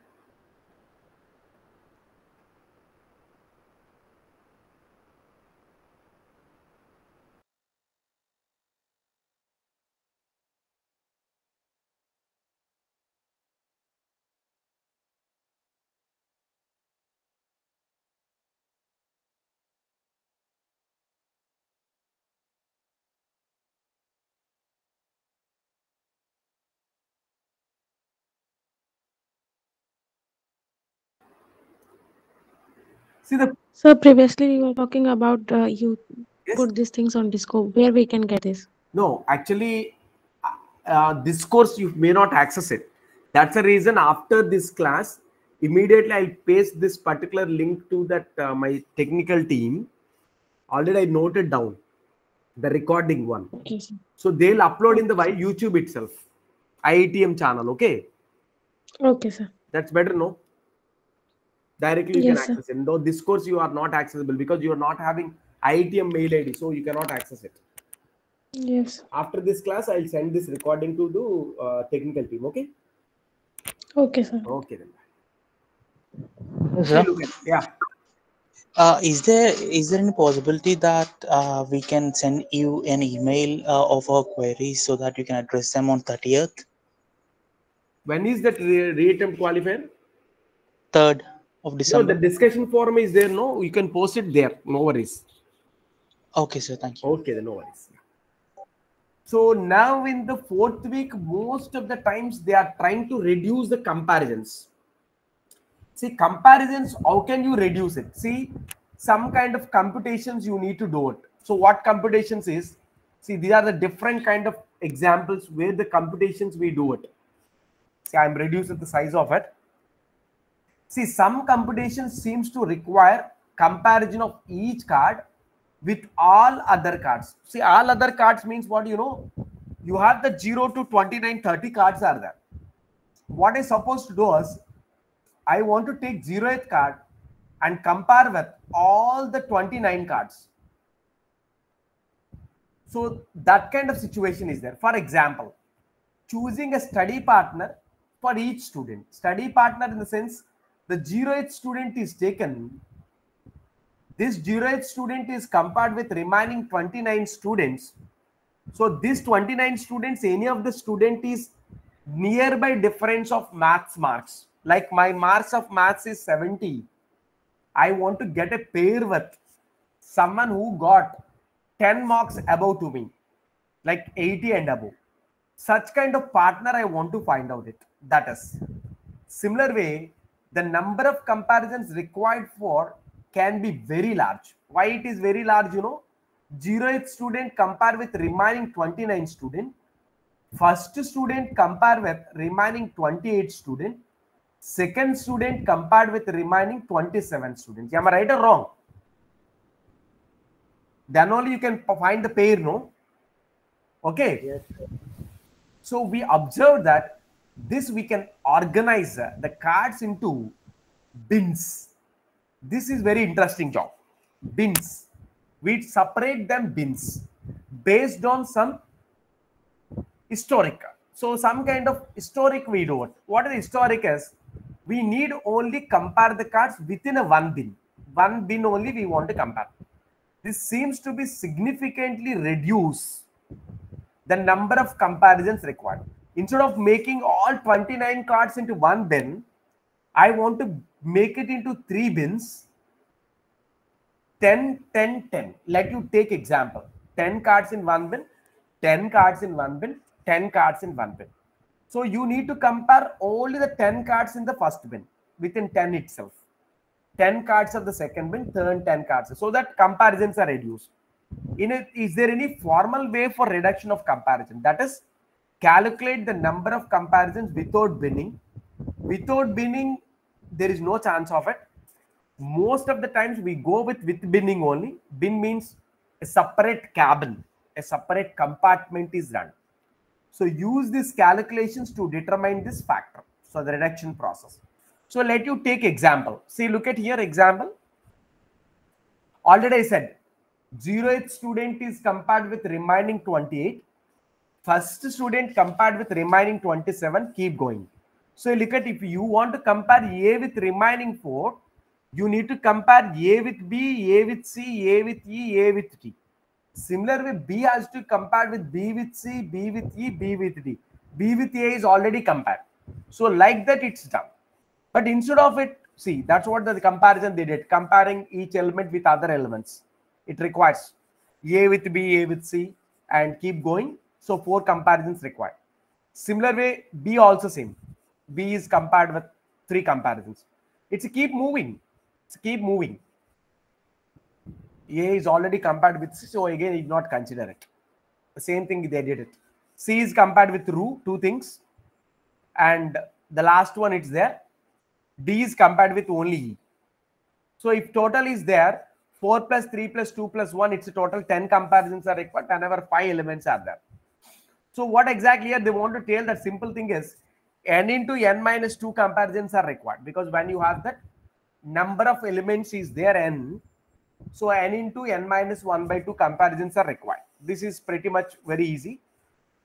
See the So previously you were talking about you yes. put these things on Discord. Where we can get this? No, actually, this course you may not access it. That's the reason after this class, immediately I'll paste this particular link to that my technical team. Already I noted down the recording one. Okay, sir. So they'll upload in the YouTube itself, IITM channel. Okay, Okay, sir. that's better, no? Directly you can Yes, sir. access it. Though this course you are not accessible because you are not having IITM mail ID, so you cannot access it. Yes. After this class, I'll send this recording to the technical team. Okay. Okay, sir. Okay then. Sir, Look at, yeah. is there any possibility that we can send you an email of our queries so that you can address them on 30th? When is that reattempt qualifier? 3rd of No, December. the discussion forum is there. No, you can post it there. No worries. Okay, sir. Thank you. Okay, then no worries. So now in the fourth week, most of the times they are trying to reduce the comparisons. See, comparisons, how can you reduce it? See, some kind of computations you need to do it. So what computations is? See, these are the different kind of examples where the computations we do it. See, I'm reducing the size of it. See, some computations seems to require comparison of each card with all other cards. See, all other cards means what, you know? You have the 0 to 29, 30 cards are there. What I'm supposed to do is, I want to take 0th card and compare with all the 29 cards. So that kind of situation is there. For example, choosing a study partner for each student. Study partner in the sense, the 0th student is taken. This 0th student is compared with remaining 29 students. So this 29 students, any of the student is nearby difference of maths marks. Like my marks of maths is 70. I want to get a pair with someone who got 10 marks above to me, like 80 and above. Such kind of partner I want to find out it. That is. Similar way, the number of comparisons required for can be very large. Why it is very large, you know? 0th student compare with remaining 29 student. First student compare with remaining 28 student. Second student compared with remaining 27 students. Am I right or wrong? Then only you can find the pair, no? Okay. Yes. So we observe that this we can organize the cards into bins. This is very interesting job. Bins. We separate them bins based on some historic. So some kind of historic we do it. What is historic is? We need only compare the cards within a one bin. One bin only we want to compare. This seems to be significantly reduce the number of comparisons required. Instead of making all 29 cards into one bin, I want to make it into 3 bins. 10, 10, 10. Let you take example. 10 cards in one bin, 10 cards in one bin, 10 cards in one bin. So you need to compare only the 10 cards in the first bin within 10 itself. 10 cards of the second bin, third 10 cards. So that comparisons are reduced. In it, is there any formal way for reduction of comparison? That is, calculate the number of comparisons without binning. Without binning, there is no chance of it. most of the times we go with binning only. Bin means a separate cabin, a separate compartment is run. So use these calculations to determine this factor. So the reduction process. So let you take example. See, look at here example. Already I said 0th student is compared with remaining 28. First student compared with remaining 27. Keep going. So look at, if you want to compare A with remaining 4, you need to compare A with B, A with C, A with E, A with D. Similarly, B has to compare with B with C, B with E, B with D. B with A is already compared. So like that it's done. But instead of it, see, that's what the comparison they did, comparing each element with other elements. It requires A with B, A with C, and keep going. So 4 comparisons required. Similar way, B also same. B is compared with 3 comparisons. It's a keep moving. It's a keep moving. A is already compared with C, so again, you not consider it. The same thing they did it. C is compared with Ru, 2 things. And the last one it's there. D is compared with only E. So if total is there, 4 plus 3 plus 2 plus 1, it's a total 10 comparisons are required whenever 5 elements are there. So what exactly here they want to tell, that simple thing is n into n minus 2 comparisons are required, because when you have that number of elements is there n, so n into n minus 1 by 2 comparisons are required. This is pretty much very easy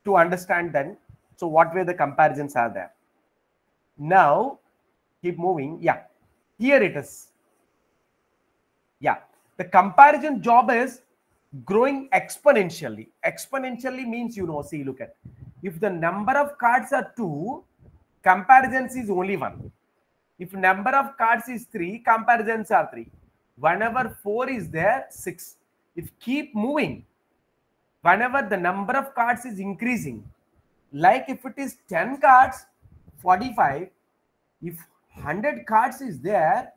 to understand then. So what way the comparisons are there. Now keep moving. Yeah, here it is. Yeah, the comparison job is growing exponentially. Exponentially means, you know, see, look at, if the number of cards are 2, comparisons is only 1. If number of cards is 3, comparisons are 3. Whenever 4 is there, 6. If keep moving, whenever the number of cards is increasing, like if it is 10 cards, 45, if 100 cards is there,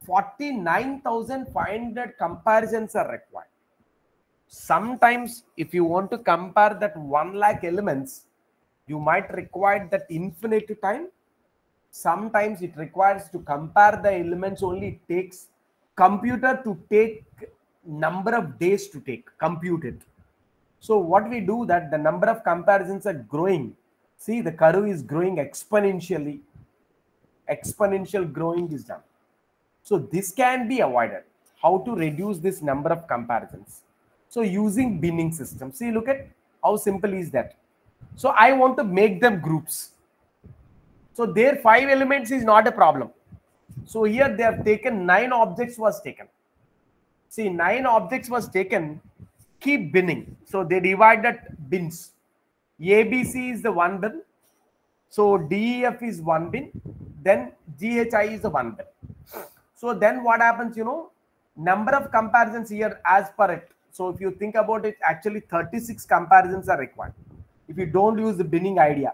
49,500 comparisons are required. Sometimes if you want to compare that 1 lakh elements, you might require that infinite time. Sometimes it requires to compare the elements only, it takes computer to take number of days to compute it. So what we do, that the number of comparisons are growing. See, the curve is growing exponentially. Exponential growing is done. So this can be avoided. How to reduce this number of comparisons? So using binning system. See, look at how simple is that. So I want to make them groups. So their 5 elements is not a problem. So here they have taken 9 objects was taken. See, 9 objects was taken. Keep binning. So they divided bins. ABC is the 1 bin. So DEF is 1 bin. Then GHI is the 1 bin. So then what happens, you know, number of comparisons here as per it. So if you think about it, actually 36 comparisons are required. If you don't use the binning idea.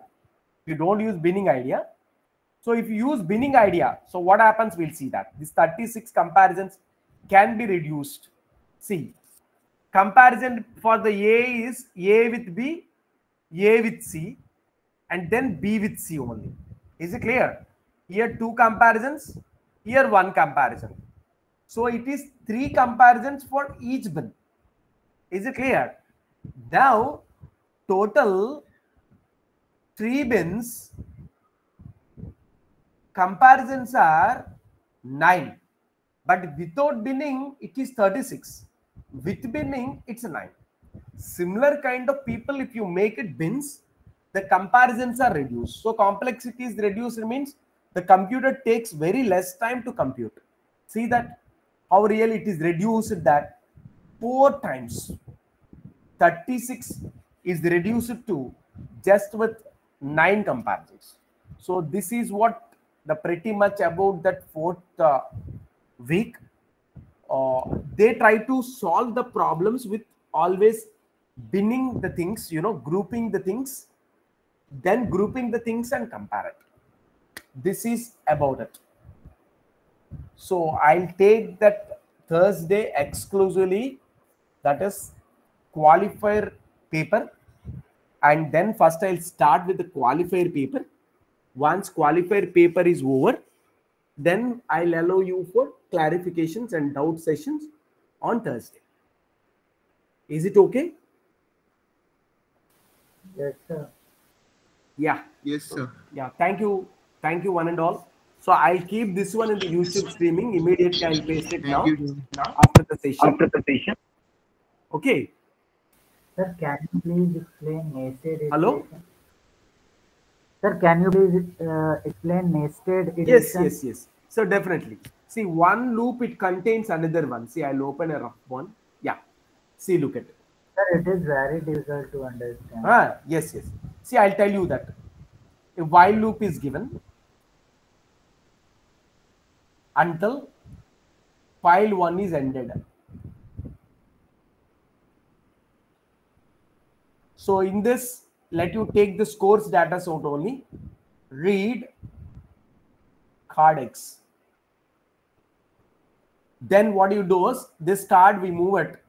If you don't use binning idea. So if you use binning idea, so what happens, we'll see that. These 36 comparisons can be reduced. See, comparison for the A is A with B, A with C, and then B with C only. Is it clear? Here 2 comparisons, here 1 comparison. So it is 3 comparisons for each bin. Is it clear? Now total 3 bins, comparisons are 9, but without binning it is 36. With binning it's 9. Similar kind of people, if you make it bins, the comparisons are reduced. So complexity is reduced, means the computer takes very less time to compute. See that how real it is reduced, that 4 times. 36 is reduced to just with 9 comparisons. So this is what the pretty much about that 4th week. They try to solve the problems with always binning the things, you know, grouping the things, then grouping the things and compare it. This is about it. So I'll take that Thursday exclusively, that is qualifier paper, and then first I'll start with the qualifier paper. Once qualifier paper is over, then I'll allow you for clarifications and doubt sessions on Thursday. Is it okay? Yes, sir. Yeah. Yes, sir. Yeah. Thank you. Thank you, one and all. So I'll keep this one in the YouTube streaming. Immediately, I'll paste it Thank now you, sir. after the session. Okay. Sir, can you please explain nested Hello? iteration? Sir, can you please explain nested Yes, iteration? yes, yes. So definitely. See, one loop, it contains another one. See, I'll open a rough one. Yeah. See, look at it. Sir, it is very difficult to understand. Yes, yes. See, I'll tell you that. A while loop is given until file 1 is ended. So in this, let you take the scores data set only. Read card X. Then what you do is, this card we move it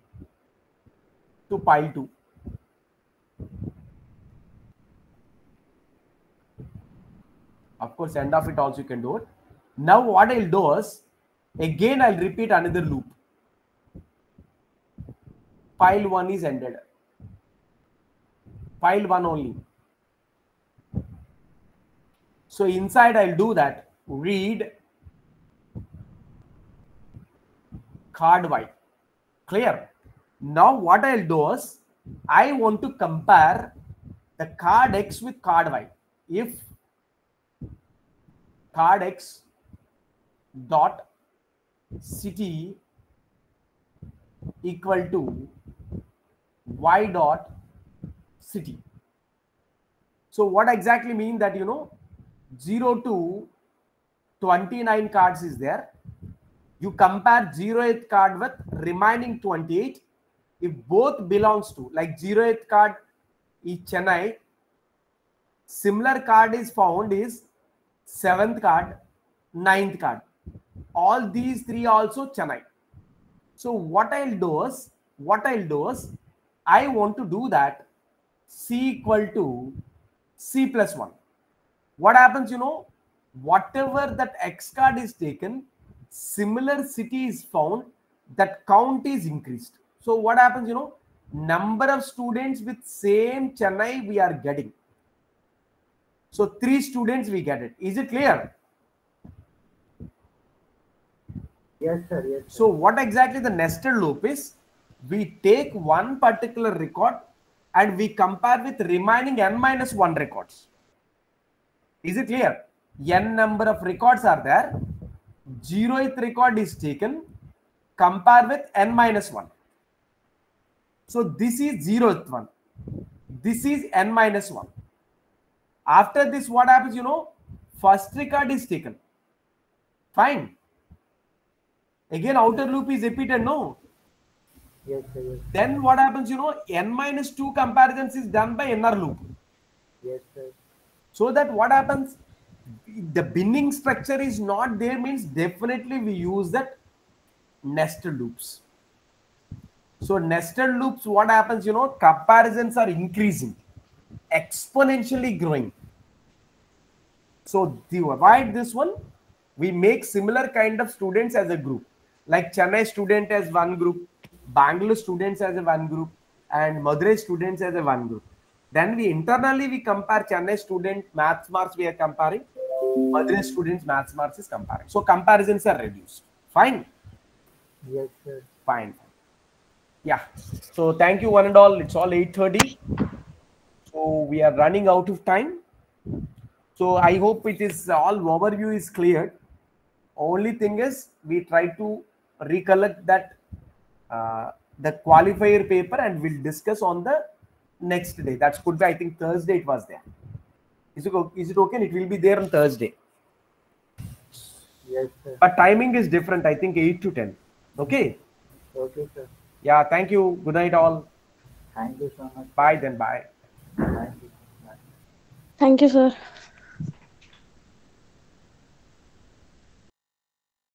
to pile 2. Of course, end of it also you can do it. Now what I'll do is, again I'll repeat another loop. File 1 is ended. File 1 only. So inside I'll do that. Read card Y. Clear? Now what I'll do is, I want to compare the card X with card Y. If card X dot city equal to Y dot city. So what exactly mean that, 0 to 29 cards is there. You compare 0th card with remaining 28. If both belongs to, like 0th card is Chennai, similar card is found is 7th card, 9th card. All these three also Chennai. So what I'll do is, I want to do that C equal to C plus 1. What happens, whatever that X card is taken, similar city is found, that count is increased. So what happens, number of students with same Chennai we are getting. So 3 students we get it. Is it clear? Yes, sir. Yes, sir. So what exactly the nested loop is, we take one particular record and we compare with remaining n-1 records. Is it clear? N number of records are there. 0th record is taken, compare with n-1. So this is 0th one. This is n-1. After this, what happens, first record is taken. Fine. Again, outer loop is repeated, no? Yes, sir. Yes, sir. Then what happens, n-2 comparisons is done by NR loop. Yes, sir. So that what happens, the binning structure is not there, means definitely we use that nested loops. So nested loops, what happens, comparisons are increasing, exponentially growing. So to avoid this one, we make similar kind of students as a group, like Chennai student as one group, Bangalore students as a one group, and Madurai students as a one group. Then we internally we compare Chennai student maths marks we are comparing, Madurai students maths marks is comparing. So comparisons are reduced. Fine. Yes, sir. Fine. Yeah. So thank you one and all. It's all 8:30. So we are running out of time. So I hope it is all overview is clear. Only thing is we try to recollect that the qualifier paper and we'll discuss on the next day. That could be, I think Thursday it was there. Is it okay? It will be there on Thursday. Yes, sir. But timing is different. I think 8 to 10. Okay. Okay, sir. Yeah. Thank you. Good night, all. Thank you so much. Bye then. Bye. Thank you. Bye. Thank you, sir.